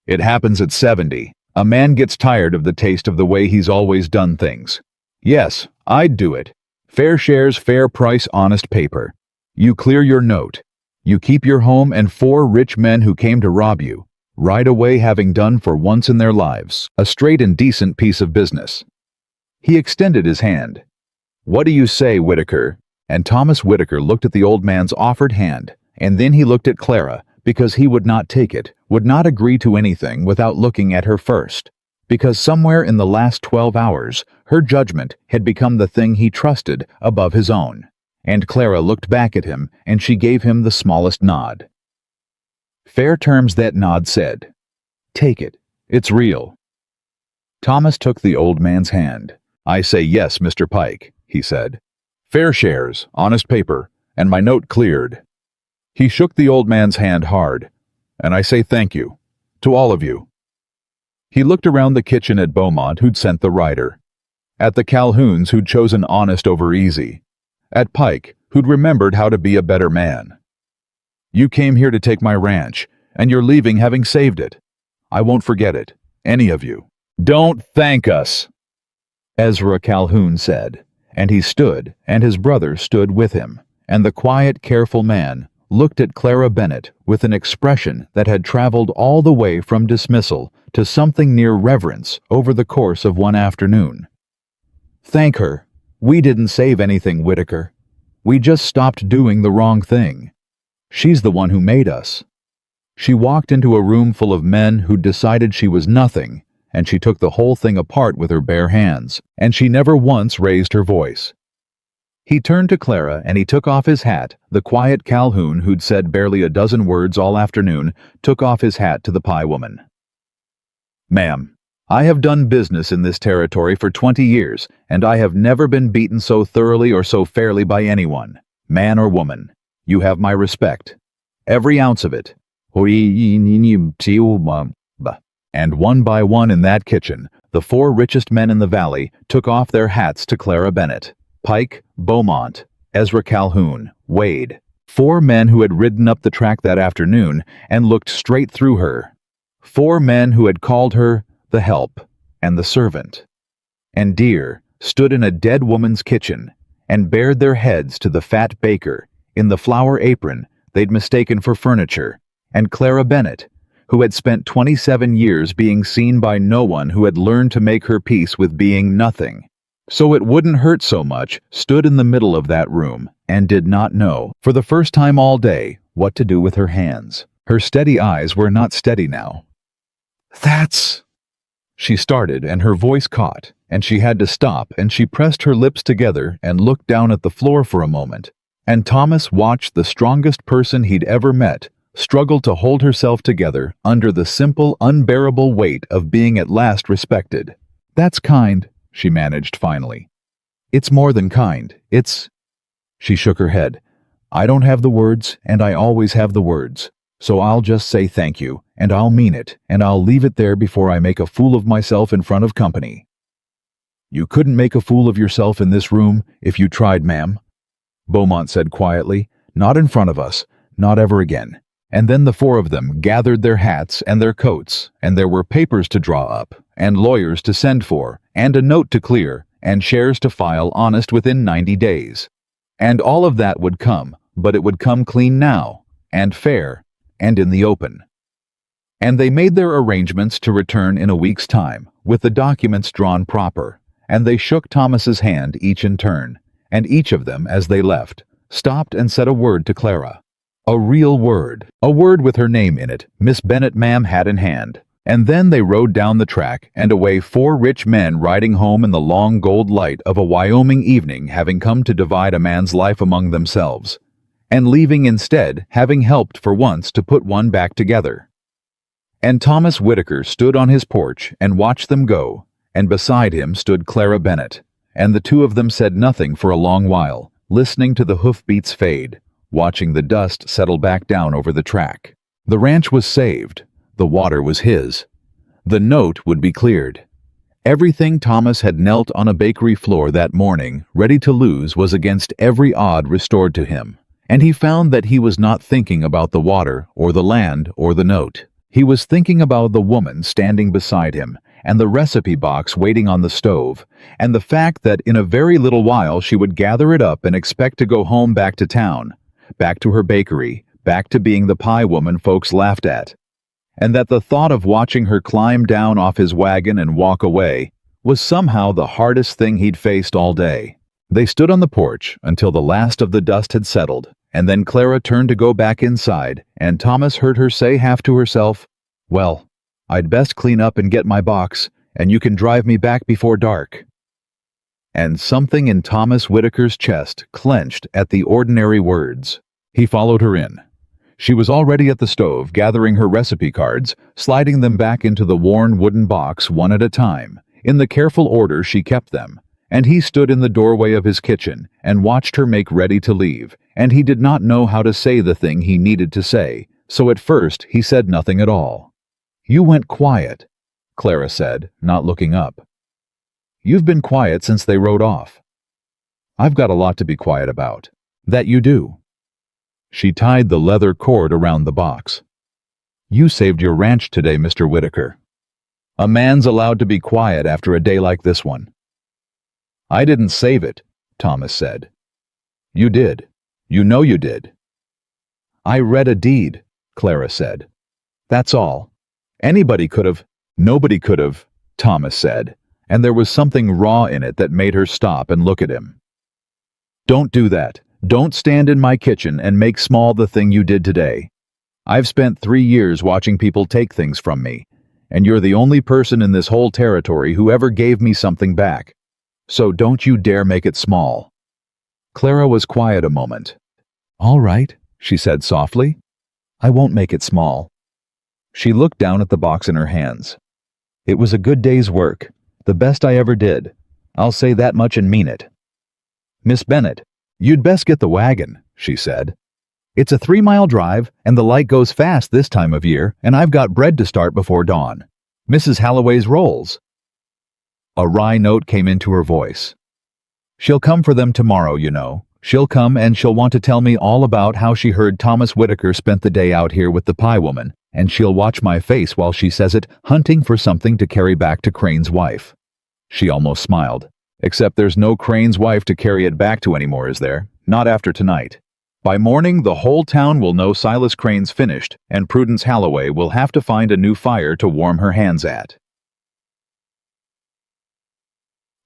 "It happens at 70. A man gets tired of the taste of the way he's always done things. Yes, I'd do it. Fair shares, fair price, honest paper. You clear your note. You keep your home and 4 rich men who came to rob you, right away having done for once in their lives a straight and decent piece of business." He extended his hand. "What do you say, Whitaker?" And Thomas Whitaker looked at the old man's offered hand, and then he looked at Clara, because he would not take it, would not agree to anything without looking at her first, because somewhere in the last 12 hours, her judgment had become the thing he trusted above his own. And Clara looked back at him, and she gave him the smallest nod. Fair terms, that nod said. "Take it. It's real." Thomas took the old man's hand. "I say yes, Mr. Pike," he said. "Fair shares, honest paper, and my note cleared." He shook the old man's hand hard. "And I say thank you, to all of you." He looked around the kitchen at Beaumont, who'd sent the rider. At the Calhouns, who'd chosen honest over easy. At Pike, who'd remembered how to be a better man. "You came here to take my ranch, and you're leaving having saved it. I won't forget it, any of you." "Don't thank us," Ezra Calhoun said, and he stood, and his brother stood with him, and the quiet, careful man looked at Clara Bennett with an expression that had traveled all the way from dismissal to something near reverence over the course of one afternoon. "Thank her. We didn't save anything, Whitaker. We just stopped doing the wrong thing. She's the one who made us." She walked into a room full of men who'd decided she was nothing, and she took the whole thing apart with her bare hands, and she never once raised her voice. He turned to Clara and he took off his hat. The quiet Calhoun, who'd said barely a dozen words all afternoon, took off his hat to the pie woman. "Ma'am, I have done business in this territory for 20 years, and I have never been beaten so thoroughly or so fairly by anyone, man or woman. You have my respect. Every ounce of it." And one by one in that kitchen, the 4 richest men in the valley took off their hats to Clara Bennett. Pike, Beaumont, Ezra Calhoun, Wade. 4 men who had ridden up the track that afternoon and looked straight through her. 4 men who had called her the help and the servant. And Deer stood in a dead woman's kitchen and bared their heads to the fat baker in the flower apron they'd mistaken for furniture, and Clara Bennett, who had spent 27 years being seen by no one, who had learned to make her peace with being nothing, so it wouldn't hurt so much, stood in the middle of that room and did not know, for the first time all day, what to do with her hands. Her steady eyes were not steady now. "That's—" She started and her voice caught, and she had to stop, and she pressed her lips together and looked down at the floor for a moment, and Thomas watched the strongest person he'd ever met struggle to hold herself together under the simple, unbearable weight of being at last respected. "That's kind," she managed finally. "It's more than kind. It's—" She shook her head. "I don't have the words, and I always have the words. So I'll just say thank you, and I'll mean it, and I'll leave it there before I make a fool of myself in front of company." "You couldn't make a fool of yourself in this room if you tried, ma'am," Beaumont said quietly. "Not in front of us. Not ever again." And then the 4 of them gathered their hats and their coats, and there were papers to draw up, and lawyers to send for, and a note to clear, and shares to file honest within 90 days. And all of that would come, but it would come clean now, and fair, and in the open. And they made their arrangements to return in a week's time, with the documents drawn proper, and they shook Thomas's hand each in turn, and each of them, as they left, stopped and said a word to Clara. A real word, a word with her name in it, Miss Bennett, ma'am, hat in hand. And then they rode down the track and away, 4 rich men riding home in the long gold light of a Wyoming evening, having come to divide a man's life among themselves, and leaving instead, having helped for once to put one back together. And Thomas Whitaker stood on his porch and watched them go, and beside him stood Clara Bennett, and the 2 of them said nothing for a long while, listening to the hoofbeats fade, watching the dust settle back down over the track. The ranch was saved. The water was his. The note would be cleared. Everything Thomas had knelt on a bakery floor that morning, ready to lose, was against every odd restored to him. And he found that he was not thinking about the water, or the land, or the note. He was thinking about the woman standing beside him, and the recipe box waiting on the stove, and the fact that in a very little while she would gather it up and expect to go home, back to town, back to her bakery, back to being the pie woman folks laughed at. And that the thought of watching her climb down off his wagon and walk away was somehow the hardest thing he'd faced all day. They stood on the porch until the last of the dust had settled, and then Clara turned to go back inside, and Thomas heard her say half to herself, "Well, I'd best clean up and get my box, and you can drive me back before dark." And something in Thomas Whitaker's chest clenched at the ordinary words. He followed her in. She was already at the stove, gathering her recipe cards, sliding them back into the worn wooden box one at a time, in the careful order she kept them, and he stood in the doorway of his kitchen and watched her make ready to leave, and he did not know how to say the thing he needed to say, so at first he said nothing at all. "You went quiet," Clara said, not looking up. "You've been quiet since they rode off." "I've got a lot to be quiet about." "That you do." She tied the leather cord around the box. "You saved your ranch today, Mr. Whitaker. A man's allowed to be quiet after a day like this one." "I didn't save it," Thomas said. "You did. You know you did." "I read a deed," Clara said. "That's all. Anybody could have—" "Nobody could have," Thomas said, and there was something raw in it that made her stop and look at him. "Don't do that. Don't stand in my kitchen and make small the thing you did today. I've spent 3 years watching people take things from me, and you're the only person in this whole territory who ever gave me something back. So don't you dare make it small." Clara was quiet a moment. "All right," she said softly. "I won't make it small." She looked down at the box in her hands. "It was a good day's work, the best I ever did. I'll say that much and mean it." "Miss Bennet, you'd best get the wagon," she said. "It's a 3-mile drive, and the light goes fast this time of year, and I've got bread to start before dawn. Mrs. Halloway's rolls." A wry note came into her voice. "She'll come for them tomorrow, you know. She'll come and she'll want to tell me all about how she heard Thomas Whitaker spent the day out here with the pie woman, and she'll watch my face while she says it, hunting for something to carry back to Crane's wife." She almost smiled. "Except there's no Crane's wife to carry it back to anymore, is there? Not after tonight. By morning, the whole town will know Silas Crane's finished, and Prudence Halloway will have to find a new fire to warm her hands at."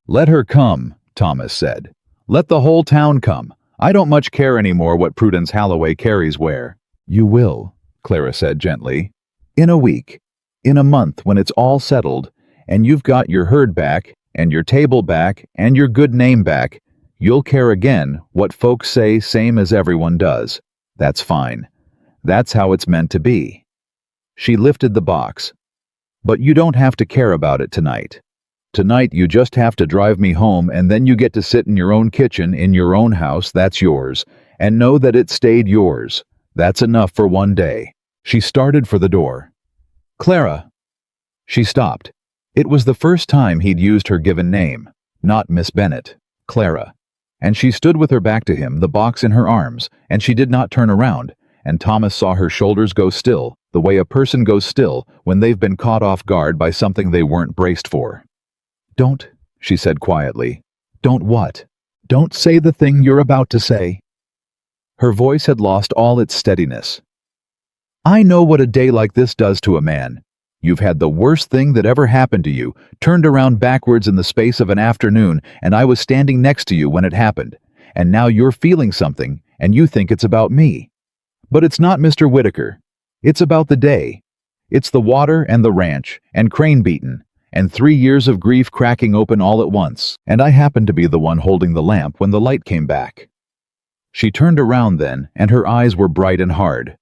"Let her come," Thomas said. "Let the whole town come. I don't much care anymore what Prudence Halloway carries where." "You will," Clara said gently. "In a week. In a month, when it's all settled, and you've got your herd back, and your table back, and your good name back, you'll care again what folks say same as everyone does. That's fine. That's how it's meant to be." She lifted the box. "But you don't have to care about it tonight. Tonight you just have to drive me home, and then you get to sit in your own kitchen in your own house that's yours, and know that it stayed yours. That's enough for one day." She started for the door. "Clara." She stopped. It was the first time he'd used her given name, not Miss Bennet, Clara. And she stood with her back to him, the box in her arms, and she did not turn around, and Thomas saw her shoulders go still, the way a person goes still when they've been caught off guard by something they weren't braced for. "Don't," she said quietly. "Don't what? Don't say the thing you're about to say." Her voice had lost all its steadiness. "I know what a day like this does to a man. You've had the worst thing that ever happened to you, turned around backwards in the space of an afternoon, and I was standing next to you when it happened. And now you're feeling something, and you think it's about me. But it's not Mr. Whitaker. It's about the day. It's the water and the ranch, and Crane beaten, and 3 years of grief cracking open all at once, and I happened to be the one holding the lamp when the light came back." She turned around then, and her eyes were bright and hard.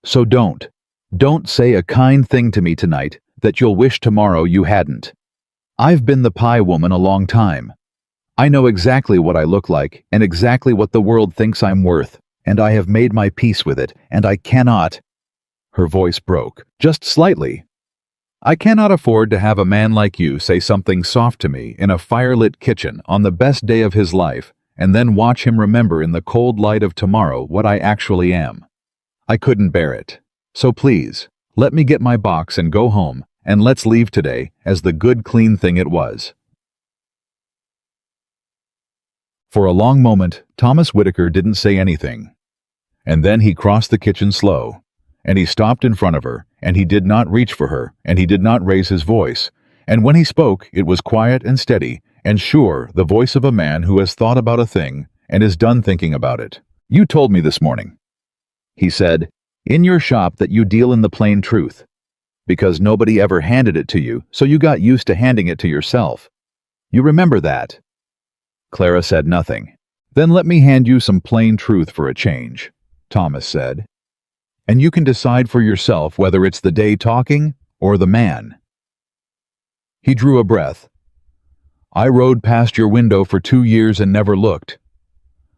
"So don't say a kind thing to me tonight that you'll wish tomorrow you hadn't. I've been the pie woman a long time. I know exactly what I look like and exactly what the world thinks I'm worth, and I have made my peace with it, and I cannot—" Her voice broke, just slightly. "I cannot afford to have a man like you say something soft to me in a firelit kitchen on the best day of his life, and then watch him remember in the cold light of tomorrow what I actually am. I couldn't bear it. So please, let me get my box and go home, and let's leave today as the good, clean thing it was." For a long moment, Thomas Whitaker didn't say anything. And then he crossed the kitchen slow, and he stopped in front of her, and he did not reach for her, and he did not raise his voice. And when he spoke, it was quiet and steady, and sure, the voice of a man who has thought about a thing and is done thinking about it. "You told me this morning," he said, "in your shop that you deal in the plain truth, because nobody ever handed it to you, so you got used to handing it to yourself. You remember that?" Clara said nothing. "Then let me hand you some plain truth for a change," Thomas said. "And you can decide for yourself whether it's the day talking or the man." He drew a breath. "I rode past your window for 2 years and never looked.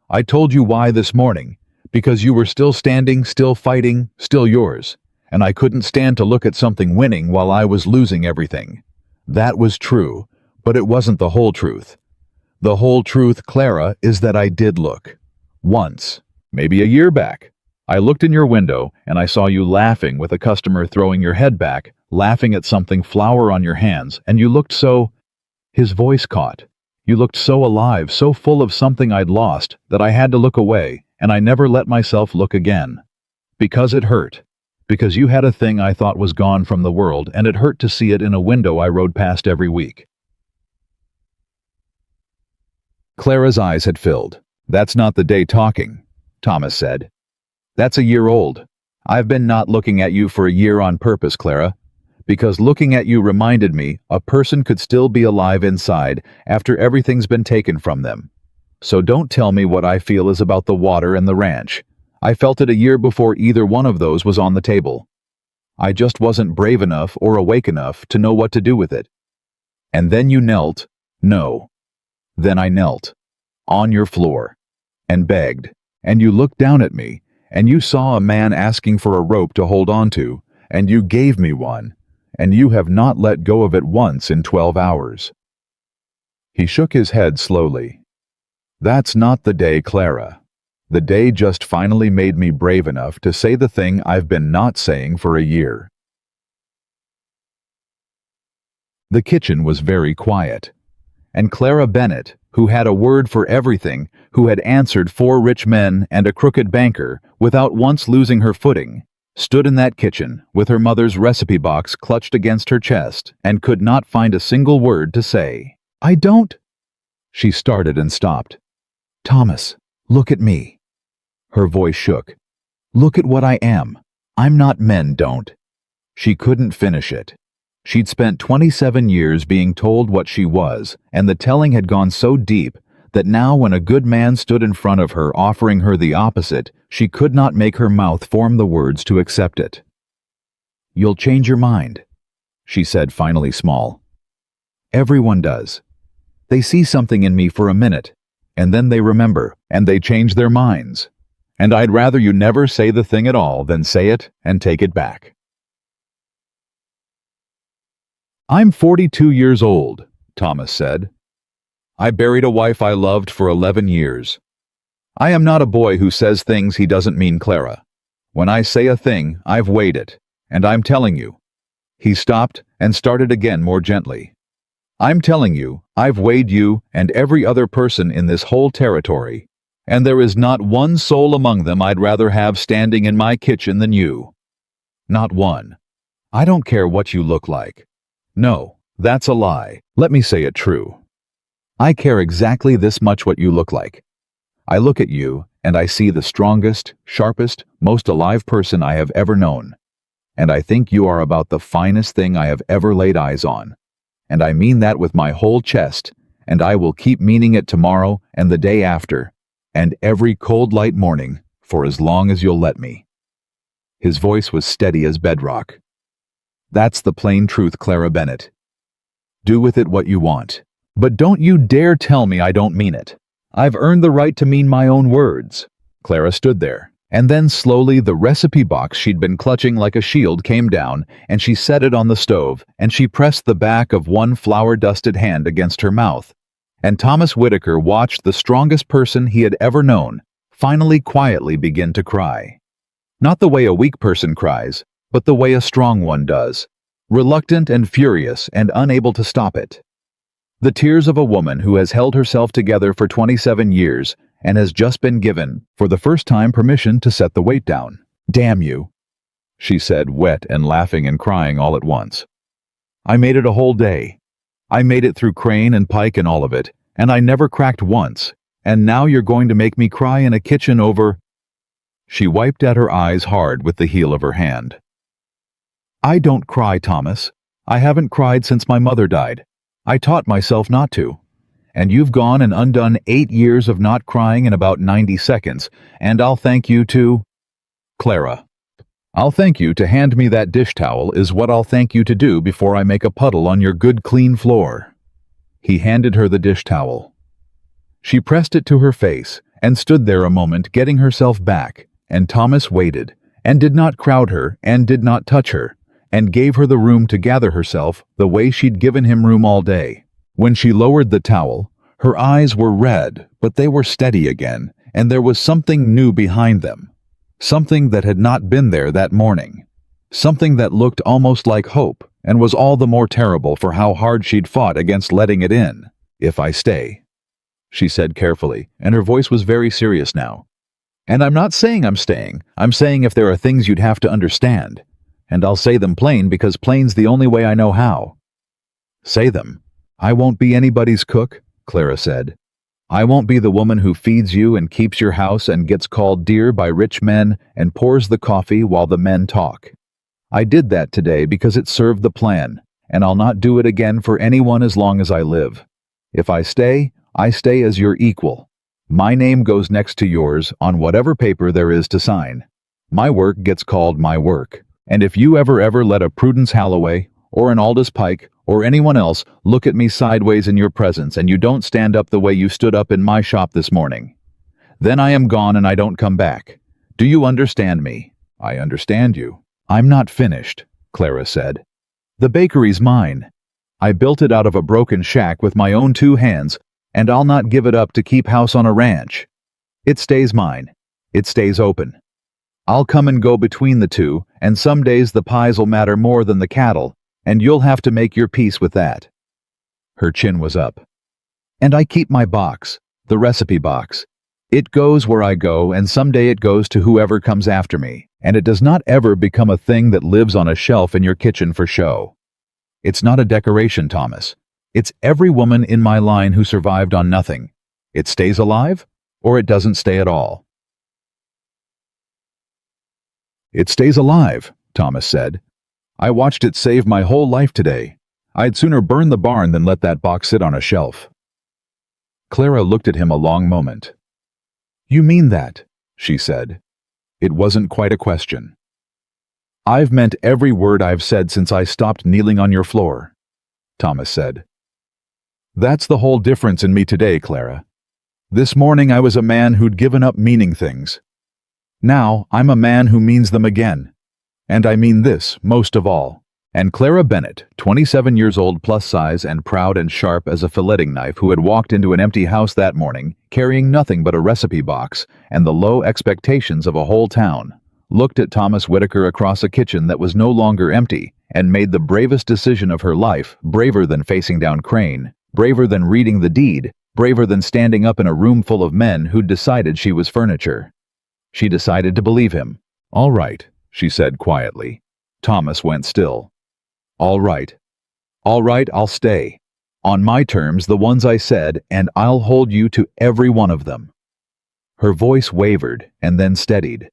I told you why this morning, because you were still standing, still fighting, still yours, and I couldn't stand to look at something winning while I was losing everything. That was true, but it wasn't the whole truth. The whole truth, Clara, is that I did look. Once, maybe a year back. I looked in your window, and I saw you laughing with a customer throwing your head back, laughing at something flour on your hands, and you looked so—" His voice caught. "You looked so alive, so full of something I'd lost, that I had to look away, and I never let myself look again. Because it hurt. Because you had a thing I thought was gone from the world, and it hurt to see it in a window I rode past every week." Clara's eyes had filled. "That's not the day talking," Thomas said. "That's a year old. I've been not looking at you for a year on purpose, Clara, because looking at you reminded me a person could still be alive inside after everything's been taken from them. So don't tell me what I feel is about the water and the ranch. I felt it a year before either one of those was on the table. I just wasn't brave enough or awake enough to know what to do with it. And then you knelt. No. Then I knelt. On your floor. And begged. And you looked down at me. And you saw a man asking for a rope to hold on to. And you gave me one. And you have not let go of it once in 12 hours. He shook his head slowly. That's not the day, Clara. The day just finally made me brave enough to say the thing I've been not saying for a year. The kitchen was very quiet, and Clara Bennett, who had a word for everything, who had answered 4 rich men and a crooked banker without once losing her footing, stood in that kitchen with her mother's recipe box clutched against her chest and could not find a single word to say. I don't... She started and stopped. Thomas, look at me. Her voice shook. Look at what I am. I'm not men, don't. She couldn't finish it. She'd spent 27 years being told what she was, and the telling had gone so deep that now when a good man stood in front of her offering her the opposite, she could not make her mouth form the words to accept it. You'll change your mind, she said finally small. Everyone does. They see something in me for a minute, and then they remember, and they change their minds. And I'd rather you never say the thing at all than say it and take it back. I'm 42 years old, Thomas said. I buried a wife I loved for 11 years. I am not a boy who says things he doesn't mean, Clara. When I say a thing, I've weighed it, and I'm telling you. He stopped and started again more gently. I'm telling you, I've weighed you and every other person in this whole territory, and there is not one soul among them I'd rather have standing in my kitchen than you. Not one. I don't care what you look like. No, that's a lie. Let me say it true. I care exactly this much what you look like. I look at you, and I see the strongest, sharpest, most alive person I have ever known. And I think you are about the finest thing I have ever laid eyes on. And I mean that with my whole chest, and I will keep meaning it tomorrow and the day after, and every cold light morning, for as long as you'll let me. His voice was steady as bedrock. That's the plain truth, Clara Bennett. Do with it what you want. But don't you dare tell me I don't mean it. I've earned the right to mean my own words. Clara stood there, and then slowly the recipe box she'd been clutching like a shield came down, and she set it on the stove, and she pressed the back of one flour-dusted hand against her mouth. And Thomas Whitaker watched the strongest person he had ever known finally quietly begin to cry. Not the way a weak person cries, but the way a strong one does, reluctant and furious and unable to stop it. The tears of a woman who has held herself together for 27 years and has just been given, for the first time, permission to set the weight down. Damn you, she said, wet and laughing and crying all at once. I made it a whole day. I made it through Crane and Pike and all of it, and I never cracked once, and now you're going to make me cry in a kitchen over... She wiped at her eyes hard with the heel of her hand. I don't cry, Thomas. I haven't cried since my mother died. I taught myself not to. And you've gone and undone 8 years of not crying in about 90 seconds, and I'll thank you to... Clara. I'll thank you to hand me that dish towel is what I'll thank you to do before I make a puddle on your good clean floor. He handed her the dish towel. She pressed it to her face and stood there a moment getting herself back, and Thomas waited, and did not crowd her, and did not touch her, and gave her the room to gather herself the way she'd given him room all day. When she lowered the towel, her eyes were red, but they were steady again, and there was something new behind them. Something that had not been there that morning. Something that looked almost like hope, and was all the more terrible for how hard she'd fought against letting it in. If I stay, she said carefully, and her voice was very serious now. And I'm not saying I'm staying. I'm saying if there are things you'd have to understand. And I'll say them plain because plain's the only way I know how. Say them. I won't be anybody's cook, Clara said. I won't be the woman who feeds you and keeps your house and gets called dear by rich men and pours the coffee while the men talk. I did that today because it served the plan, and I'll not do it again for anyone as long as I live. If I stay as your equal, My name goes next to yours on whatever paper there is to sign. My work gets called my work. And if you ever let a Prudence Holloway or an Aldous Pike or anyone else look at me sideways in your presence and you don't stand up the way you stood up in my shop this morning, then I am gone and I don't come back. Do you understand me? I understand you. I'm not finished, Clara said. The bakery's mine. I built it out of a broken shack with my own 2 hands, and I'll not give it up to keep house on a ranch. It stays mine. It stays open. I'll come and go between the two, and some days the pies'll matter more than the cattle, and you'll have to make your peace with that. Her chin was up. And I keep my box, the recipe box. It goes where I go, and someday it goes to whoever comes after me, and it does not ever become a thing that lives on a shelf in your kitchen for show. It's not a decoration, Thomas. It's every woman in my line who survived on nothing. It stays alive, or it doesn't stay at all. It stays alive, Thomas said. I watched it save my whole life today. I'd sooner burn the barn than let that box sit on a shelf. Clara looked at him a long moment. You mean that? She said. It wasn't quite a question. I've meant every word I've said since I stopped kneeling on your floor, Thomas said. That's the whole difference in me today, Clara. This morning I was a man who'd given up meaning things. Now I'm a man who means them again. And I mean this most of all. And Clara Bennett, 27 years old, plus size and proud and sharp as a filleting knife, who had walked into an empty house that morning, carrying nothing but a recipe box and the low expectations of a whole town, looked at Thomas Whitaker across a kitchen that was no longer empty and made the bravest decision of her life, braver than facing down Crane, braver than reading the deed, braver than standing up in a room full of men who'd decided she was furniture. She decided to believe him. All right, she said quietly. Thomas went still. All right. All right, I'll stay. On my terms, the ones I said, and I'll hold you to every one of them. Her voice wavered and then steadied.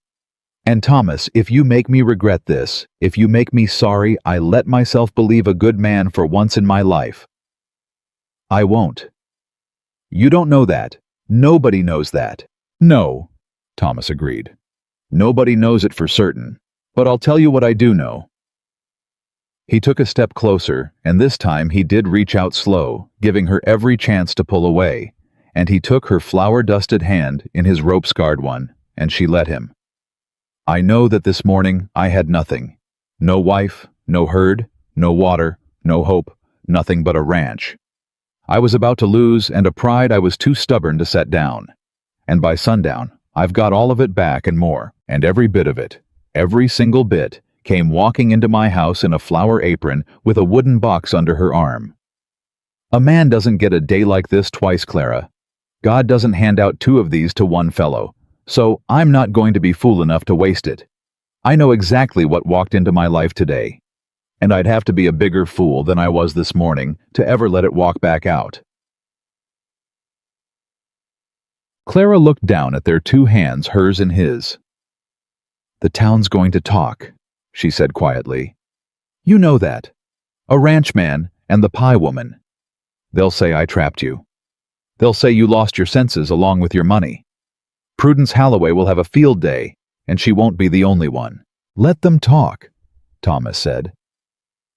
And Thomas, if you make me regret this, if you make me sorry I let myself believe a good man for once in my life, I won't. You don't know that. Nobody knows that. No, Thomas agreed. Nobody knows it for certain. But I'll tell you what I do know. He took a step closer, and this time he did reach out slow, giving her every chance to pull away, and he took her flour-dusted hand in his rope-scarred one, and she let him. I know that this morning I had nothing. No wife, no herd, no water, no hope, nothing but a ranch. I was about to lose, and a pride I was too stubborn to set down. And by sundown, I've got all of it back and more, and every bit of it, every single bit, came walking into my house in a flour apron with a wooden box under her arm. A man doesn't get a day like this twice, Clara. God doesn't hand out 2 of these to one fellow, so I'm not going to be fool enough to waste it. I know exactly what walked into my life today, and I'd have to be a bigger fool than I was this morning to ever let it walk back out. Clara looked down at their 2 hands, hers in his. The town's going to talk, she said quietly. You know that. A ranchman and the pie woman. They'll say I trapped you. They'll say you lost your senses along with your money. Prudence Holloway will have a field day, and she won't be the only one. Let them talk, Thomas said.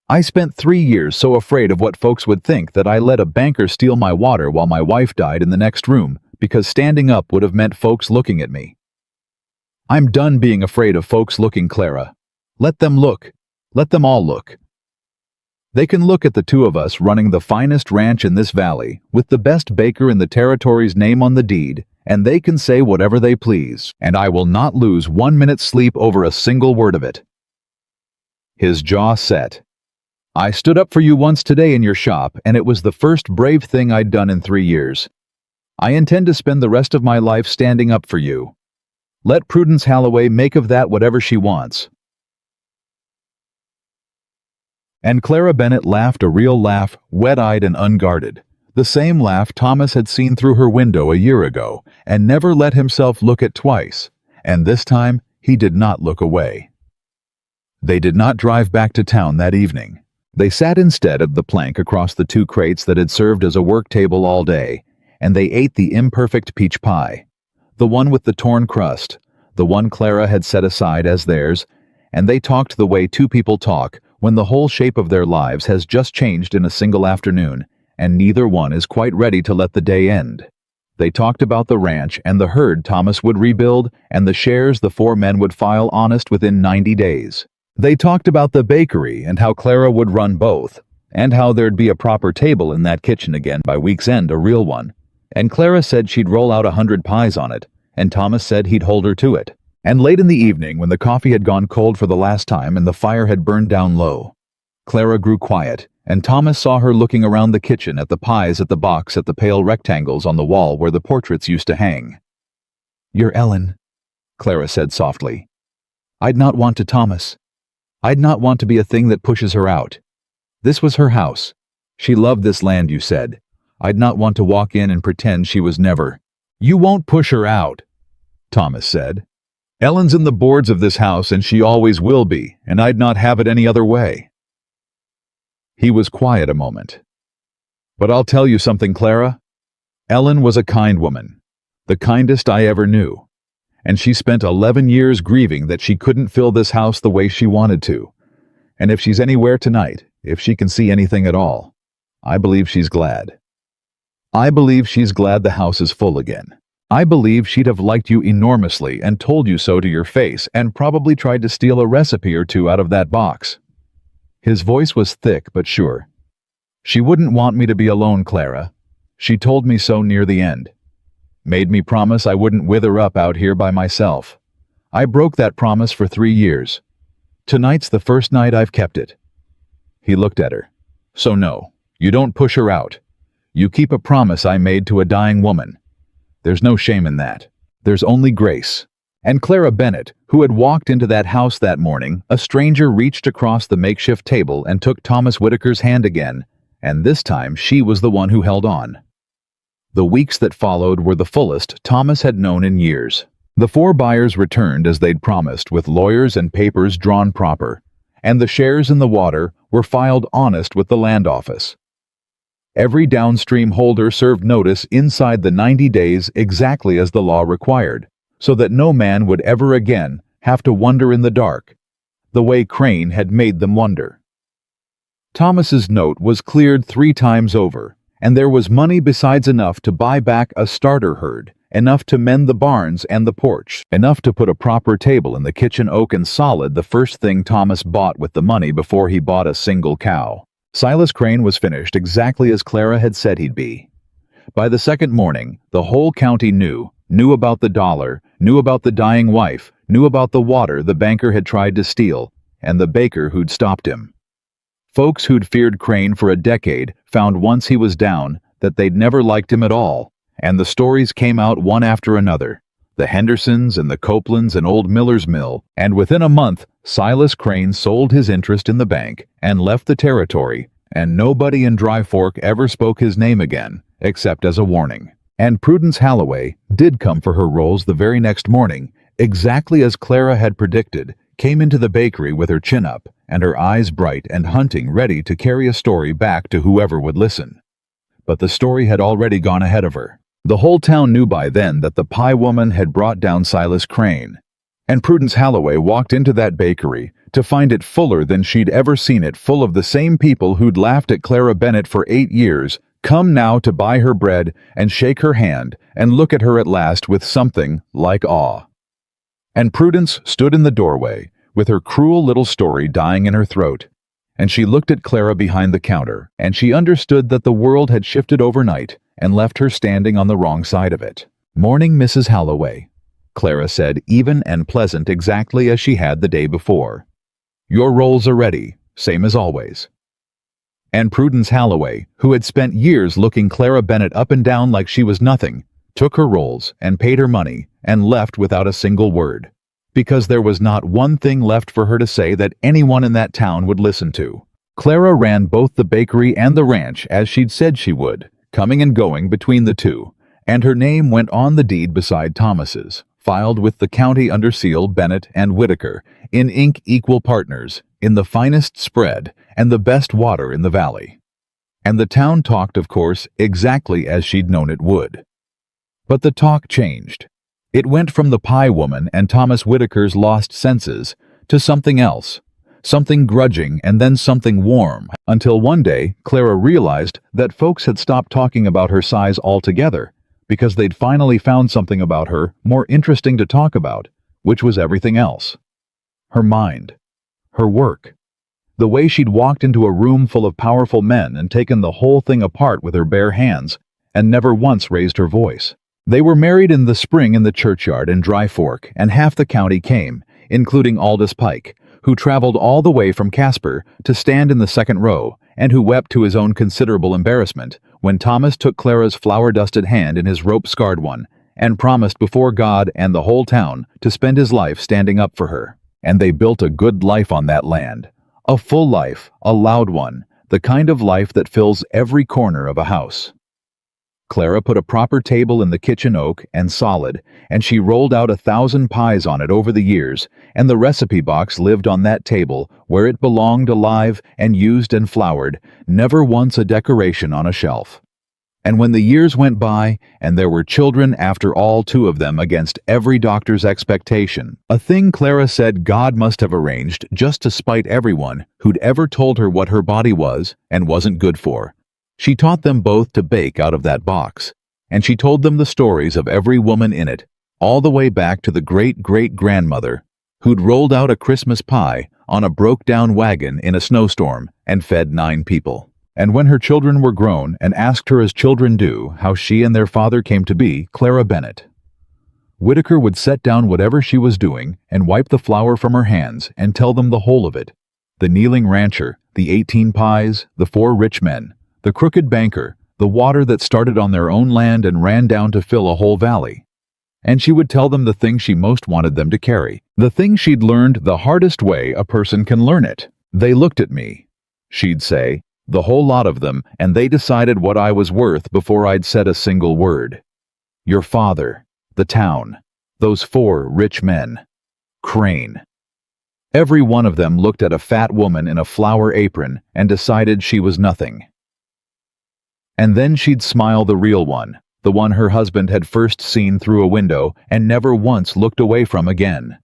I spent 3 years so afraid of what folks would think that I let a banker steal my water while my wife died in the next room because standing up would have meant folks looking at me. I'm done being afraid of folks looking, Clara. Let them look. Let them all look. They can look at the 2 of us running the finest ranch in this valley, with the best baker in the territory's name on the deed, and they can say whatever they please, and I will not lose 1 minute's sleep over a single word of it. His jaw set. I stood up for you once today in your shop, and it was the first brave thing I'd done in 3 years. I intend to spend the rest of my life standing up for you. Let Prudence Holloway make of that whatever she wants. And Clara Bennett laughed a real laugh, wet-eyed and unguarded, the same laugh Thomas had seen through her window a year ago and never let himself look at twice, and this time he did not look away. They did not drive back to town that evening. They sat instead of the plank across the 2 crates that had served as a work table all day, and they ate the imperfect peach pie, the one with the torn crust, the one Clara had set aside as theirs, and they talked the way two people talk when the whole shape of their lives has just changed in a single afternoon, and neither one is quite ready to let the day end. They talked about the ranch and the herd Thomas would rebuild and the shares the four men would file honest within 90 days. They talked about the bakery and how Clara would run both, and how there'd be a proper table in that kitchen again by week's end, a real one. And Clara said she'd roll out 100 pies on it, and Thomas said he'd hold her to it. And late in the evening, when the coffee had gone cold for the last time and the fire had burned down low, Clara grew quiet, and Thomas saw her looking around the kitchen at the pies, at the box, at the pale rectangles on the wall where the portraits used to hang. "You're Ellen," Clara said softly. "I'd not want to, Thomas. I'd not want to be a thing that pushes her out. This was her house. She loved this land, you said. I'd not want to walk in and pretend she was never." "You won't push her out," Thomas said. "Ellen's in the boards of this house and she always will be, and I'd not have it any other way." He was quiet a moment. "But I'll tell you something, Clara. Ellen was a kind woman, the kindest I ever knew, and she spent 11 years grieving that she couldn't fill this house the way she wanted to. And if she's anywhere tonight, if she can see anything at all, I believe she's glad. I believe she's glad the house is full again. I believe she'd have liked you enormously and told you so to your face and probably tried to steal a recipe or two out of that box." His voice was thick but sure. "She wouldn't want me to be alone, Clara. She told me so near the end. Made me promise I wouldn't wither up out here by myself. I broke that promise for 3 years. Tonight's the first night I've kept it." He looked at her. "So no, you don't push her out. You keep a promise I made to a dying woman. There's no shame in that. There's only grace." And Clara Bennett, who had walked into that house that morning, a stranger, reached across the makeshift table and took Thomas Whitaker's hand again, and this time she was the one who held on. The weeks that followed were the fullest Thomas had known in years. The 4 buyers returned as they'd promised, with lawyers and papers drawn proper, and the shares in the water were filed honest with the land office. Every downstream holder served notice inside the 90 days exactly as the law required, so that no man would ever again have to wonder in the dark, the way Crane had made them wonder. Thomas's note was cleared 3 times over, and there was money besides enough to buy back a starter herd, enough to mend the barns and the porch, enough to put a proper table in the kitchen, oak and solid, the first thing Thomas bought with the money before he bought a single cow. Silas Crane was finished exactly as Clara had said he'd be. By the second morning, the whole county knew about the dollar, knew about the dying wife, knew about the water the banker had tried to steal, and the baker who'd stopped him. Folks who'd feared Crane for a decade found once he was down that they'd never liked him at all, and the stories came out one after another. The Hendersons and the Copelands and old Miller's Mill, and within a month, Silas Crane sold his interest in the bank and left the territory, and nobody in Dry Fork ever spoke his name again, except as a warning. And Prudence Holloway did come for her rolls the very next morning, exactly as Clara had predicted, came into the bakery with her chin up and her eyes bright and hunting, ready to carry a story back to whoever would listen. But the story had already gone ahead of her. The whole town knew by then that the pie woman had brought down Silas Crane, and Prudence Holloway walked into that bakery to find it fuller than she'd ever seen it, full of the same people who'd laughed at Clara Bennett for 8 years, come now to buy her bread and shake her hand and look at her at last with something like awe. And Prudence stood in the doorway, with her cruel little story dying in her throat, and she looked at Clara behind the counter, and she understood that the world had shifted overnight and left her standing on the wrong side of it. "Morning, Mrs. Holloway," Clara said, even and pleasant, exactly as she had the day before. "Your rolls are ready, same as always." And Prudence Holloway, who had spent years looking Clara Bennett up and down like she was nothing, took her rolls and paid her money and left without a single word, because there was not one thing left for her to say that anyone in that town would listen to. Clara ran both the bakery and the ranch as she'd said she would, coming and going between the two, and her name went on the deed beside Thomas's, filed with the county under seal, Bennett and Whitaker, in ink equal partners, in the finest spread and the best water in the valley. And the town talked, of course, exactly as she'd known it would. But the talk changed. It went from the pie woman and Thomas Whitaker's lost senses to something else, something grudging and then something warm, until one day Clara realized that folks had stopped talking about her size altogether because they'd finally found something about her more interesting to talk about, which was everything else. Her mind, her work, the way she'd walked into a room full of powerful men and taken the whole thing apart with her bare hands and never once raised her voice. They were married in the spring in the churchyard in Dry Fork, and half the county came, including Aldous Pike, who traveled all the way from Casper to stand in the second row, and who wept to his own considerable embarrassment when Thomas took Clara's flour-dusted hand in his rope-scarred one and promised before God and the whole town to spend his life standing up for her. And they built a good life on that land. A full life, a loud one, the kind of life that fills every corner of a house. Clara put a proper table in the kitchen oak and solid, and she rolled out 1,000 pies on it over the years, and the recipe box lived on that table where it belonged, alive and used and floured, never once a decoration on a shelf. And when the years went by, and there were children after all, 2 of them against every doctor's expectation, a thing Clara said God must have arranged just to spite everyone who'd ever told her what her body was and wasn't good for. She taught them both to bake out of that box, and she told them the stories of every woman in it, all the way back to the great-great-grandmother who'd rolled out a Christmas pie on a broke-down wagon in a snowstorm and fed 9 people. And when her children were grown and asked her as children do how she and their father came to be Clara Bennett, Whitaker would set down whatever she was doing and wipe the flour from her hands and tell them the whole of it. The kneeling rancher, the 18 pies, the 4 rich men, the crooked banker, the water that started on their own land and ran down to fill a whole valley. And she would tell them the thing she most wanted them to carry, the thing she'd learned the hardest way a person can learn it. They looked at me, she'd say, the whole lot of them, and they decided what I was worth before I'd said a single word. Your father, the town, those 4 rich men, Crane. Every one of them looked at a fat woman in a flour apron and decided she was nothing. And then she'd smile, the real one, the one her husband had first seen through a window and never once looked away from again.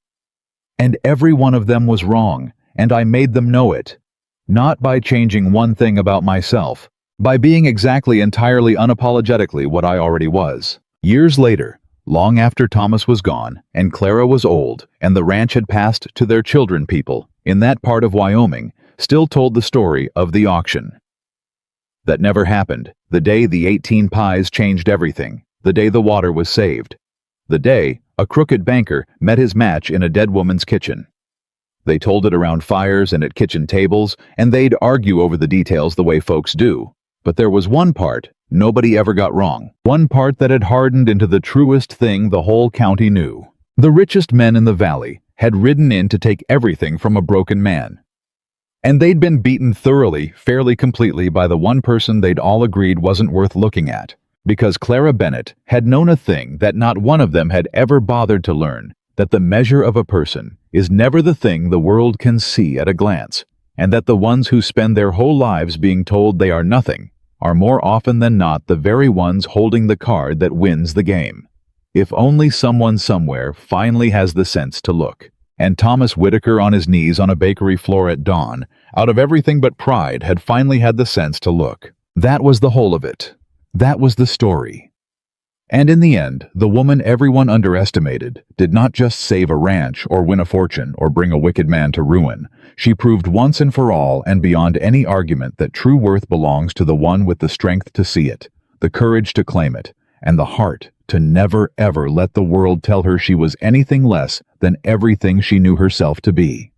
And every one of them was wrong, and I made them know it. Not by changing one thing about myself, by being exactly, entirely, unapologetically what I already was. Years later, long after Thomas was gone, and Clara was old, and the ranch had passed to their children, people in that part of Wyoming still told the story of the auction. That never happened, the day the 18 pies changed everything, the day the water was saved, the day a crooked banker met his match in a dead woman's kitchen. They told it around fires and at kitchen tables, and they'd argue over the details the way folks do. But there was one part nobody ever got wrong, one part that had hardened into the truest thing the whole county knew. The richest men in the valley had ridden in to take everything from a broken man. And they'd been beaten thoroughly, fairly completely, by the one person they'd all agreed wasn't worth looking at, because Clara Bennett had known a thing that not one of them had ever bothered to learn, that the measure of a person is never the thing the world can see at a glance, and that the ones who spend their whole lives being told they are nothing are more often than not the very ones holding the card that wins the game. If only someone somewhere finally has the sense to look. And Thomas Whitaker, on his knees on a bakery floor at dawn, out of everything but pride, had finally had the sense to look. That was the whole of it. That was the story. And in the end, the woman everyone underestimated did not just save a ranch or win a fortune or bring a wicked man to ruin. She proved once and for all and beyond any argument that true worth belongs to the one with the strength to see it, the courage to claim it, and the heart to never ever let the world tell her she was anything less than everything she knew herself to be.